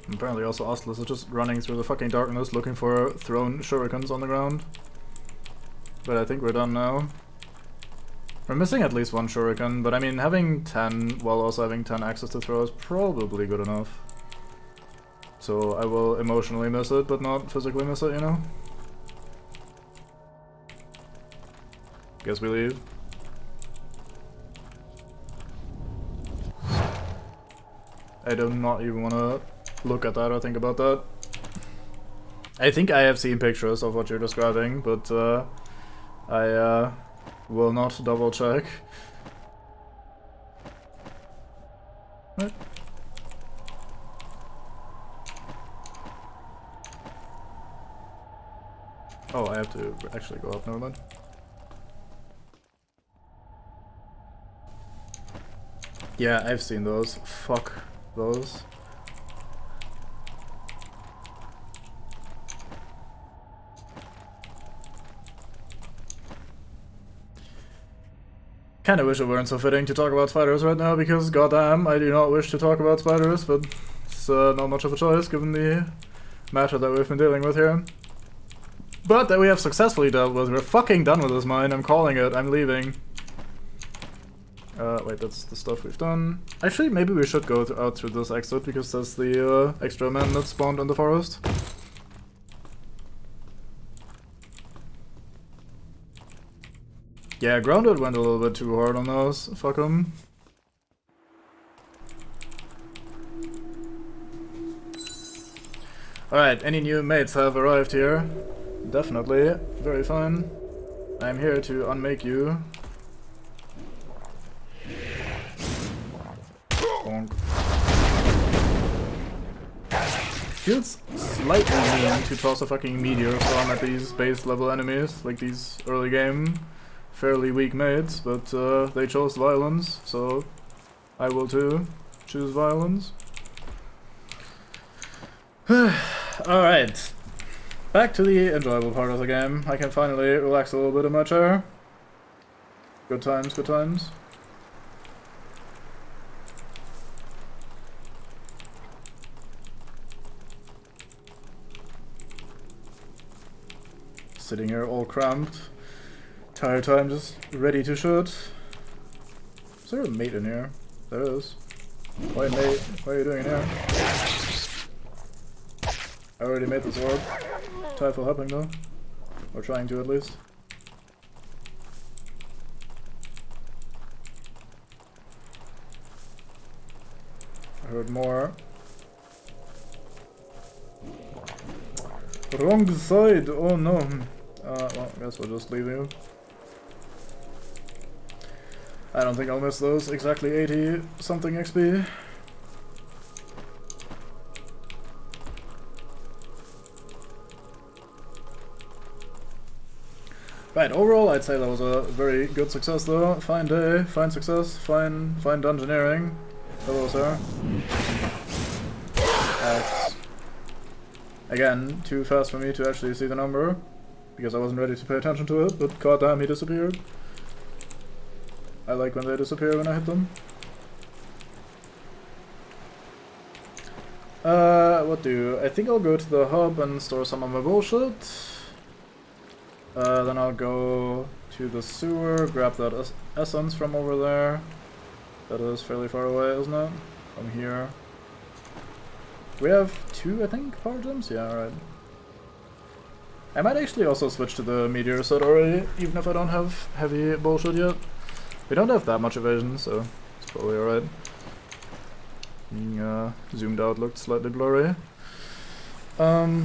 And apparently also Astless is just running through the fucking darkness looking for thrown shurikens on the ground. But I think we're done now. We're missing at least one shuriken, but I mean having 10 while also having 10 access to throw is probably good enough. So I will emotionally miss it, but not physically miss it, you know? Guess we leave. I do not even want to look at that or think about that. I think I have seen pictures of what you're describing, but I will not double check. What? Oh, I have to actually go up, never mind. Yeah, I've seen those. Fuck those. Kinda wish it weren't so fitting to talk about spiders right now, because goddamn, I do not wish to talk about spiders, but it's not much of a choice given the matter that we've been dealing with here. But that we have successfully dealt with. We're fucking done with this mine, I'm calling it, I'm leaving. Wait, that's the stuff we've done. Actually, maybe we should go out through this exit, because that's the extra men that spawned in the forest. Yeah, Grounded went a little bit too hard on those. Fuck 'em. Alright, any new mates have arrived here? Definitely. Very fine. I'm here to unmake you. Bonk. Feels slightly mean to toss a fucking meteor storm at these base level enemies, like these early game, fairly weak mates, but they chose violence, so I will too choose violence. Alright, back to the enjoyable part of the game. I can finally relax a little bit in my chair. Good times, good times. Sitting here all cramped. Entire time just ready to shoot. Is there a mate in here? There is. Why mate? What are you doing in here? I already made this orb. Typhoon helping though. Or trying to at least. I heard more. Wrong side! Oh no! Well, I guess we'll just leave you. I don't think I'll miss those exactly 80 something XP. Right, overall I'd say that was a very good success though. Fine day, fine success, fine dungeoneering. Hello sir. X. Again, too fast for me to actually see the number, because I wasn't ready to pay attention to it, but goddamn he disappeared. I like when they disappear when I hit them. What do? I think I'll go to the hub and store some of my bullshit. Then I'll go to the sewer, grab that essence from over there. That is fairly far away, isn't it? From here. We have 2, I think, power gems? Yeah, alright. I might actually also switch to the meteor set already, even if I don't have heavy bullshit yet. We don't have that much evasion, so it's probably alright. Being zoomed out looked slightly blurry. Yeah,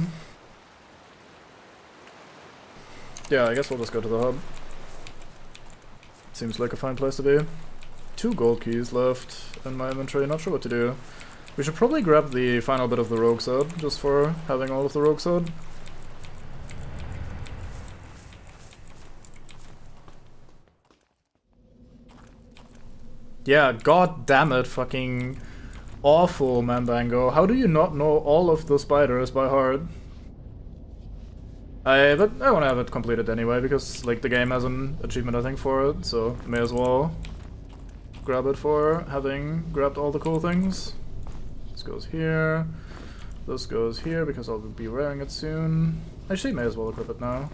I guess we'll just go to the hub. Seems like a fine place to be. 2 gold keys left in my inventory, not sure what to do. We should probably grab the final bit of the rogue sword, just for having all of the rogue sword. Yeah, god damn it, fucking awful Mambango. How do you not know all of the spiders by heart? But I want to have it completed anyway, because like the game has an achievement I think for it, so may as well grab it for having grabbed all the cool things. This goes here, this goes here because I'll be wearing it soon. Actually may as well equip it now.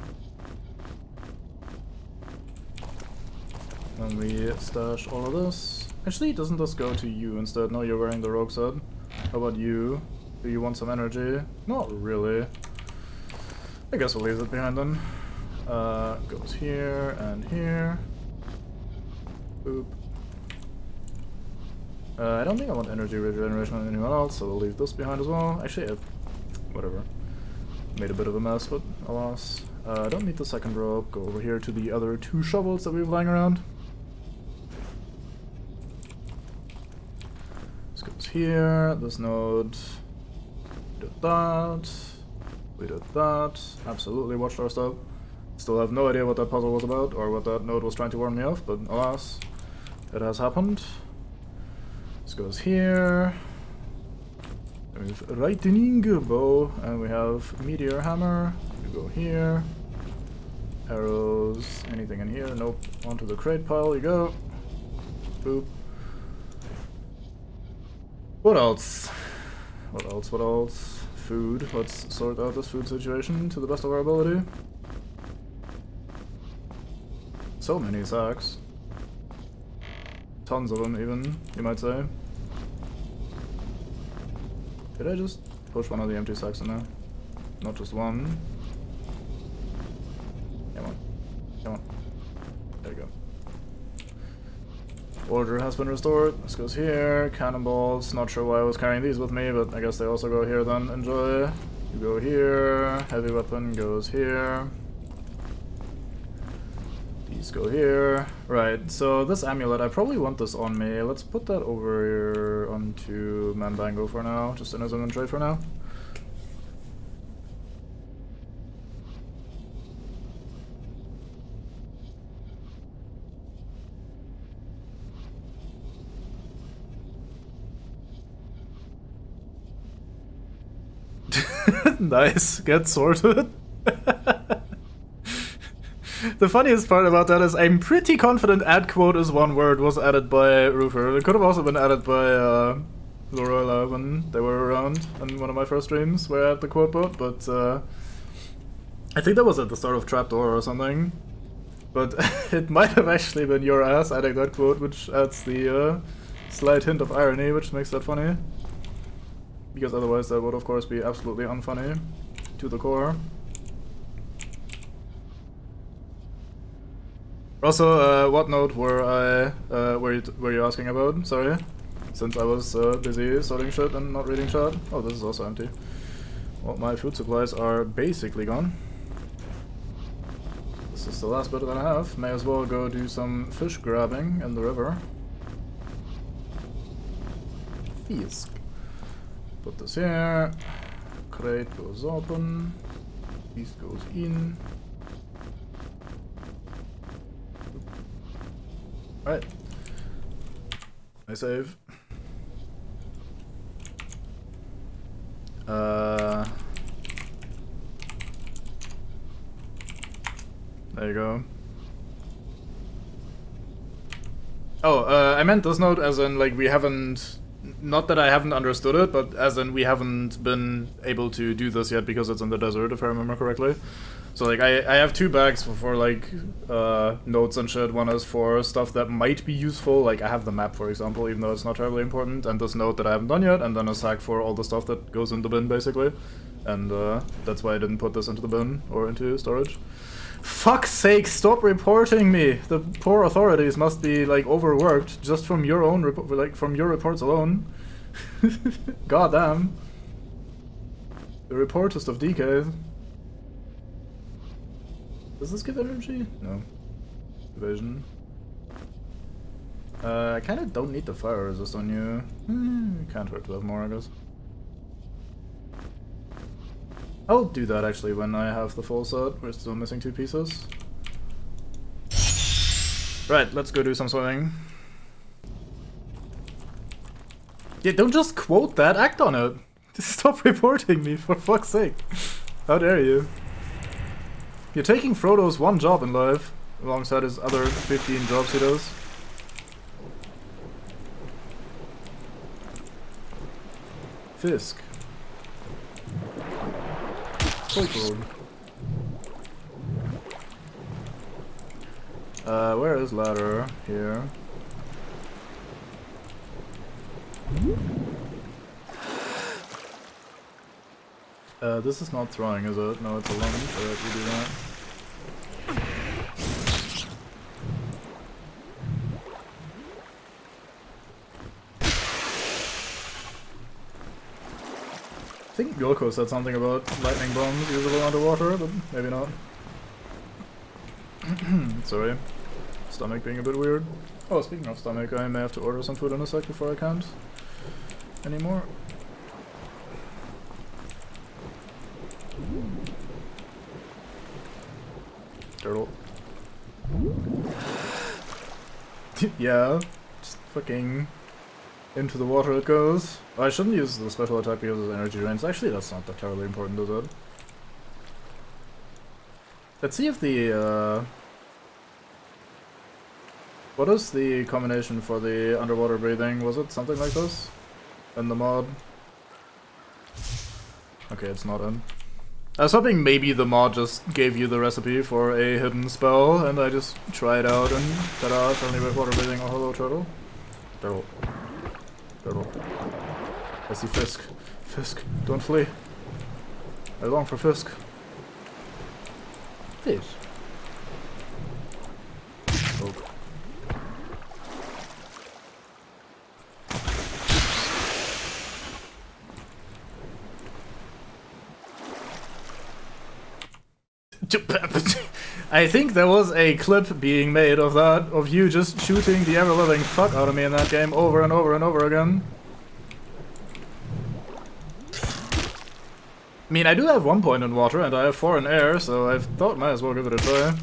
Then we stash all of this. Actually, doesn't this go to you instead? No, you're wearing the rogue set. How about you? Do you want some energy? Not really. I guess we'll leave it behind then. Goes here and here. Boop. I don't think I want energy regeneration on anyone else, so we'll leave this behind as well. Actually, whatever. Made a bit of a mess, but alas. I don't need the second rope. Go over here to the other 2 shovels that we have lying around. This goes here. This node. We did that. We did that. Absolutely watched our step. Still have no idea what that puzzle was about, or what that node was trying to warn me of, but alas, it has happened. This goes here. We have lightning bow, and we have meteor hammer. We go here. Arrows. Anything in here? Nope. Onto the crate pile you go. Boop. What else? What else? What else? Food. Let's sort out this food situation to the best of our ability. So many sacks. Tons of them even, you might say. Did I just push one of the empty sacks in there? Not just one. Come on. Come on. There you go. Order has been restored. This goes here. Cannonballs. Not sure why I was carrying these with me, but I guess they also go here then. Enjoy. You go here. Heavy weapon goes here. These go here. Right, so this amulet, I probably want this on me. Let's put that over here onto Mandango for now. Just in his inventory for now. Nice, get sorted. The funniest part about that is I'm pretty confident add quote is one word was added by Roofer. It could have also been added by Lorola when they were around in one of my first streams where I had the quote bot, but I think that was at the start of Trapdoor or something. But it might have actually been your ass adding that quote, which adds the slight hint of irony, which makes that funny. Because otherwise that would of course be absolutely unfunny to the core. Also, what note were you asking about? Sorry, since I was busy sorting shit and not reading chat. Oh, this is also empty. Well, my food supplies are basically gone. This is the last bit that I have. May as well go do some fish grabbing in the river. Fisk. Put this here. Crate goes open. This goes in. Alright. I save. There you go. Oh, I meant this note as in, like, we haven't... Not that I haven't understood it, but as in we haven't been able to do this yet because it's in the desert, if I remember correctly. So, like, I have two bags for like, notes and shit. One is for stuff that might be useful, like I have the map, for example, even though it's not terribly important, and this note that I haven't done yet, and then a sack for all the stuff that goes in the bin, basically. And, that's why I didn't put this into the bin, or into storage. Fuck's sake, stop reporting me! The poor authorities must be, like, overworked, just from your own, from your reports alone. Goddamn. The reportist of DK. Does this give energy? No. Evasion. I kinda don't need the fire resist on you. Can't hurt to have more, I guess. I'll do that actually when I have the full set. We're still missing 2 pieces. Right, let's go do some swimming. Yeah, don't just quote that, act on it! Just stop reporting me, for fuck's sake. How dare you? You're taking Frodo's one job in life, alongside his other 15 jobs he does. Fisk. Where is ladder? Here. This is not throwing, is it? No, it's a lunge. Alright, we do that. I think Yoko said something about lightning bombs usable underwater, but maybe not. Sorry. Stomach being a bit weird. Oh, speaking of stomach, I may have to order some food in a sec before I can't anymore. Turtle. Yeah, just fucking into the water it goes. Oh, I shouldn't use the special attack because of energy drains. Actually, that's not that terribly important, is it? Let's see if the, what is the combination for the underwater breathing? Was it something like this? In the mod? Okay, it's not in. I was hoping maybe the mod just gave you the recipe for a hidden spell, and I just try it out and ta-da, suddenly with water breathing or hello turtle. Turtle. Turtle. I see Fisk. Fisk, don't flee. I long for Fisk. Fish. Oh. I think there was a clip being made of that, of you just shooting the ever-loving fuck out of me in that game over and over and over again. I mean, I do have 1 point in water and I have 4 in air, so I thought might as well give it a try.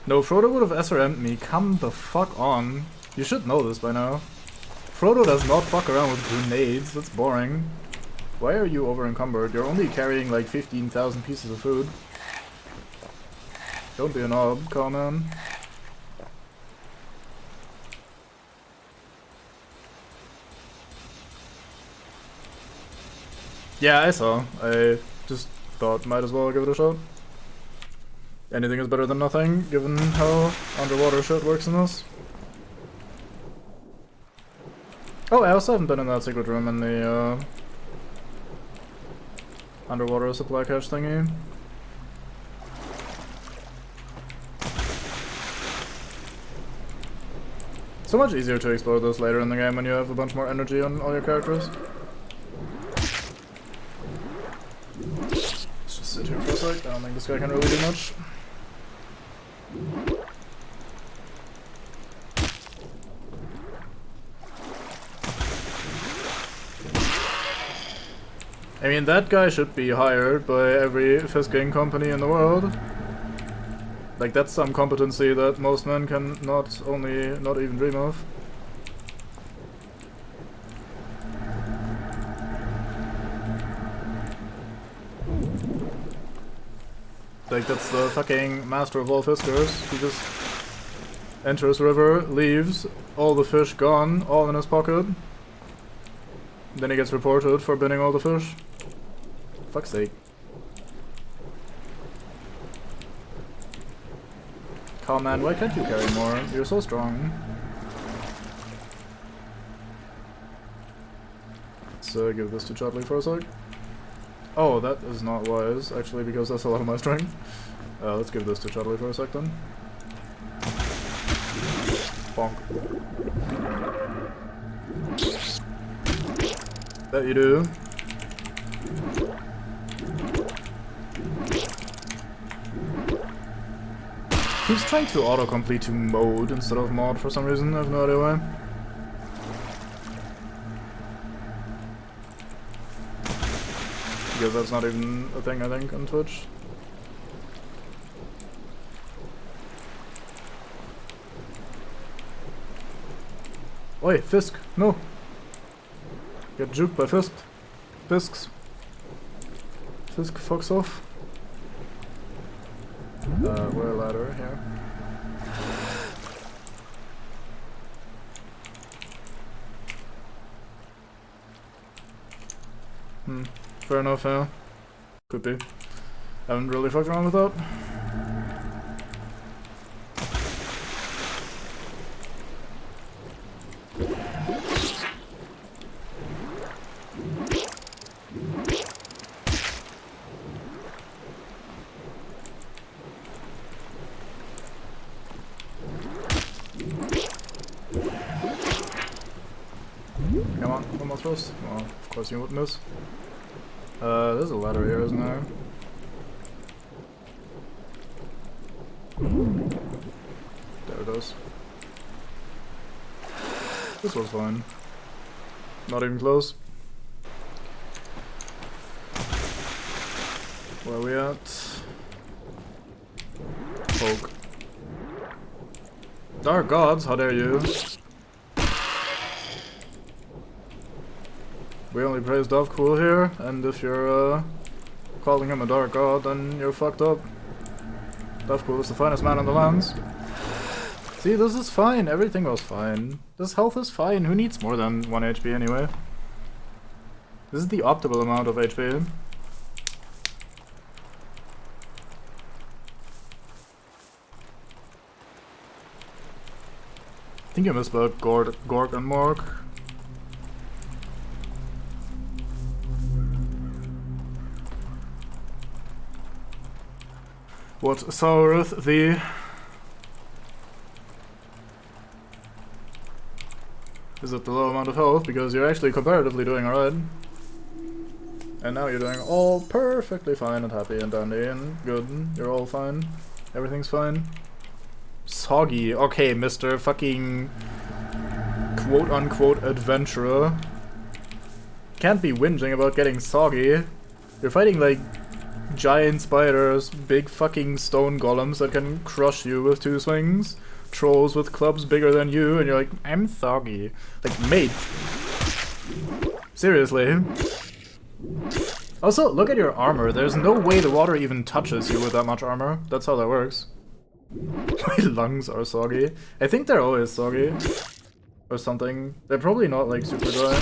No, Frodo would have SRM'd me. Come the fuck on. You should know this by now. Frodo does not fuck around with grenades, that's boring. Why are you over encumbered? You're only carrying like 15,000 pieces of food. Don't be a knob, come on. Yeah, I saw. I just thought might as well give it a shot. Anything is better than nothing, given how underwater shit works in this. Oh, I also haven't been in that secret room in the underwater supply cache thingy. So much easier to explore this later in the game when you have a bunch more energy on all your characters. Let's just sit here for a sec, I don't think this guy can really do much. I mean, that guy should be hired by every Fisking company in the world. Like, that's some competency that most men can not even dream of. Like, that's the fucking master of all fiskers. He just enters river, leaves, all the fish gone, all in his pocket. Then he gets reported for binning all the fish. Fuck's sake. Calm man, why can't you carry more? You're so strong. Let's give this to Chudley for a sec. Oh, that is not wise, actually, because that's a lot of my strength. Let's give this to Chudley for a sec then. Bonk. That you do. He's trying to autocomplete to mode instead of mod for some reason, I have no idea why. Because that's not even a thing, I think, on Twitch. Oi, Fisk, no! Get juked by Fisk. Fisks. Fisk fucks off. We're a ladder here. Fair enough, yeah. Could be. Haven't really fucked around with that. Come on, one more thrust. Well, of course you wouldn't miss. There's a ladder here, isn't there? There it is. This was fine. Not even close. Where are we at? Poke. Dark gods, how dare you? We only praise Dovcool here, and if you're calling him a dark god, then you're fucked up. Dovcool is the finest man on the lands. See, this is fine, everything was fine. This health is fine, who needs more than 1 HP anyway? This is the optimal amount of HP. think you misspelled Gorg and Morg. What soureth thee? Is it the low amount of health? Because you're actually comparatively doing alright. And now you're doing all perfectly fine and happy and dandy and good. You're all fine. Everything's fine. Soggy. Okay, Mr. fucking quote-unquote adventurer. Can't be whinging about getting soggy. You're fighting like giant spiders, big fucking stone golems that can crush you with 2 swings, trolls with clubs bigger than you, and you're like, I'm soggy. Like, mate. Seriously. Also, look at your armor. There's no way the water even touches you with that much armor. That's how that works. My lungs are soggy. I think they're always soggy. Or something. They're probably not like super dry.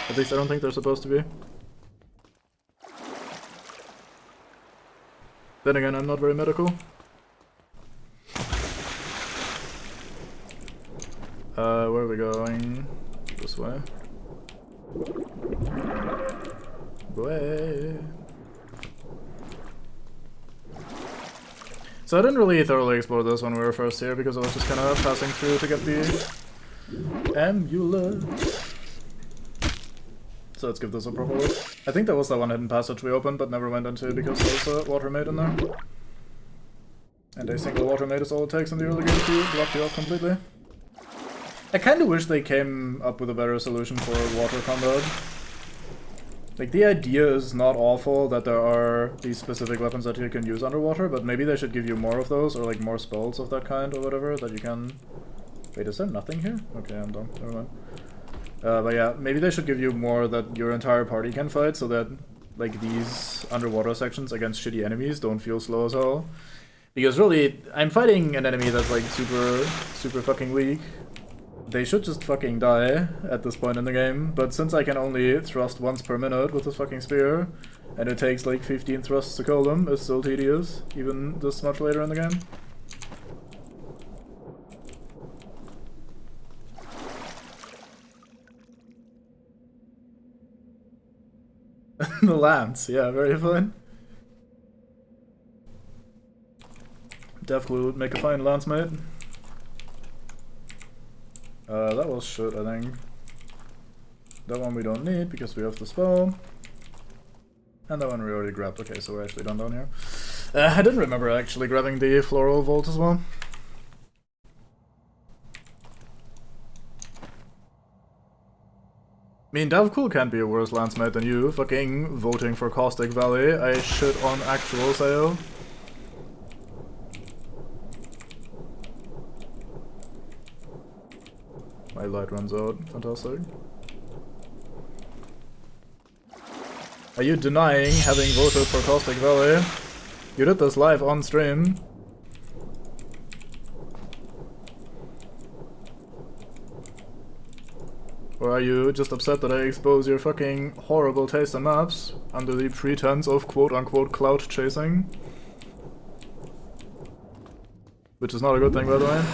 At least I don't think they're supposed to be. Then again, I'm not very medical. Where are we going? This way. Way. So I didn't really thoroughly explore this when we were first here because I was just kind of passing through to get the amulet. So let's give this a proper look. I think that was the one hidden passage we opened but never went into because there was a water maid in there. And a single water maid is all it takes in the early game to block you off completely. I kinda wish they came up with a better solution for water combat. Like, the idea is not awful that there are these specific weapons that you can use underwater, but maybe they should give you more of those, or like more spells of that kind or whatever, that you can... Wait, is there nothing here? Okay, I'm done. Never mind. But yeah, maybe they should give you more that your entire party can fight, so that, like, these underwater sections against shitty enemies don't feel slow as hell. Because really, I'm fighting an enemy that's like super fucking weak. They should just fucking die at this point in the game, but since I can only thrust once per minute with this fucking spear, and it takes like 15 thrusts to kill them, it's still tedious, even this much later in the game. The lance, yeah, very fine. Definitely would make a fine lance mate. That was shit, I think. That one we don't need because we have the spell. And that one we already grabbed. Okay, so we're actually done down here. I didn't remember actually grabbing the floral vault as well. I mean, Davcool can't be a worse lance mate than you. Fucking voting for Caustic Valley. I shit on actual sale. My light runs out. Fantastic. Are you denying having voted for Caustic Valley? You did this live on stream. Or are you just upset that I expose your fucking horrible taste in maps under the pretense of quote-unquote clout chasing? Which is not a good thing, by the way.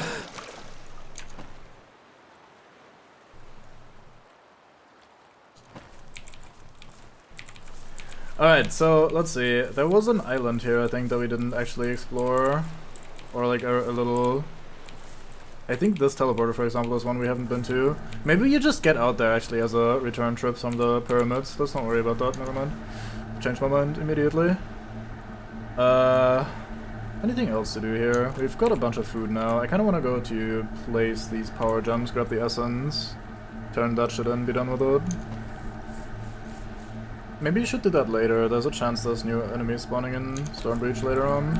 Alright, so let's see. There was an island here, I think, that we didn't actually explore. Or like a little... I think this teleporter, for example, is one we haven't been to. Maybe you just get out there, actually, as a return trip from the pyramids. Let's not worry about that, never mind. Change my mind immediately. Anything else to do here? We've got a bunch of food now. I kinda wanna go to place these power gems, grab the essence, turn that shit in, be done with it. Maybe you should do that later. There's a chance there's new enemies spawning in Stormbreach later on.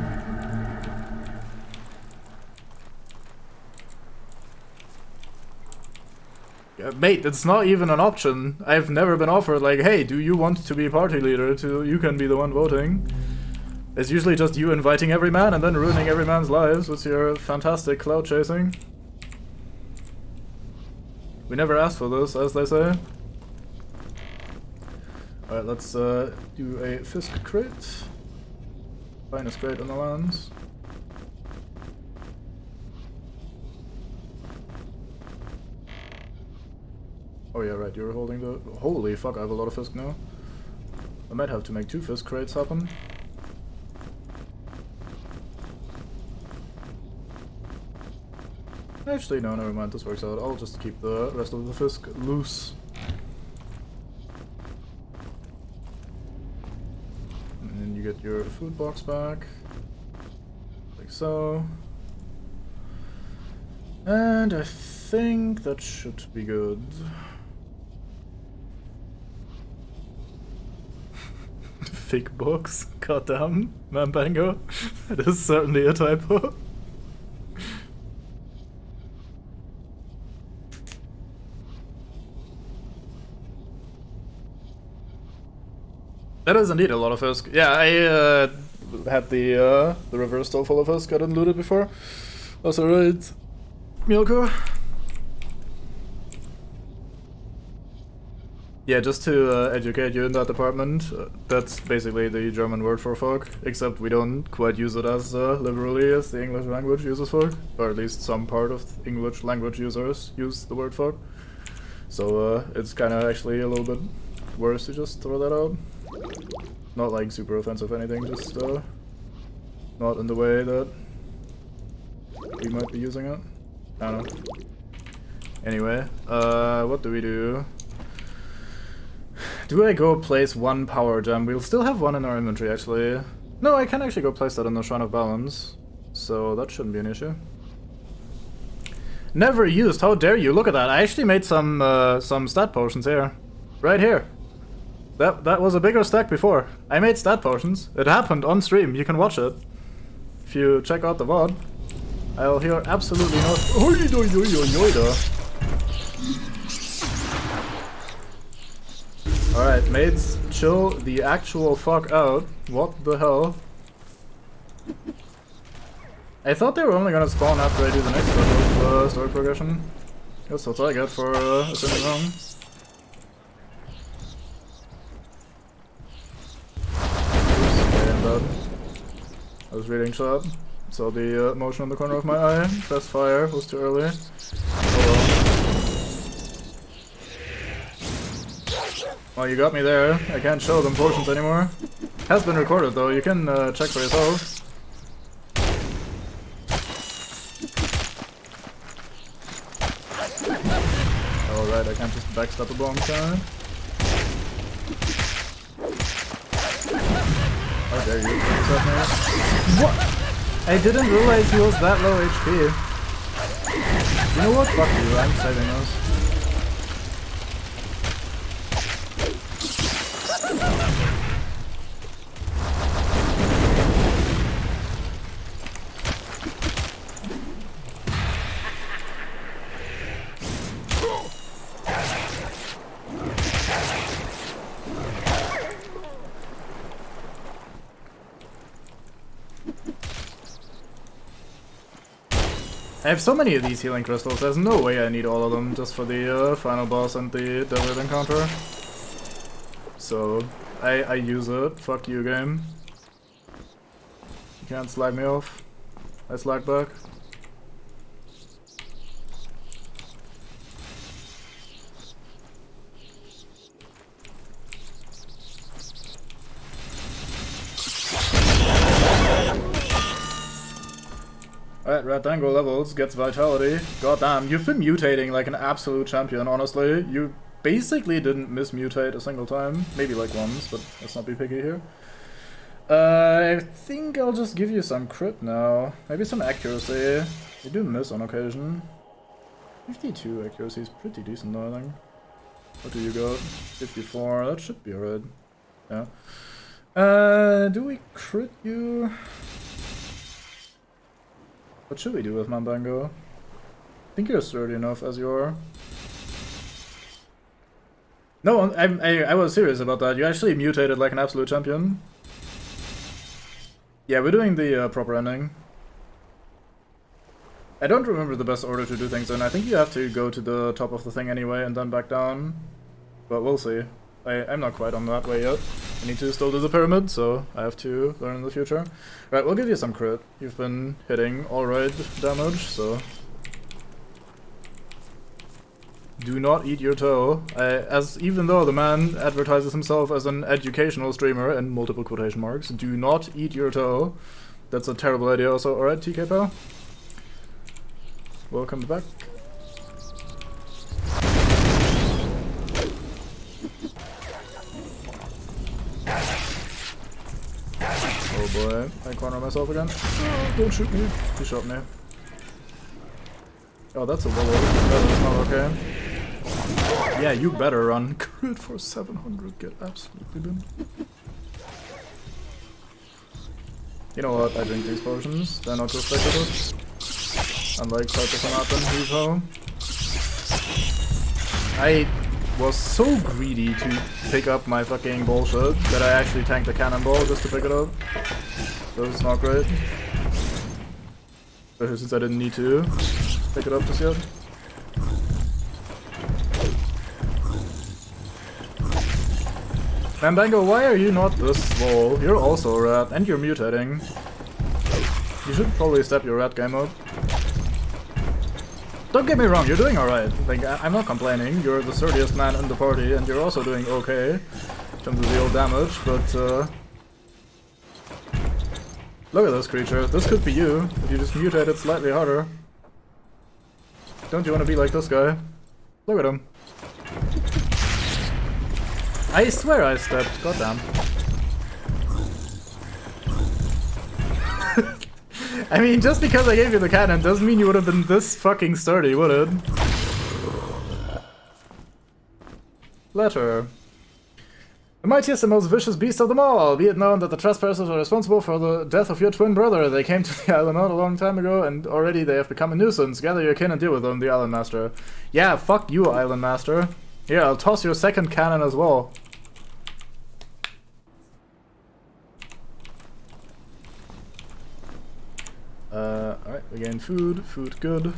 Yeah, mate, it's not even an option. I've never been offered like, hey, do you want to be party leader? You can be the one voting. It's usually just you inviting every man and then ruining every man's lives with your fantastic cloud chasing. We never asked for this, as they say. Alright, let's do a Fisk crate. Finest crate in the lands. Oh yeah, right, you're holding the... Holy fuck, I have a lot of Fisk now. I might have to make 2 Fisk crates happen. Actually, no, never mind, this works out. I'll just keep the rest of the Fisk loose. And then you get your food box back. Like so. And I think that should be good. Fake box? Goddamn, Mambango. That is certainly a typo. That is indeed a lot of Fisk. Yeah, I had the reverse store full of Fisk. I didn't loot it before. That's alright. Milko. Yeah, just to educate you in that department, that's basically the German word for fuck, except we don't quite use it as liberally as the English language uses fuck, or at least some part of English language users use the word fuck. So it's kind of actually a little bit worse to just throw that out. Not like super offensive or anything, just not in the way that we might be using it. I don't know. Anyway, what do we do? Do I go place 1 power gem? We'll still have 1 in our inventory, actually. No, I can actually go place that in the Shrine of Balance, so that shouldn't be an issue. Never used, how dare you? Look at that, I actually made some stat potions here. Right here. That was a bigger stack before. I made stat potions. It happened on stream, you can watch it. If you check out the VOD, I'll hear absolutely no... Alright, maids, chill the actual fuck out. What the hell? I thought they were only gonna spawn after I do the next level of story progression. Guess that's what I get for assuming wrong. I was reading chat, saw the motion on the corner of my eye. Press fire, was too early. Oh well. Well, you got me there. I can't show them potions anymore. Has been recorded though, you can check for yourself. Oh right, I can't just backstab a bomb, can I? How dare you? What? I didn't realize he was that low HP. You know what? Fuck you, I'm saving those. I have so many of these healing crystals, there's no way I need all of them just for the final boss and the desert encounter. So, I use it. Fuck you, game. You can't slag me off. I slag back. Alright, Rectangle levels, gets vitality. Goddamn, you've been mutating like an absolute champion, honestly. You basically didn't mismutate a single time. Maybe like once, but let's not be picky here. I think I'll just give you some crit now. Maybe some accuracy. You do miss on occasion. 52 accuracy is pretty decent though, I think. What do you got? 54, that should be alright. Yeah. Do we crit you? What should we do with Mambango? I think you're sturdy enough as you are. No, I was serious about that. You actually mutated like an absolute champion. Yeah, we're doing the proper ending. I don't remember the best order to do things in. I think you have to go to the top of the thing anyway and then back down. But we'll see. I'm not quite on that way yet. I need to still do the pyramid, so I have to learn in the future. Right, we'll give you some crit. You've been hitting alright damage, so... Do not eat your toe. Even though the man advertises himself as an educational streamer in multiple quotation marks, do not eat your toe. That's a terrible idea also. Alright, TK pal. Welcome back. Oh boy, I corner myself again. Oh, don't shoot me. He shot me. Oh, that's a willow. That is not okay. Yeah, you better run. Crit for 700. Get absolutely been. You know what? I drink these potions. They're not just speculative. Unlike Cytophanath and Hippo. I was so greedy to pick up my fucking bullshit that I actually tanked the cannonball just to pick it up. That was not great. Especially since I didn't need to pick it up just yet. Mandango, why are you not this slow? You're also a rat, and you're mutating. You should probably step your rat game up. Don't get me wrong, you're doing alright. Like, I'm not complaining. You're the sturdiest man in the party, and you're also doing okay in terms of real damage, but look at this creature. This could be you, if you just mutate it slightly harder. Don't you want to be like this guy? Look at him. I swear I stepped. Goddamn. I mean, just because I gave you the cannon doesn't mean you would have been this fucking sturdy, would it? Letter. The mightiest and most vicious beast of them all. Be it known that the trespassers are responsible for the death of your twin brother. They came to the island not a long time ago, and already they have become a nuisance. Gather your kin and deal with them, the island master. Yeah, fuck you, island master. Here, I'll toss your second cannon as well. Alright, we gain food. Food good.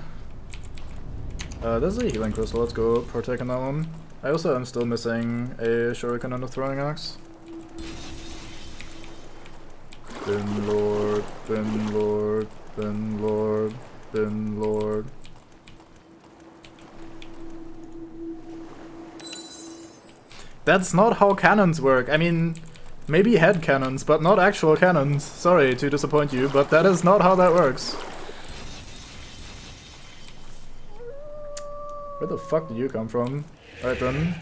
There's a healing crystal, let's go partake in that one. I also am still missing a shuriken and a throwing axe. Bin lord, bin lord, bin lord, bin lord. That's not how cannons work. I mean, maybe head cannons, but not actual cannons. Sorry to disappoint you, but that is not how that works. Where the fuck did you come from? Alright then.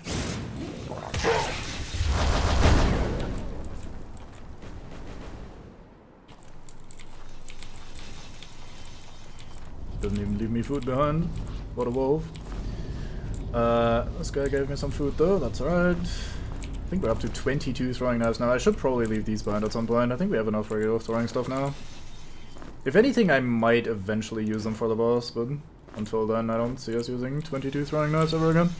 Doesn't even leave me food behind. What a wolf. This guy gave me some food though, that's alright. I think we're up to 22 throwing knives now. I should probably leave these behind at some point. I think we have enough regular throwing stuff now. If anything, I might eventually use them for the boss, but until then I don't see us using 22 throwing knives ever again.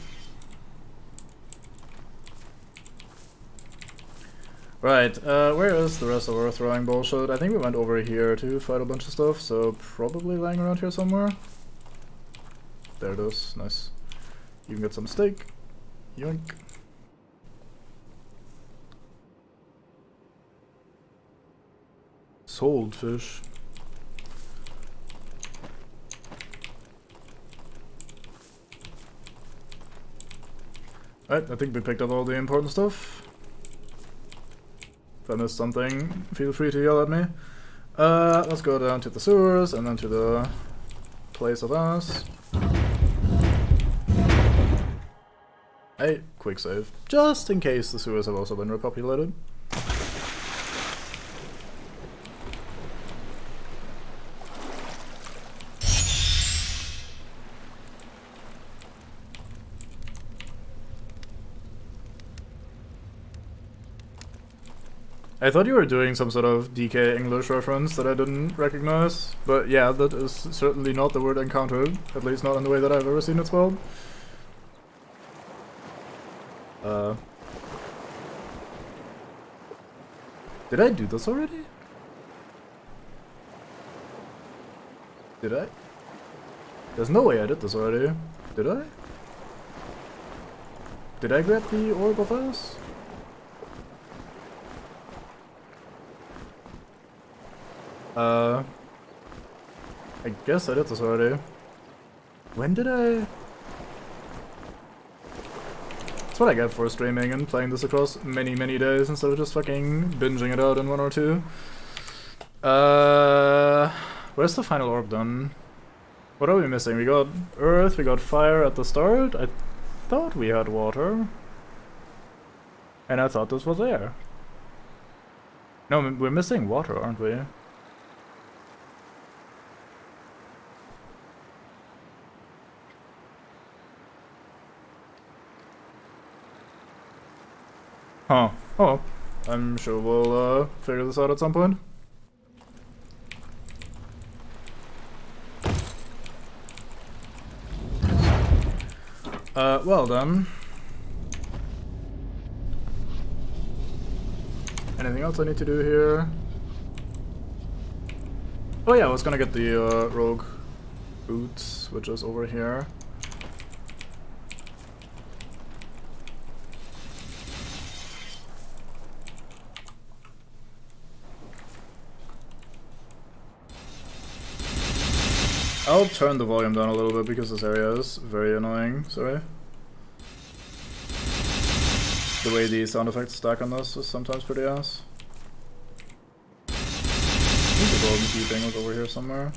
Right, where is the rest of our throwing bullshit? I think we went over here to fight a bunch of stuff, so probably lying around here somewhere. There it is, nice. You can get some steak. Yoink. Sold fish. Alright, I think we picked up all the important stuff. If I missed something, feel free to yell at me. Let's go down to the sewers and then to the place of us. Hey, quick save. Just in case the sewers have also been repopulated. I thought you were doing some sort of DK English reference that I didn't recognize, but yeah, that is certainly not the word encountered, at least not in the way that I've ever seen it spelled. Did I do this already? Did I? There's no way I did this already. Did I? Did I grab the orb of us? I guess I did this already. When did I? That's what I get for streaming and playing this across many, many days instead of just fucking binging it out in 1 or 2. Where's the final orb done? What are we missing? We got earth, we got fire at the start. I thought we had water. And I thought this was air. No, we're missing water, aren't we? Huh. Oh, I'm sure we'll figure this out at some point. Well then. Anything else I need to do here? Oh yeah, I was gonna get the rogue boots, which is over here. I'll turn the volume down a little bit because this area is very annoying, sorry. The way the sound effects stack on this is sometimes pretty ass. I think the golden key thing was over here somewhere.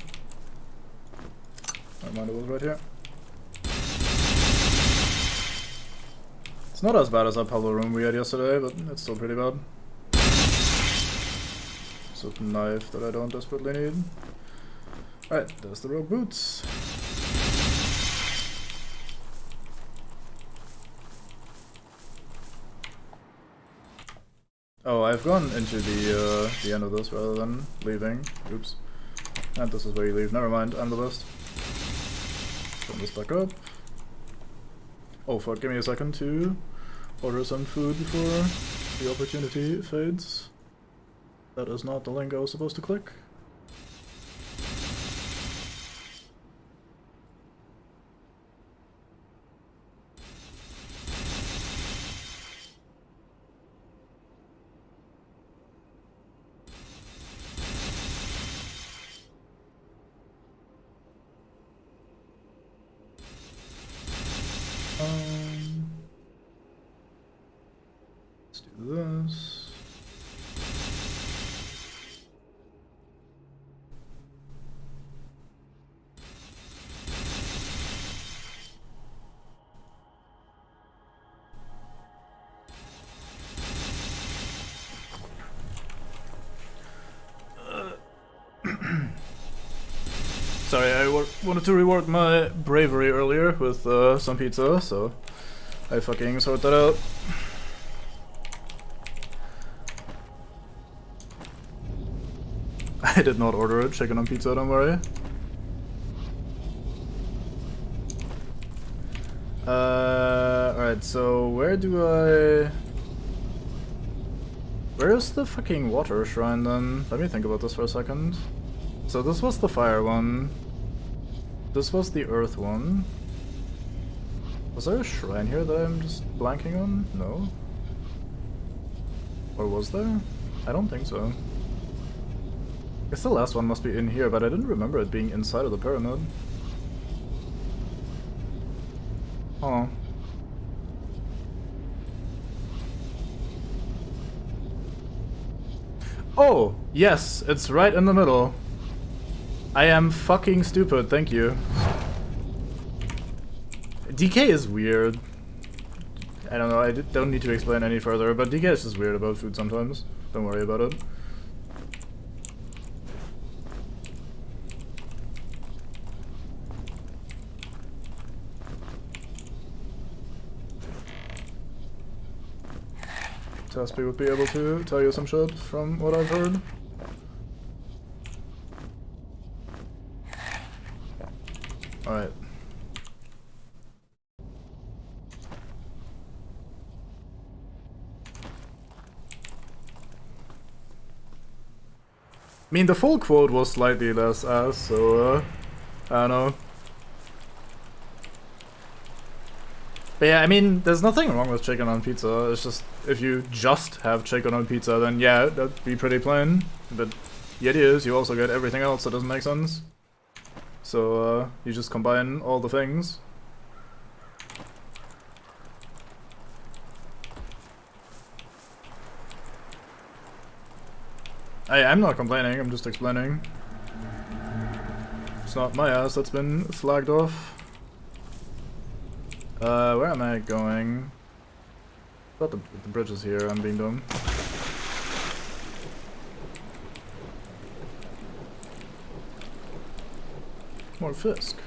Never mind, it was right here. It's not as bad as that Pablo room we had yesterday, but it's still pretty bad. It's a knife that I don't desperately need. Alright, there's the rogue boots. Oh, I've gone into the end of this rather than leaving. Oops. And this is where you leave. Never mind, I'm the best. Turn this back up. Oh fuck, give me a second to order some food before the opportunity fades. That is not the link I was supposed to click. Let's do this. Sorry, I wanted to reward my bravery earlier with some pizza, so I fucking sort that out. I did not order a chicken on pizza, don't worry. Alright, so where is the fucking water shrine then? Let me think about this for a second. So this was the fire one. This was the earth one. Was there a shrine here that I'm just blanking on? No? Or was there? I don't think so. I guess the last one must be in here, but I didn't remember it being inside of the pyramid. Huh. Oh, yes, it's right in the middle. I am fucking stupid, thank you. DK is weird. I don't know, I don't need to explain any further, but DK is just weird about food sometimes. Don't worry about it. Taspi would be able to tell you some shit from what I've heard. Alright. I mean, the full quote was slightly less ass, so, I don't know. But yeah, I mean, there's nothing wrong with chicken on pizza, it's just, if you just have chicken on pizza, then yeah, that'd be pretty plain. But the idea is you also get everything else that doesn't make sense. So, you just combine all the things. I'm not complaining, I'm just explaining. It's not my ass that's been flagged off. Where am I going? I thought the bridge is here, I'm being dumb. More Fisk.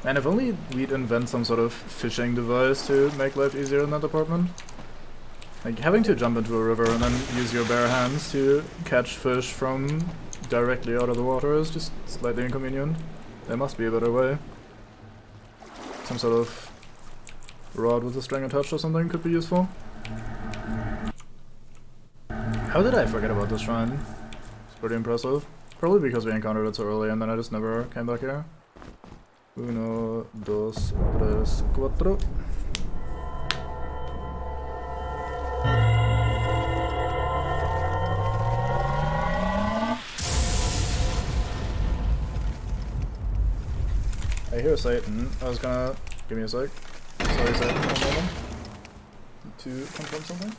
Man, if only we'd invent some sort of fishing device to make life easier in that department. Like, having to jump into a river and then use your bare hands to catch fish from directly out of the water is just slightly inconvenient. There must be a better way. Some sort of rod with a string attached or something could be useful. How did I forget about this shrine? It's pretty impressive. Probably because we encountered it so early and then I just never came back here. 1, 2, 3, 4. I hear Satan. I was gonna... Give me a sec. Sorry, Satan. 1 moment. To confirm something.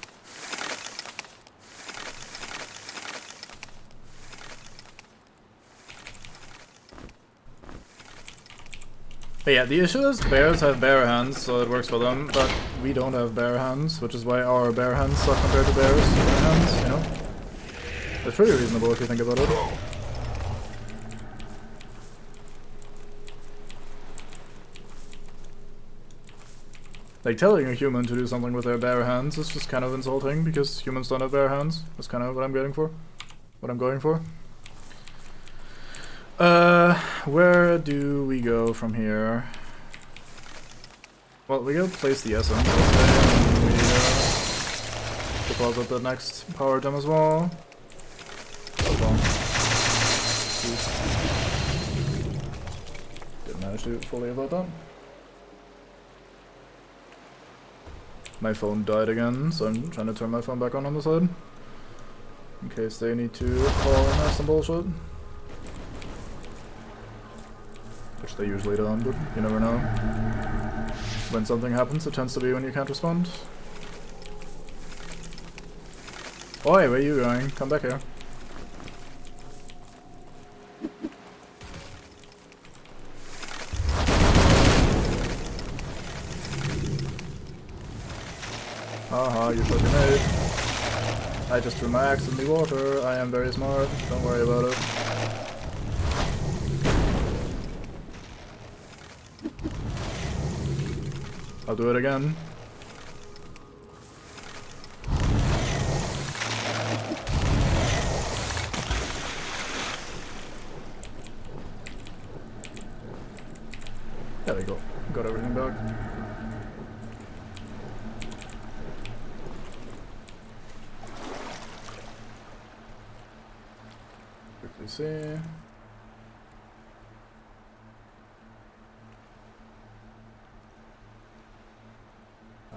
But yeah, the issue is bears have bare hands, so it works for them, but we don't have bare hands, which is why our bare hands suck compared to bears' bare hands, you know? It's pretty reasonable if you think about it. Like, telling a human to do something with their bare hands is just kind of insulting, because humans don't have bare hands. That's kind of what I'm getting for. What I'm going for. Where do we go from here? Well, we gotta place the essence, and we deposit the next power gem as well. Didn't manage to fully avoid that. My phone died again, so I'm trying to turn my phone back on the side. In case they need to call and have some bullshit. Which they usually don't, but you never know. When something happens, it tends to be when you can't respond. Oi, where are you going? Come back here. Haha, you shot your mate. I just threw my axe in the water. I am very smart. Don't worry about it. I'll do it again. There we go. Got everything back. Quickly see.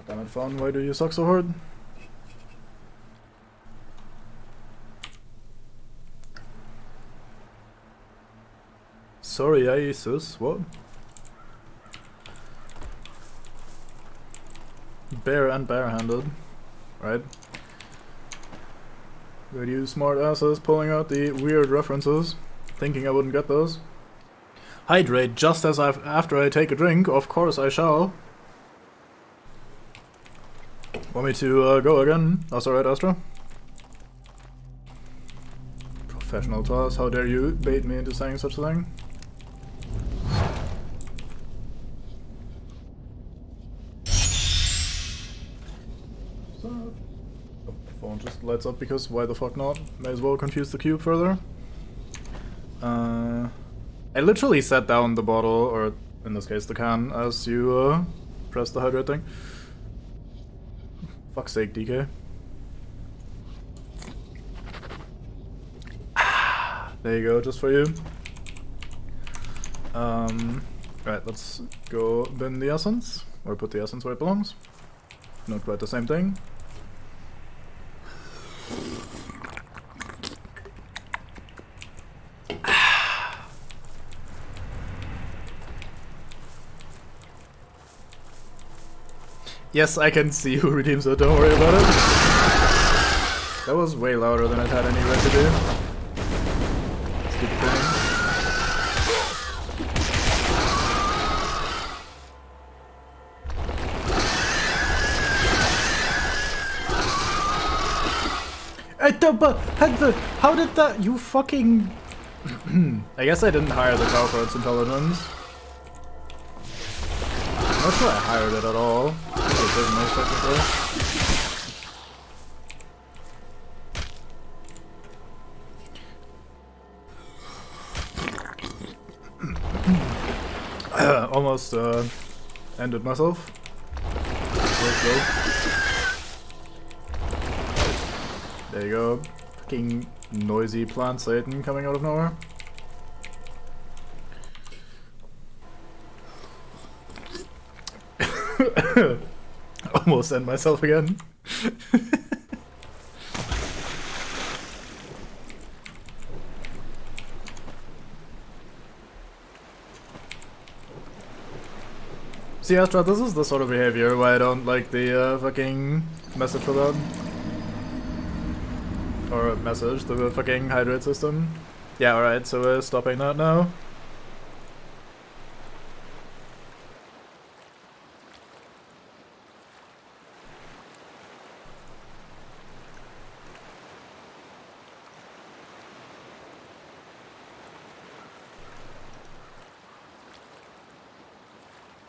Damn it, phone, why do you suck so hard? Sorry, Isis, what? Bare and barehanded, right? Good, you smart asses pulling out the weird references, thinking I wouldn't get those. Hydrate just as after I take a drink, of course I shall. Want me to go again? That's alright, Astra. Professional toss, how dare you bait me into saying such a thing? Oh, phone just lights up because why the fuck not? May as well confuse the cube further. I literally set down the bottle, or in this case the can, as you press the hydrate thing. Fuck's sake, DK. There you go, just for you. Right, let's go bin the essence, or put the essence where it belongs. Not quite the same thing. Yes, I can see who redeems it, don't worry about it. That was way louder than it had any right to do. Stupid thing. But how did that, you fucking... I guess I didn't hire the cow for its intelligence. I'm not sure I hired it at all. It doesn't most technically. Almost ended myself. Let's go. There you go. Fucking noisy plant Satan coming out of nowhere. Almost end myself again. See, Astra, this is the sort of behavior why I don't like the fucking message for that. Or message, the fucking hydrate system. Yeah, alright, so we're stopping that now.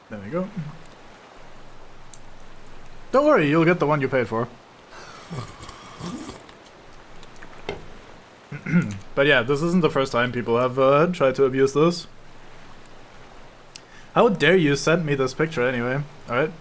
There we go. Don't worry, you'll get the one you paid for. But yeah, this isn't the first time people have tried to abuse this. How dare you send me this picture anyway? Alright.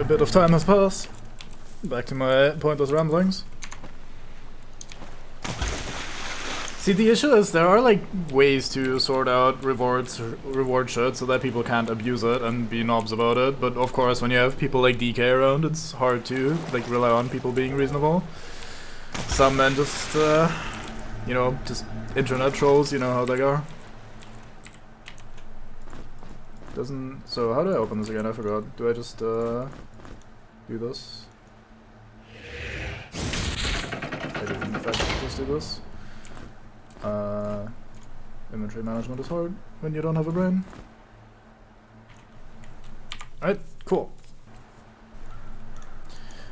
a bit of time has passed. Back to my pointless ramblings. See, the issue is there are like ways to sort out reward shit so that people can't abuse it and be knobs about it, but of course when you have people like DK around, it's hard to like rely on people being reasonable. Some men just, you know, just internet trolls, you know how they are. So how do I open this again? I forgot. Do I just do this? I did in fact just do this. Inventory management is hard when you don't have a brain. Alright, cool.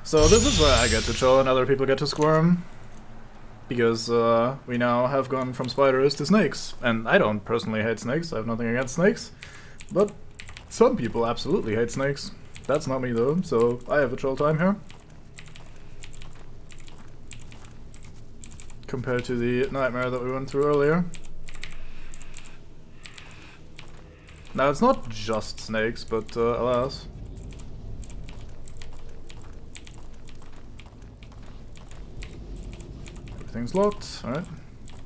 So this is where I get to chill and other people get to squirm. Because we now have gone from spiders to snakes. And I don't personally hate snakes, I have nothing against snakes. But some people absolutely hate snakes. That's not me though, so I have a chill time here. Compared to the nightmare that we went through earlier. Now it's not just snakes, but alas. Everything's locked, alright.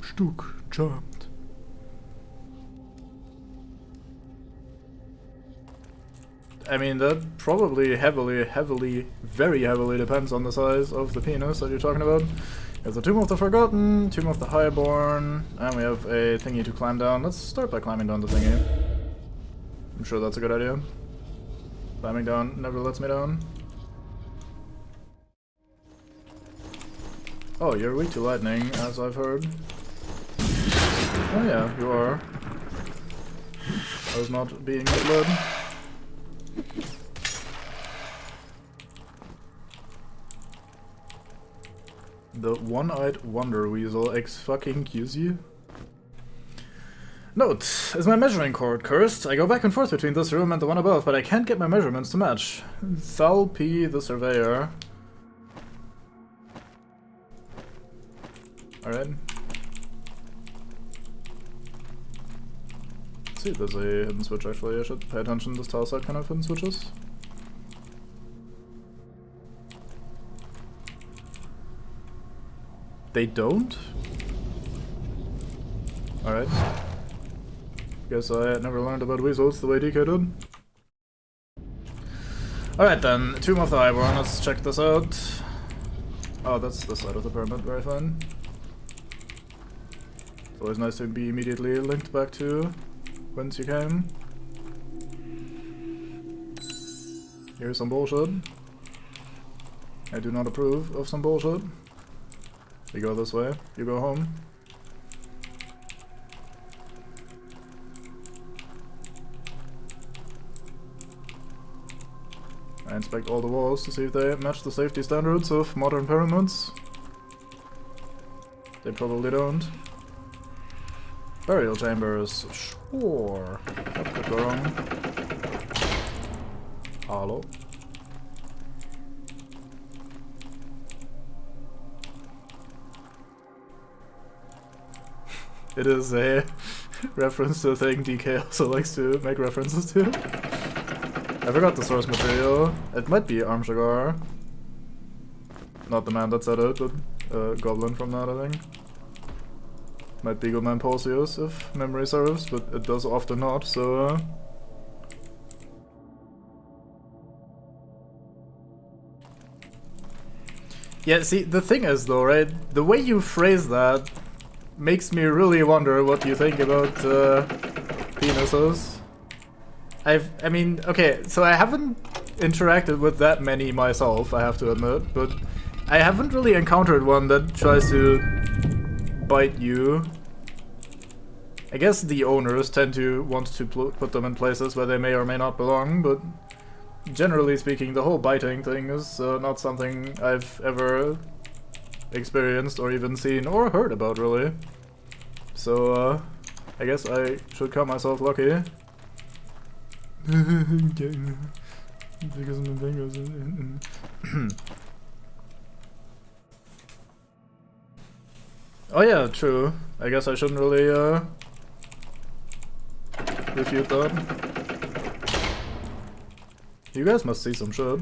Stuk, charmed. I mean, that probably very heavily depends on the size of the penis that you're talking about. There's the Tomb of the Forgotten, Tomb of the Highborn, and we have a thingy to climb down. Let's start by climbing down the thingy. I'm sure that's a good idea. Climbing down never lets me down. Oh, you're weak to lightning, as I've heard. Oh yeah, you are. I was not being misled. The one-eyed wonder weasel X-fucking-Qs you. Note, is my measuring cord cursed? I go back and forth between this room and the one above, but I can't get my measurements to match. Thal P. the Surveyor. Alright. Let's see if there's a hidden switch actually. I should pay attention to this tile side kind of hidden switches. They don't? Alright. Guess I never learned about weasels the way DK did. Alright then, Tomb of the Highborn, let's check this out. Oh, that's the side of the pyramid, very fine. It's always nice to be immediately linked back to whence you came. Here's some bullshit. I do not approve of some bullshit. You go this way, you go home. I inspect all the walls to see if they match the safety standards of modern pyramids. They probably don't. Burial chambers, sure. That could go wrong. Hello. It is a reference to a thing DK also likes to make references to. I forgot the source material. It might be Armshagar. Not the man that said it, but a goblin from that, I think. Might be Goodman Pausius, if memory serves, but it does often not, so... Yeah, see, the thing is though, right? The way you phrase that makes me really wonder what you think about penises. I mean, okay, so I haven't interacted with that many myself, I have to admit, but I haven't really encountered one that tries to bite you. I guess the owners tend to want to put them in places where they may or may not belong, but generally speaking, the whole biting thing is not something I've ever experienced or even seen or heard about, really. So, I guess I should count myself lucky. Because my fingers. Oh yeah, true. I guess I shouldn't really refute that. You guys must see some shit.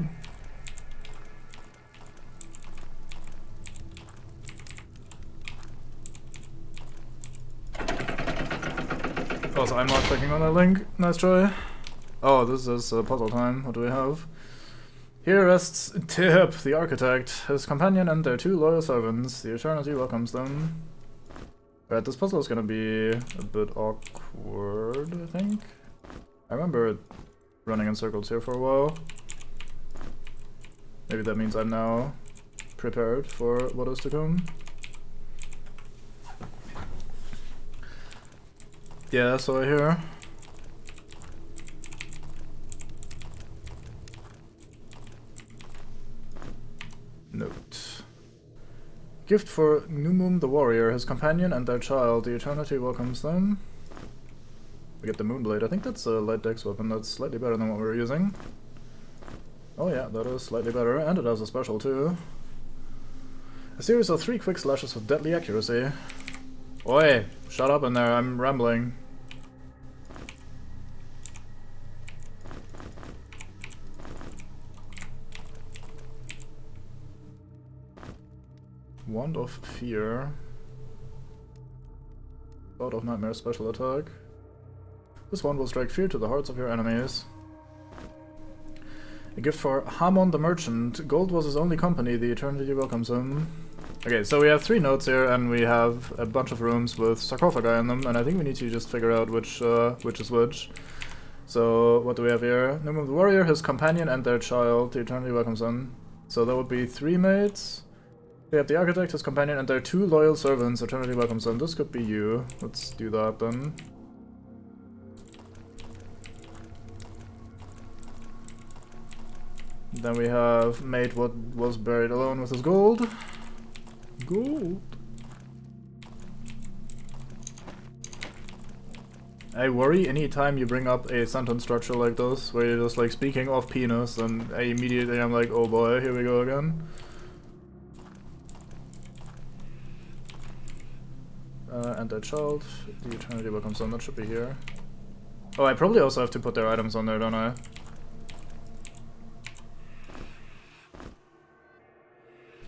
Also, I'm not clicking on that link. Nice try. Oh, this is puzzle time. What do we have? Here rests Tip, the architect, his companion and their 2 loyal servants. The eternity welcomes them. Right, this puzzle is gonna be a bit awkward, I think. I remember it running in circles here for a while. Maybe that means I'm now prepared for what is to come. Yeah, so I hear. Note. Gift for Numum the warrior, his companion and their child. The eternity welcomes them. We get the Moonblade. I think that's a light dex weapon. That's slightly better than what we were using. Oh yeah, that is slightly better, and it has a special too. A series of 3 quick slashes with deadly accuracy. Oi! Shut up in there, I'm rambling. Wand of Fear. Cloud of Nightmare special attack. This wand will strike fear to the hearts of your enemies. A gift for Hamon the Merchant. Gold was his only company, the eternity welcomes him. Okay, so we have 3 notes here, and we have a bunch of rooms with sarcophagi in them, and I think we need to just figure out which is which. So, what do we have here? Numum the warrior, his companion and their child, the eternity welcomes him. So that would be 3 mates. We have the architect, his companion, and their 2 loyal servants, eternity welcomes them. This could be you. Let's do that then. Then we have mate what was buried alone with his gold. Gold. I worry anytime you bring up a sentence structure like this, where you're just like speaking of penis, and immediately I'm like, oh boy, here we go again. And their child, the eternity welcomes them. That should be here. Oh, I probably also have to put their items on there, don't I?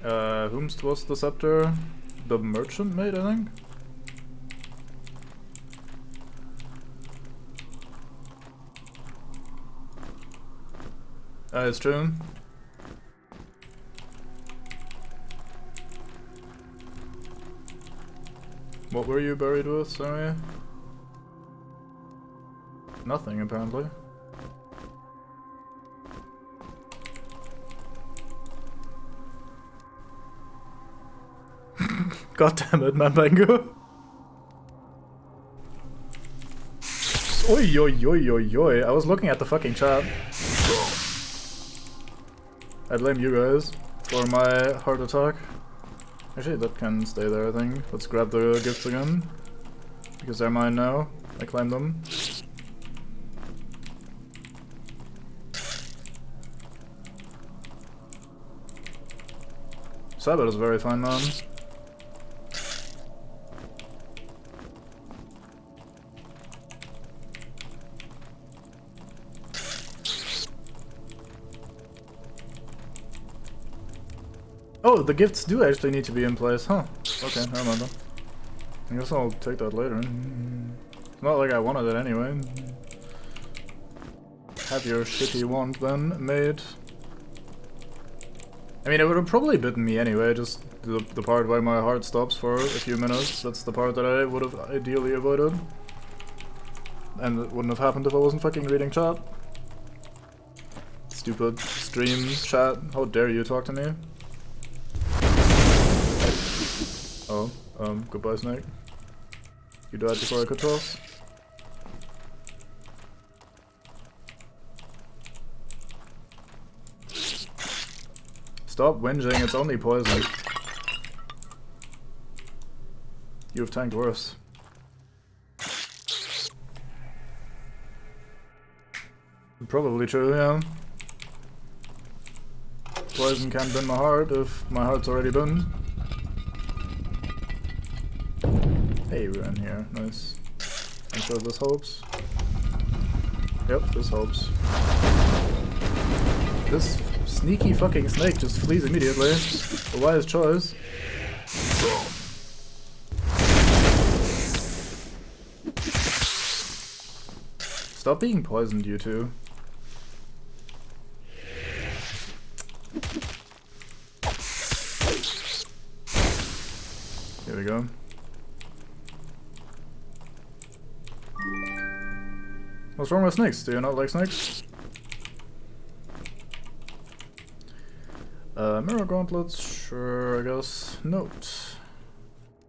Whomst was the scepter? The merchant mate, I think? It's true. What were you buried with, sorry? Nothing, apparently. God damn it, man, Mango. Oi, oi, oi, oi, oi. I was looking at the fucking chat. I blame you guys for my heart attack. Actually, that can stay there, I think. Let's grab the gifts again. Because they're mine now. I claim them. Sabbath is very fine, man. Oh, the gifts do actually need to be in place, huh? Okay, never mind then. I guess I'll take that later. It's not like I wanted it anyway. Have your shitty wand then made. I mean, it would have probably bitten me anyway, just the part where my heart stops for a few minutes. That's the part that I would have ideally avoided. And it wouldn't have happened if I wasn't fucking reading chat. Stupid stream chat, how dare you talk to me? Oh, goodbye Snake. You died before I could toss. Stop whinging, it's only poison. You've tanked worse. Probably true, yeah. Poison can't bend my heart if my heart's already bent. Hey, we're in here. Nice. I'm sure this helps. Yep, this helps. This sneaky fucking snake just flees immediately. A wise choice. Stop being poisoned, you two. Here we go. What's wrong with snakes? Do you not like snakes? Mirror gauntlets, sure, I guess. Note.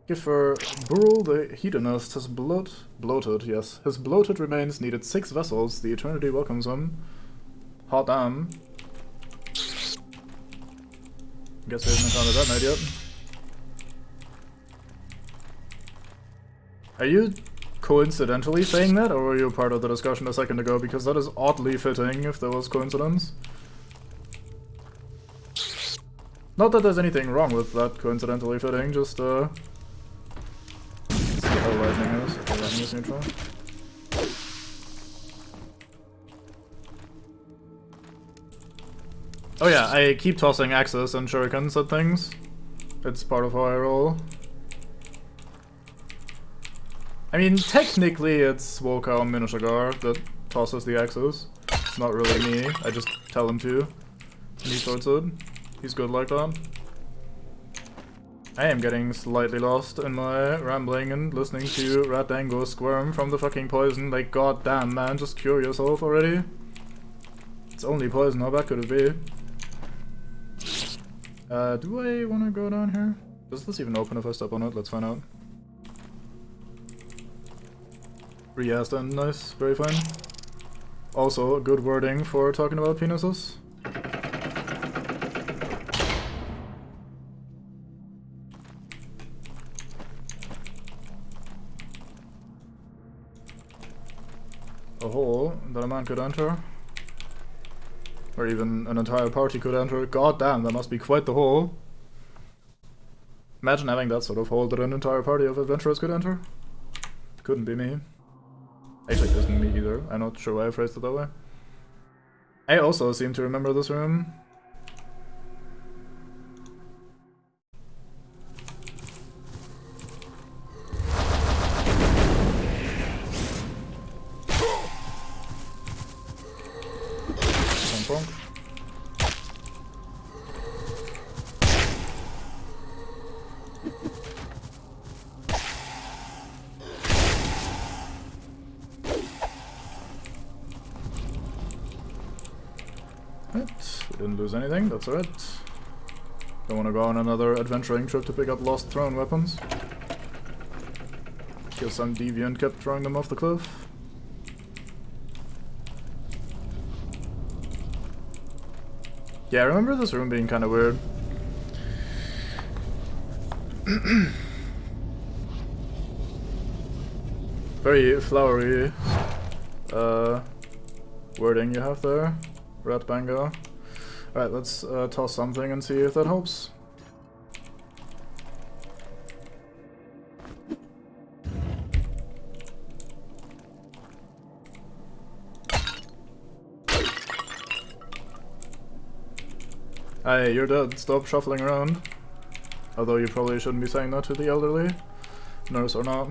Giver Burl the Hedonist has bloated, yes. His bloated remains needed 6 vessels. The eternity welcomes him. Hot damn. Guess we haven't encountered that night yet. Are you coincidentally saying that, or were you part of the discussion a second ago? Because that is oddly fitting if there was coincidence. Not that there's anything wrong with that coincidentally fitting, just let's see how lightning is. Okay, lightning is neutral. Oh yeah, I keep tossing axes and shurikens at things. It's part of how I roll. I mean, technically it's Wolkau Minoshagar that tosses the axes. It's not really me, I just tell him to. And he sorts it. He's good like that. I am getting slightly lost in my rambling and listening to Ratango squirm from the fucking poison. Like, goddamn, man, just cure yourself already. It's only poison, how bad could it be? Do I want to go down here? Does this even open if I step on it? Let's find out. Yes, then, nice, very fine. Also, good wording for talking about penises. A hole that a man could enter. Or even an entire party could enter. God damn, that must be quite the hole. Imagine having that sort of hole that an entire party of adventurers could enter. Couldn't be me. Actually, it isn't me either. I'm not sure why I phrased it that way. I also seem to remember this room. Right, we didn't lose anything, that's alright. Don't want to go on another adventuring trip to pick up lost thrown weapons. Because some deviant kept throwing them off the cliff. Yeah, I remember this room being kind of weird. Very flowery wording you have there. Red Bango. Alright, let's toss something and see if that helps. Hey, you're dead. Stop shuffling around. Although you probably shouldn't be saying that to the elderly. Nurse or not.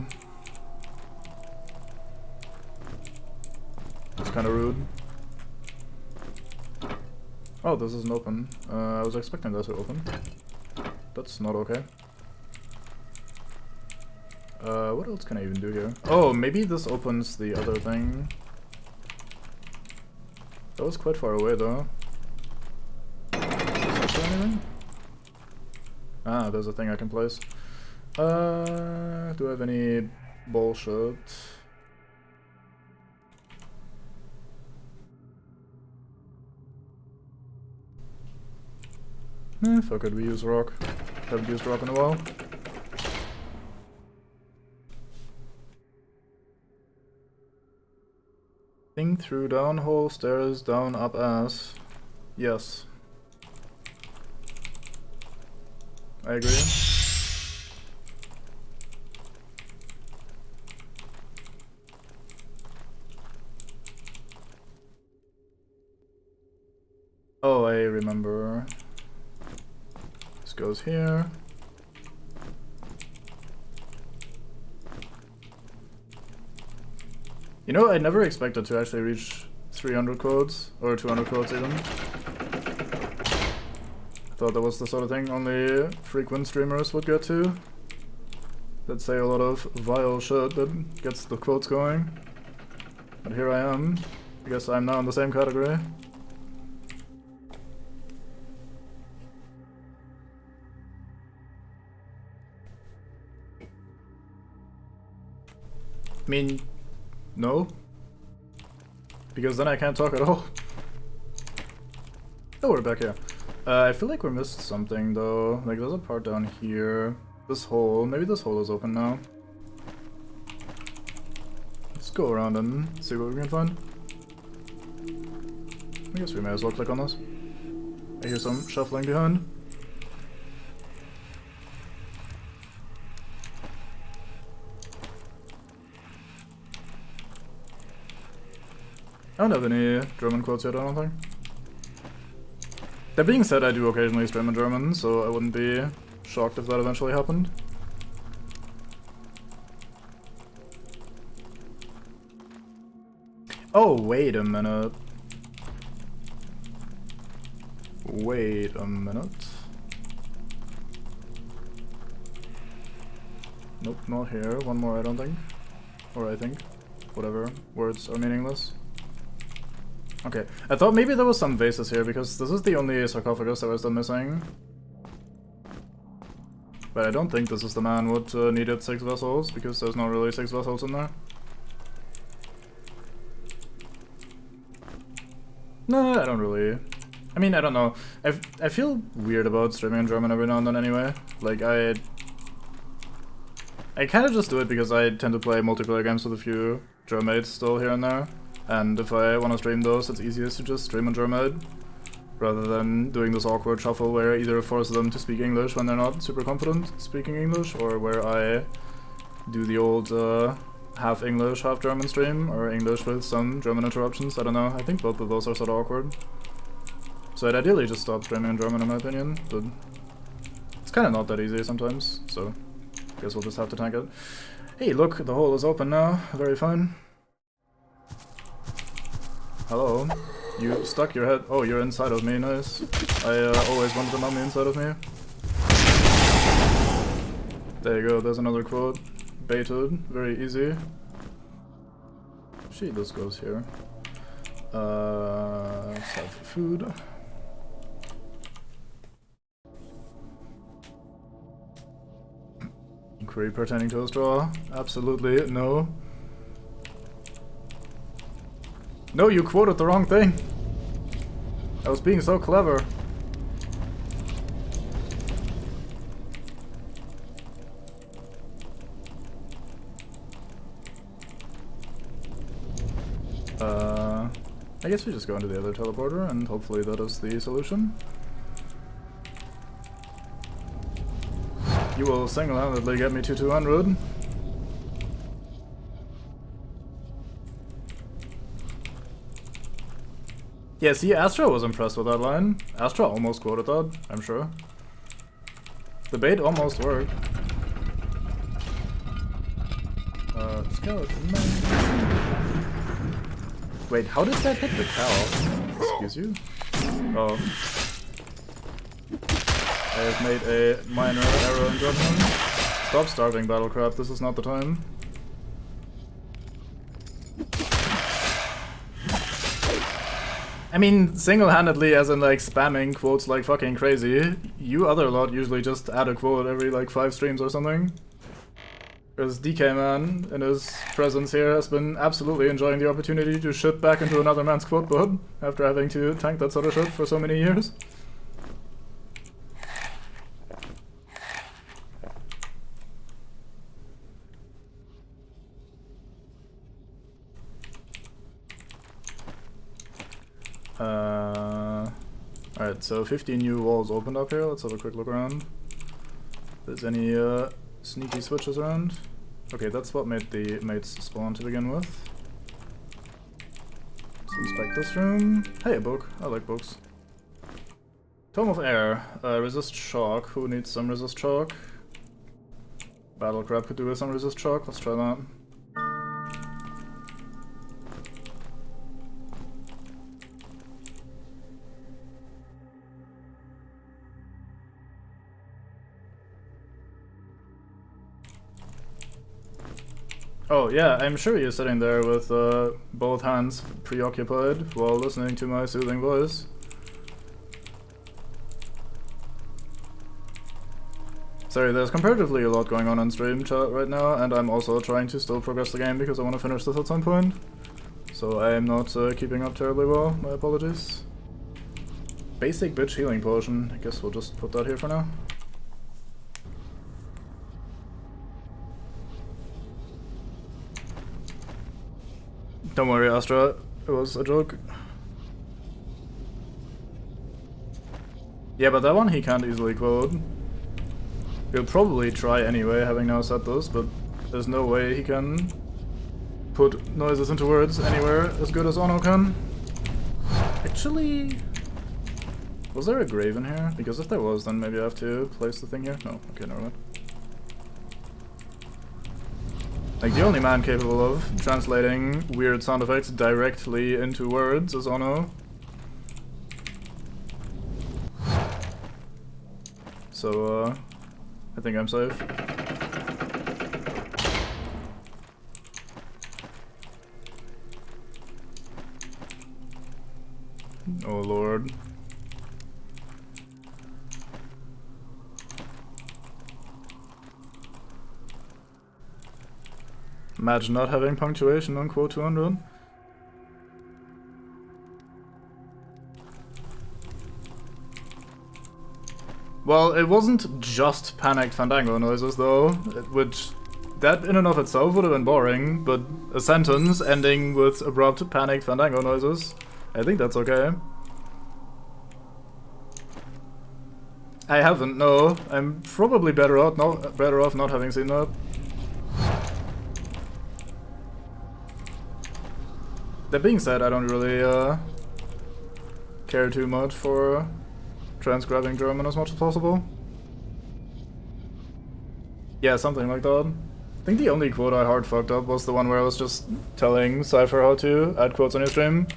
It's kinda rude. Oh, this isn't open. I was expecting that to open. That's not okay. What else can I even do here? Oh, maybe this opens the other thing. That was quite far away though. Is there anything? Ah, there's a thing I can place. Do I have any bullshit? Fuck it, we use rock. Haven't used rock in a while. Thing through down hole, stairs, down, up ass. Yes. I agree. Oh, I remember. This goes here. You know, I never expected to actually reach 300 quotes, or 200 quotes even. I thought that was the sort of thing only frequent streamers would get to. That say a lot of vile shit that gets the quotes going. But here I am. I guess I'm now in the same category. I mean, no. Because then I can't talk at all. Oh, we're back here. I feel like we missed something though. Like there's a part down here. This hole. Maybe this hole is open now. Let's go around and see what we can find. I guess we may as well click on this. I hear some shuffling behind. I don't have any German quotes yet, I don't think. That being said, I do occasionally stream in German, so I wouldn't be shocked if that eventually happened. Oh, wait a minute. Wait a minute. Nope, not here. One more, I don't think. Or I think. Whatever. Words are meaningless. Okay, I thought maybe there was some vases here, because this is the only sarcophagus that was still missing. But I don't think this is the man what needed 6 vessels, because there's not really 6 vessels in there. No, I don't really. I mean, I don't know. I feel weird about streaming in German every now and then anyway. Like, I kind of just do it because I tend to play multiplayer games with a few Germates still here and there. And if I want to stream those, it's easiest to just stream on German, rather than doing this awkward shuffle where I either force them to speak English when they're not super confident speaking English, or where I do the old half English, half German stream, or English with some German interruptions. I don't know, I think both of those are sort of awkward. So I'd ideally just stop streaming in German in my opinion, but it's kind of not that easy sometimes, so I guess we'll just have to tank it. Hey, look, the hole is open now, very fine. Hello. You stuck your head. Oh, you're inside of me, nice. I always wanted them on the inside of me. There you go, there's another quote. Baited, very easy. Shit, this goes here. Let's have food. Inquiry pertaining to a straw? Absolutely no. No, you quoted the wrong thing. I was being so clever. I guess we just go into the other teleporter and hopefully that is the solution. You will single-handedly get me to 200. Yeah, see, Astra was impressed with that line. Astra almost quoted that, I'm sure. The bait almost worked. Skeleton man. Wait, how did that hit the cow? Excuse you? Oh. I have made a minor error in judgment. Stop starving, Battlecraft, this is not the time. I mean, single-handedly as in like spamming quotes like fucking crazy. You other lot usually just add a quote every like 5 streams or something. Because DK man, in his presence here, has been absolutely enjoying the opportunity to shit back into another man's quote book after having to tank that sort of shit for so many years. Alright, so 15 new walls opened up here. Let's have a quick look around. If there's any sneaky switches around. Okay, that's what made the mates spawn to begin with. Let's inspect this room. Hey, a book. I like books. Tome of Air. Resist shock. Who needs some resist shock? Battlecrab could do with some resist shock. Let's try that. Oh yeah, I'm sure he is sitting there with both hands preoccupied while listening to my soothing voice. Sorry, there's comparatively a lot going on stream chat right now, and I'm also trying to still progress the game because I want to finish this at some point. So I am not keeping up terribly well, my apologies. Basic bitch healing potion, I guess we'll just put that here for now. Don't worry, Astra, it was a joke. Yeah, but that one he can't easily quote. He'll probably try anyway, having now said this, but there's no way he can put noises into words anywhere as good as Ono can. Actually, was there a grave in here? Because if there was, then maybe I have to place the thing here. No, okay, never mind. Like, the only man capable of translating weird sound effects directly into words is Ono. So, I think I'm safe. Oh lord. Imagine not having punctuation on quote 200. Well, it wasn't just panicked Fandango noises though, which that in and of itself would have been boring, but a sentence ending with abrupt panicked Fandango noises, I think that's okay. I haven't, no. I'm probably better off not having seen that. That being said, I don't really care too much for transcribing German as much as possible. Yeah, something like that. I think the only quote I hard fucked up was the one where I was just telling Cypher how to add quotes on your stream,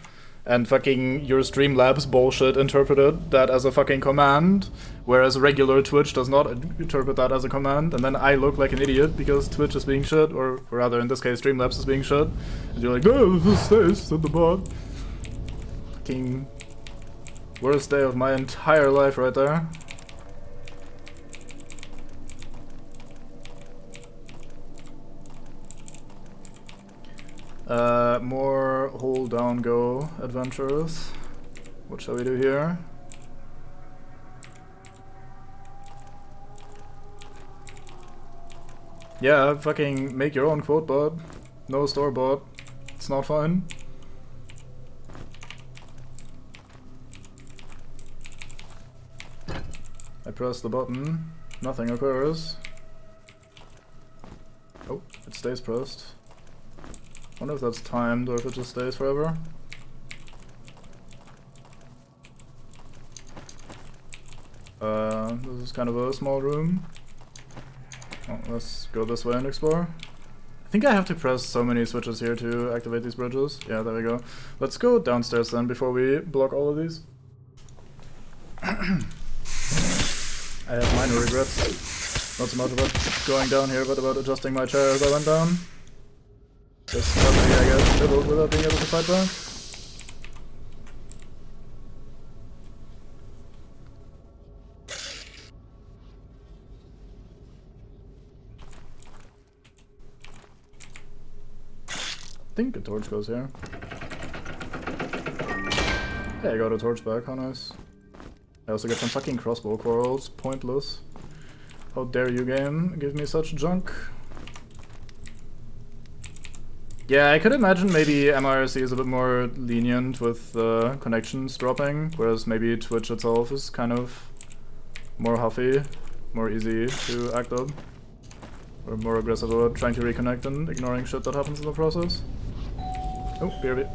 and fucking your Streamlabs bullshit interpreted that as a fucking command, whereas regular Twitch does not interpret that as a command, and then I look like an idiot because Twitch is being shit, or rather in this case Streamlabs is being shit, and you're like, no, this stays, said the bot. Fucking worst day of my entire life right there. More hold down go adventures. What shall we do here? Yeah, fucking make your own quote bot. No store bot. It's not fun. I press the button. Nothing occurs. Oh, it stays pressed. Wonder if that's timed or if it just stays forever. This is kind of a small room. Oh, let's go this way and explore. I think I have to press so many switches here to activate these bridges. Yeah, there we go. Let's go downstairs then before we block all of these. I have minor regrets. Not so much about going down here, but about adjusting my chair as I went down. Just suddenly I get fiddled without being able to fight back. I think a torch goes here. Hey, I got a torch back, how nice. I also get some fucking crossbow quarrels, pointless. How dare you, game, give me such junk. Yeah, I could imagine maybe MIRC is a bit more lenient with connections dropping, whereas maybe Twitch itself is kind of more huffy, more easy to act up. Or more aggressive about trying to reconnect and ignoring shit that happens in the process. Oh, BRB.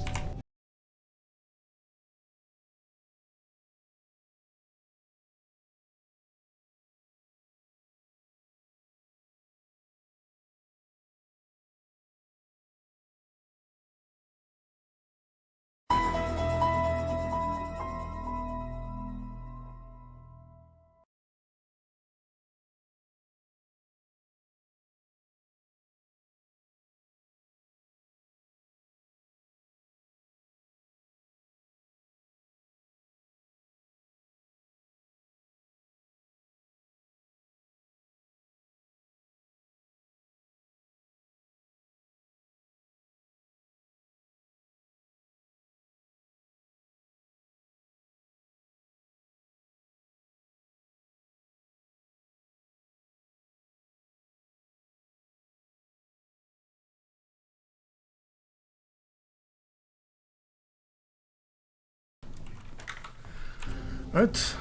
Right.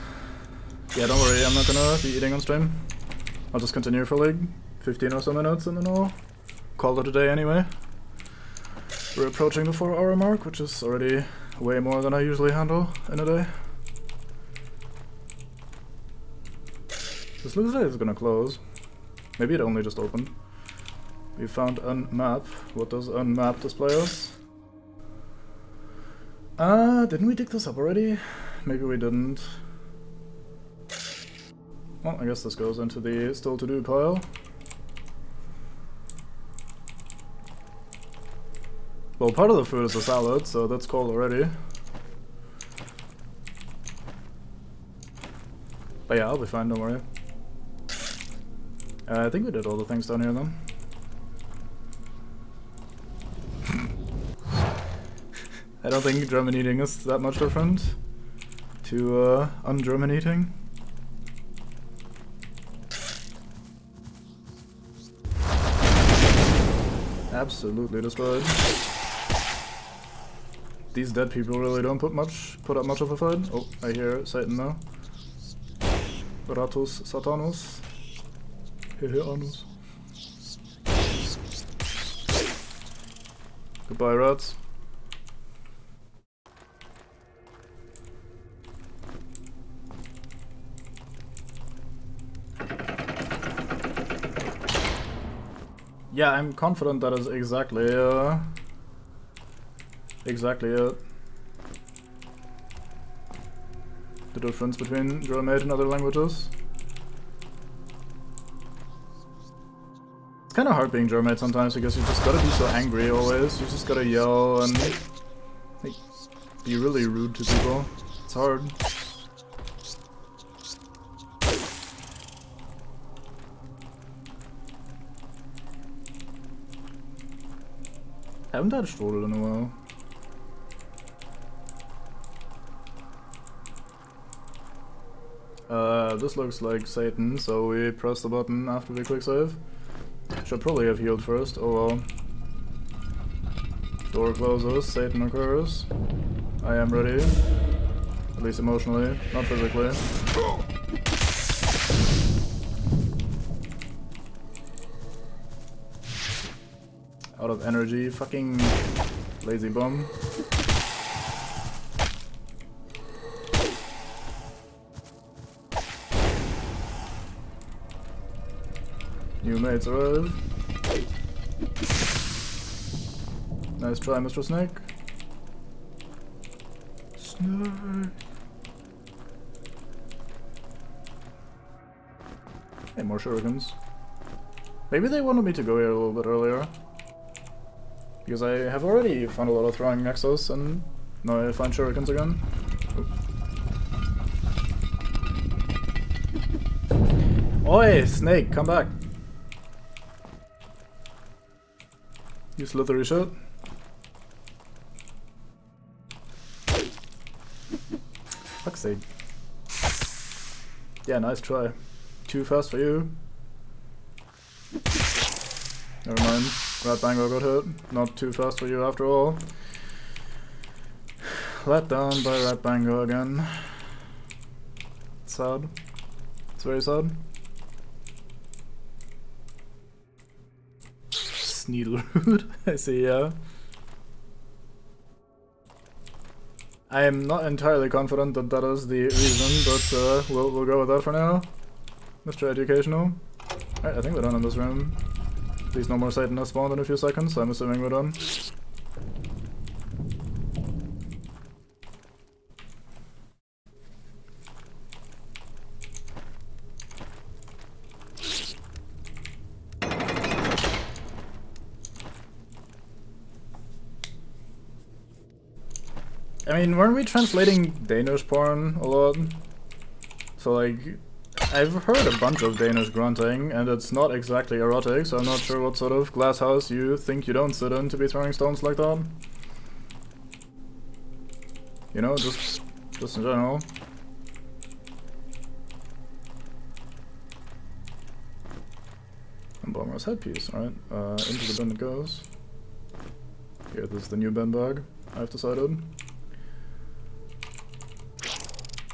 Yeah, don't worry, I'm not gonna be eating on stream. I'll just continue for like 15 or so minutes and then I'll call it a day anyway. We're approaching the 4-hour mark, which is already way more than I usually handle in a day. This looks like it's gonna close. Maybe it only just opened. We found unmap. What does unmap display us? Didn't we dig this up already? Maybe we didn't. Well, I guess this goes into the still to do pile. Well, part of the food is a salad, so that's cold already. But yeah, I'll be fine, don't worry. I think we did all the things down here then. I don't think German eating is that much different to un-German eating. Absolutely destroyed. These dead people really don't put up much of a fight. Oh, I hear Satan now. Ratus Satanus. Hehe Anus. Goodbye, rats. Yeah, I'm confident that is exactly it. The difference between German and other languages. It's kind of hard being German sometimes because you just gotta be so angry always. You just gotta yell and like, be really rude to people. It's hard. I haven't had Strudel in a while. This looks like Satan, so we press the button after we quick save. Should probably have healed first, oh well. Door closes, Satan occurs. I am ready. At least emotionally, not physically. Out of energy, fucking lazy bum. New mates arrive. Nice try, Mr. Snake. Snake. Hey, more shurikens. Maybe they wanted me to go here a little bit earlier. Because I have already found a lot of throwing nexus and now I find shurikens again. Oop. Oi, Snake, come back. You slithery shit. Fuck's sake. Yeah, nice try. Too fast for you. Never mind. Rat Bango got hit. Not too fast for you after all. Let down by Rat Bango again. Sad. It's very sad. Sneedleroot, I see, yeah. I am not entirely confident that that is the reason, but we'll go with that for now. Mr. Educational. Alright, I think we're done in this room. Please no more Satan has spawned in a few seconds, so I'm assuming we're done. I mean, weren't we translating Danish porn a lot? So like, I've heard a bunch of Danish grunting, and it's not exactly erotic, so I'm not sure what sort of glass house you think you don't sit in to be throwing stones like that. You know, just in general. And Bomber's headpiece, alright. Into the bin it goes. Here, this is the new bin bag, I've decided.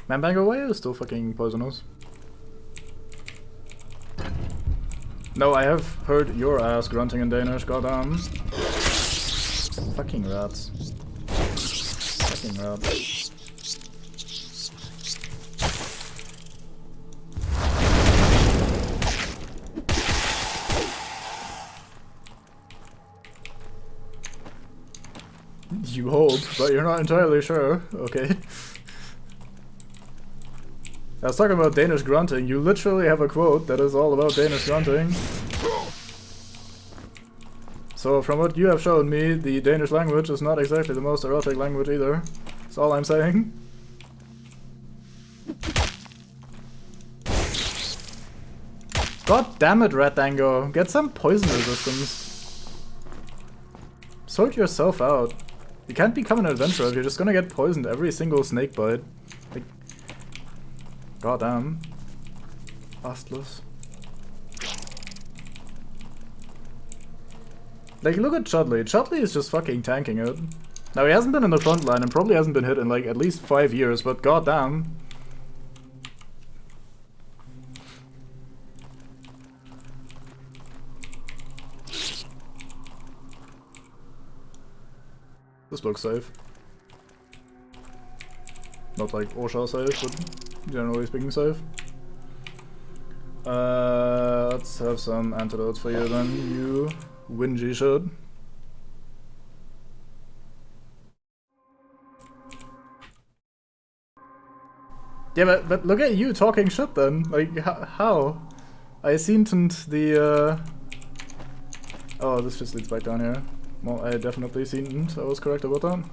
Man, Bango, why are you still fucking poisonous? No, I have heard your ass grunting in Danish, goddamn. Fucking rats. Fucking rats. You hope, but you're not entirely sure. Okay. I was talking about Danish grunting. You literally have a quote that is all about Danish grunting. So from what you have shown me, the Danish language is not exactly the most erotic language either. That's all I'm saying. God damn it, Rat Dango. Get some poison resistance. Sort yourself out. You can't become an adventurer if you're just gonna get poisoned every single snake bite. Like, goddamn. Bastless. Like, look at Chudley. Chudley is just fucking tanking it. Now, he hasn't been in the front line and probably hasn't been hit in like at least 5 years, but goddamn. This looks safe. Not like Osha safe, but generally speaking safe. Let's have some antidotes for you then, you whingy shit. Yeah, but look at you talking shit then. Like, how? I seen the, Oh, this just leads back down here. Well, I definitely seen I was correct about that.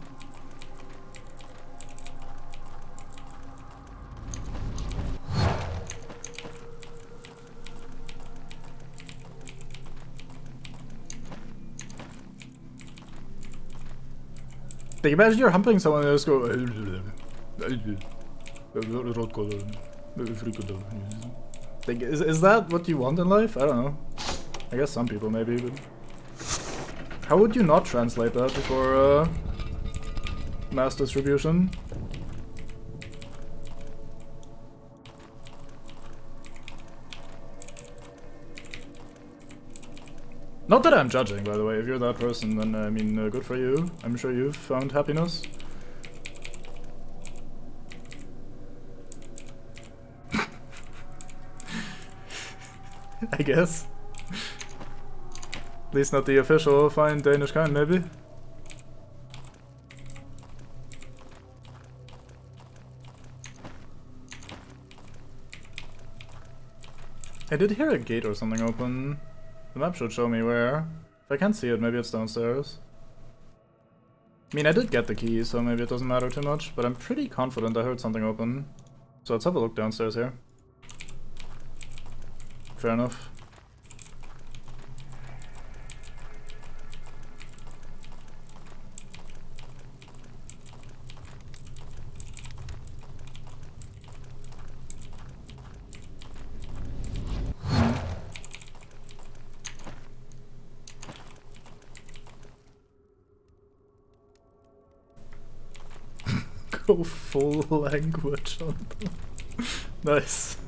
Like, imagine you're humping someone and they just go... Like, is that what you want in life? I don't know. I guess some people maybe, but... How would you not translate that before mass distribution? Not that I'm judging, by the way. If you're that person, then I mean, good for you. I'm sure you've found happiness. I guess. At least not the official fine Danish kind, maybe. I did hear a gate or something open. The map should show me where. If I can't see it, maybe it's downstairs. I mean, I did get the key, so maybe it doesn't matter too much, but I'm pretty confident I heard something open. So let's have a look downstairs here. Fair enough. Go full language on them. Nice.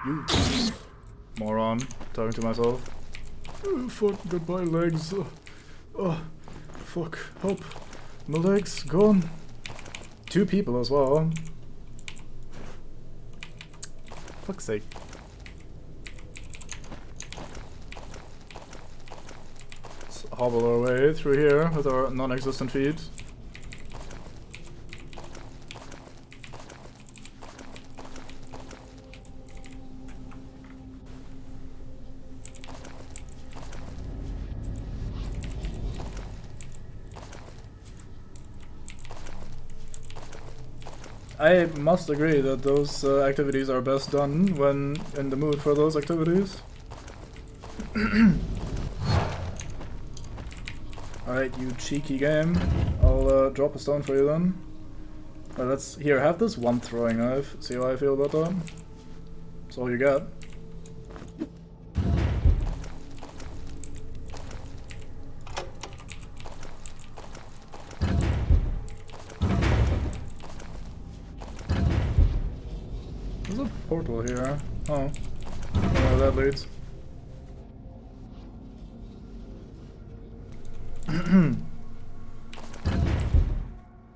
You moron. Talking to myself. Oh, fuck, goodbye legs. Oh, fuck, help. My legs, gone. 2 people as well. Fuck's sake. Let's hobble our way through here with our non-existent feet. I must agree that those activities are best done when in the mood for those activities. Alright, you cheeky game. I'll drop a stone for you then. Let's here, have this one throwing knife. See how I feel about that? That's all you got. portal here. Oh. I don't know where that leads.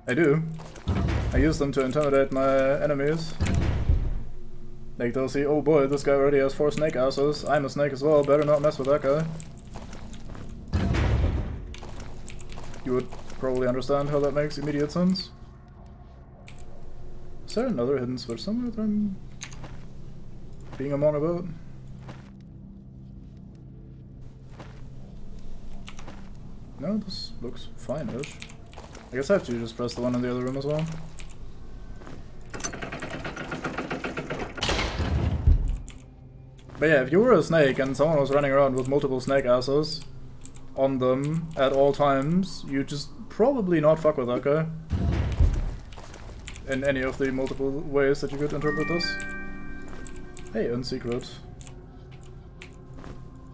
I do. I use them to intimidate my enemies. Like, they'll see, oh boy, this guy already has 4 snake asses. I'm a snake as well, better not mess with that guy. You would probably understand how that makes immediate sense. Is there another hidden switch somewhere that I'm being among about? No, this looks fine-ish. I guess I have to just press the one in the other room as well. But yeah, if you were a snake and someone was running around with multiple snake asses on them at all times, you just probably not fuck with that guy. In any of the multiple ways that you could interpret this. Hey, unsecret.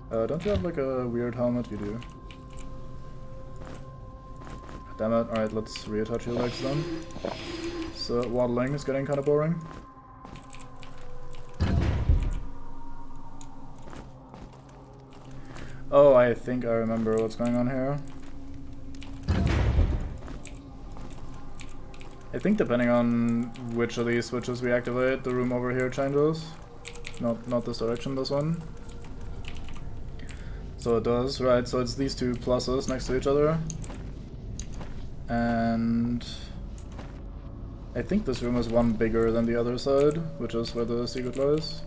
Don't you have like a weird helmet? You do. Damn it, alright, let's reattach your legs then. So waddling is getting kinda boring. Oh, I think I remember what's going on here. I think depending on which of these switches we activate, the room over here changes. Not this direction, this one. So it does, right, so it's these two pluses next to each other. And I think this room is one bigger than the other side, which is where the secret lies.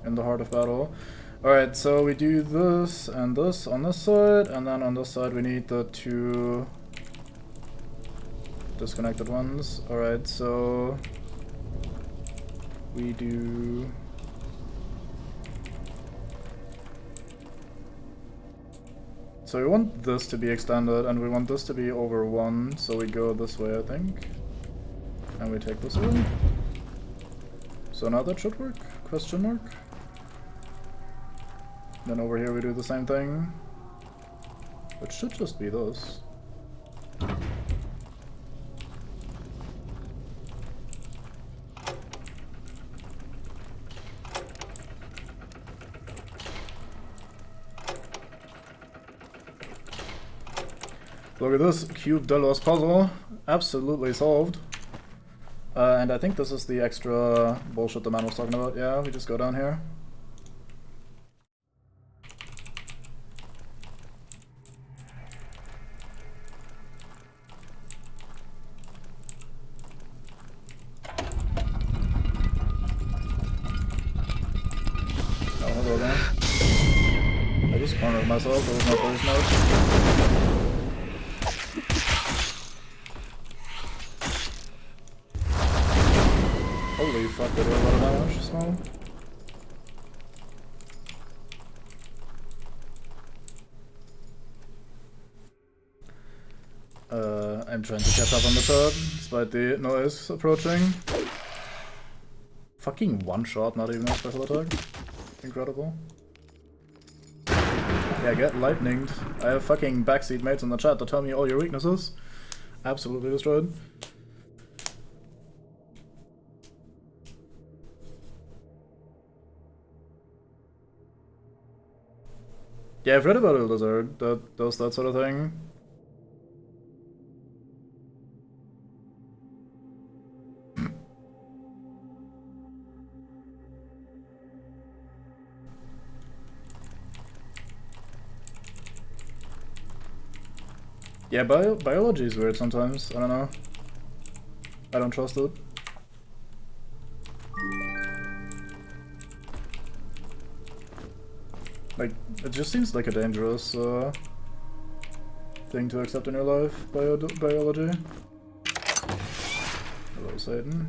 In the heart of battle. Alright, so we do this and this on this side, and then on this side we need the 2 disconnected ones. Alright, so we do... So we want this to be extended, and we want this to be over 1, so we go this way, I think. And we take this away. So now that should work? Question mark? Then over here we do the same thing. It should just be this. Look at this Cube Delos puzzle. Absolutely solved. And I think this is the extra bullshit the man was talking about. Yeah, we just go down here. Oh, hello there. I just cornered myself, that was my first note. Holy fuck, they do a lot of damage, small. I'm trying to catch up on the turret, despite the noise approaching. Fucking one shot, not even a special attack. Incredible. Yeah, get lightninged. I have fucking backseat mates in the chat to tell me all your weaknesses. Absolutely destroyed. Yeah, I've read about Il Desert that does that sort of thing. Yeah, biology is weird sometimes. I don't know. I don't trust it. Like, it just seems like a dangerous thing to accept in your life, biology. Hello, Satan.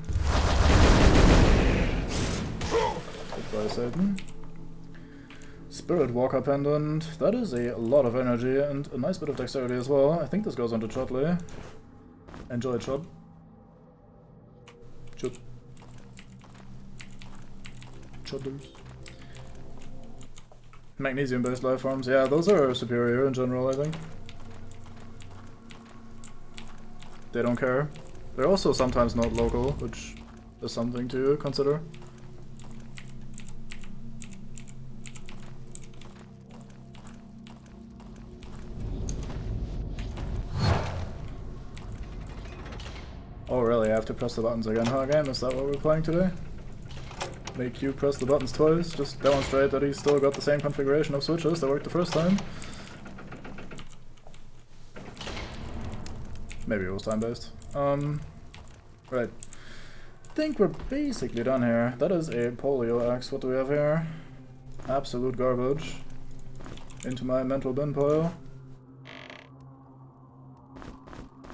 Goodbye, Satan. Spirit Walker Pendant. That is a lot of energy and a nice bit of dexterity as well. I think this goes on to Chotley. Enjoy, Chot. Chotlers. Magnesium-based life forms. Yeah, those are superior in general, I think. They don't care. They're also sometimes not local, which is something to consider. Oh really, I have to press the buttons again, huh game? Is that what we're playing today? Make you press the buttons twice, just demonstrate that he's still got the same configuration of switches that worked the first time. Maybe it was time-based. Right. I think we're basically done here. That is a polio axe. What do we have here? Absolute garbage. Into my mental bin pile.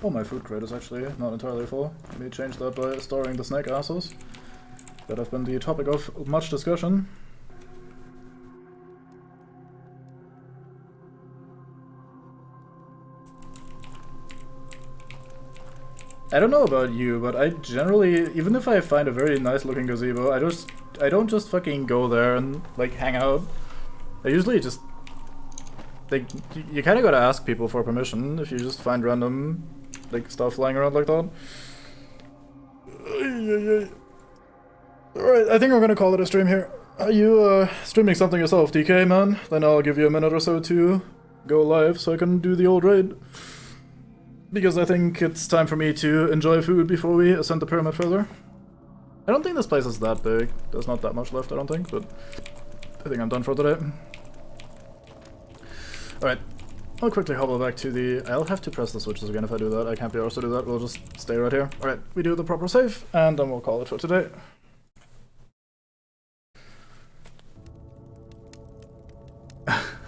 Oh, my food crate is actually not entirely full. Let me change that by storing the snake assholes that have been the topic of much discussion. I don't know about you, but I generally, even if I find a very nice looking gazebo, I don't just fucking go there and like hang out. I usually just like you kind of gotta ask people for permission if you just find random like stuff lying around like that. Alright, I think I'm gonna call it a stream here. Are you streaming something yourself, DK man? Then I'll give you a minute or so to go live so I can do the old raid. Because I think it's time for me to enjoy food before we ascend the pyramid further. I don't think this place is that big. There's not that much left, I don't think, but I think I'm done for today. Alright, I'll quickly hobble back to the... I'll have to press the switches again if I do that. I can't be arsed to do that. We'll just stay right here. Alright, we do the proper save, and then we'll call it for today.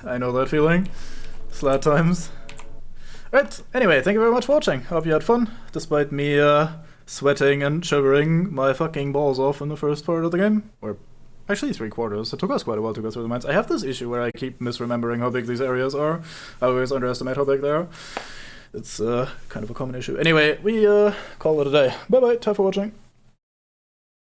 I know that feeling. Slat times. Right, anyway, thank you very much for watching. Hope you had fun, despite me sweating and shivering my fucking balls off in the first part of the game. Or actually 3/4. It took us quite a while to go through the mines. I have this issue where I keep misremembering how big these areas are. I always underestimate how big they are. It's kind of a common issue. Anyway, we call it a day. Bye bye, time for watching.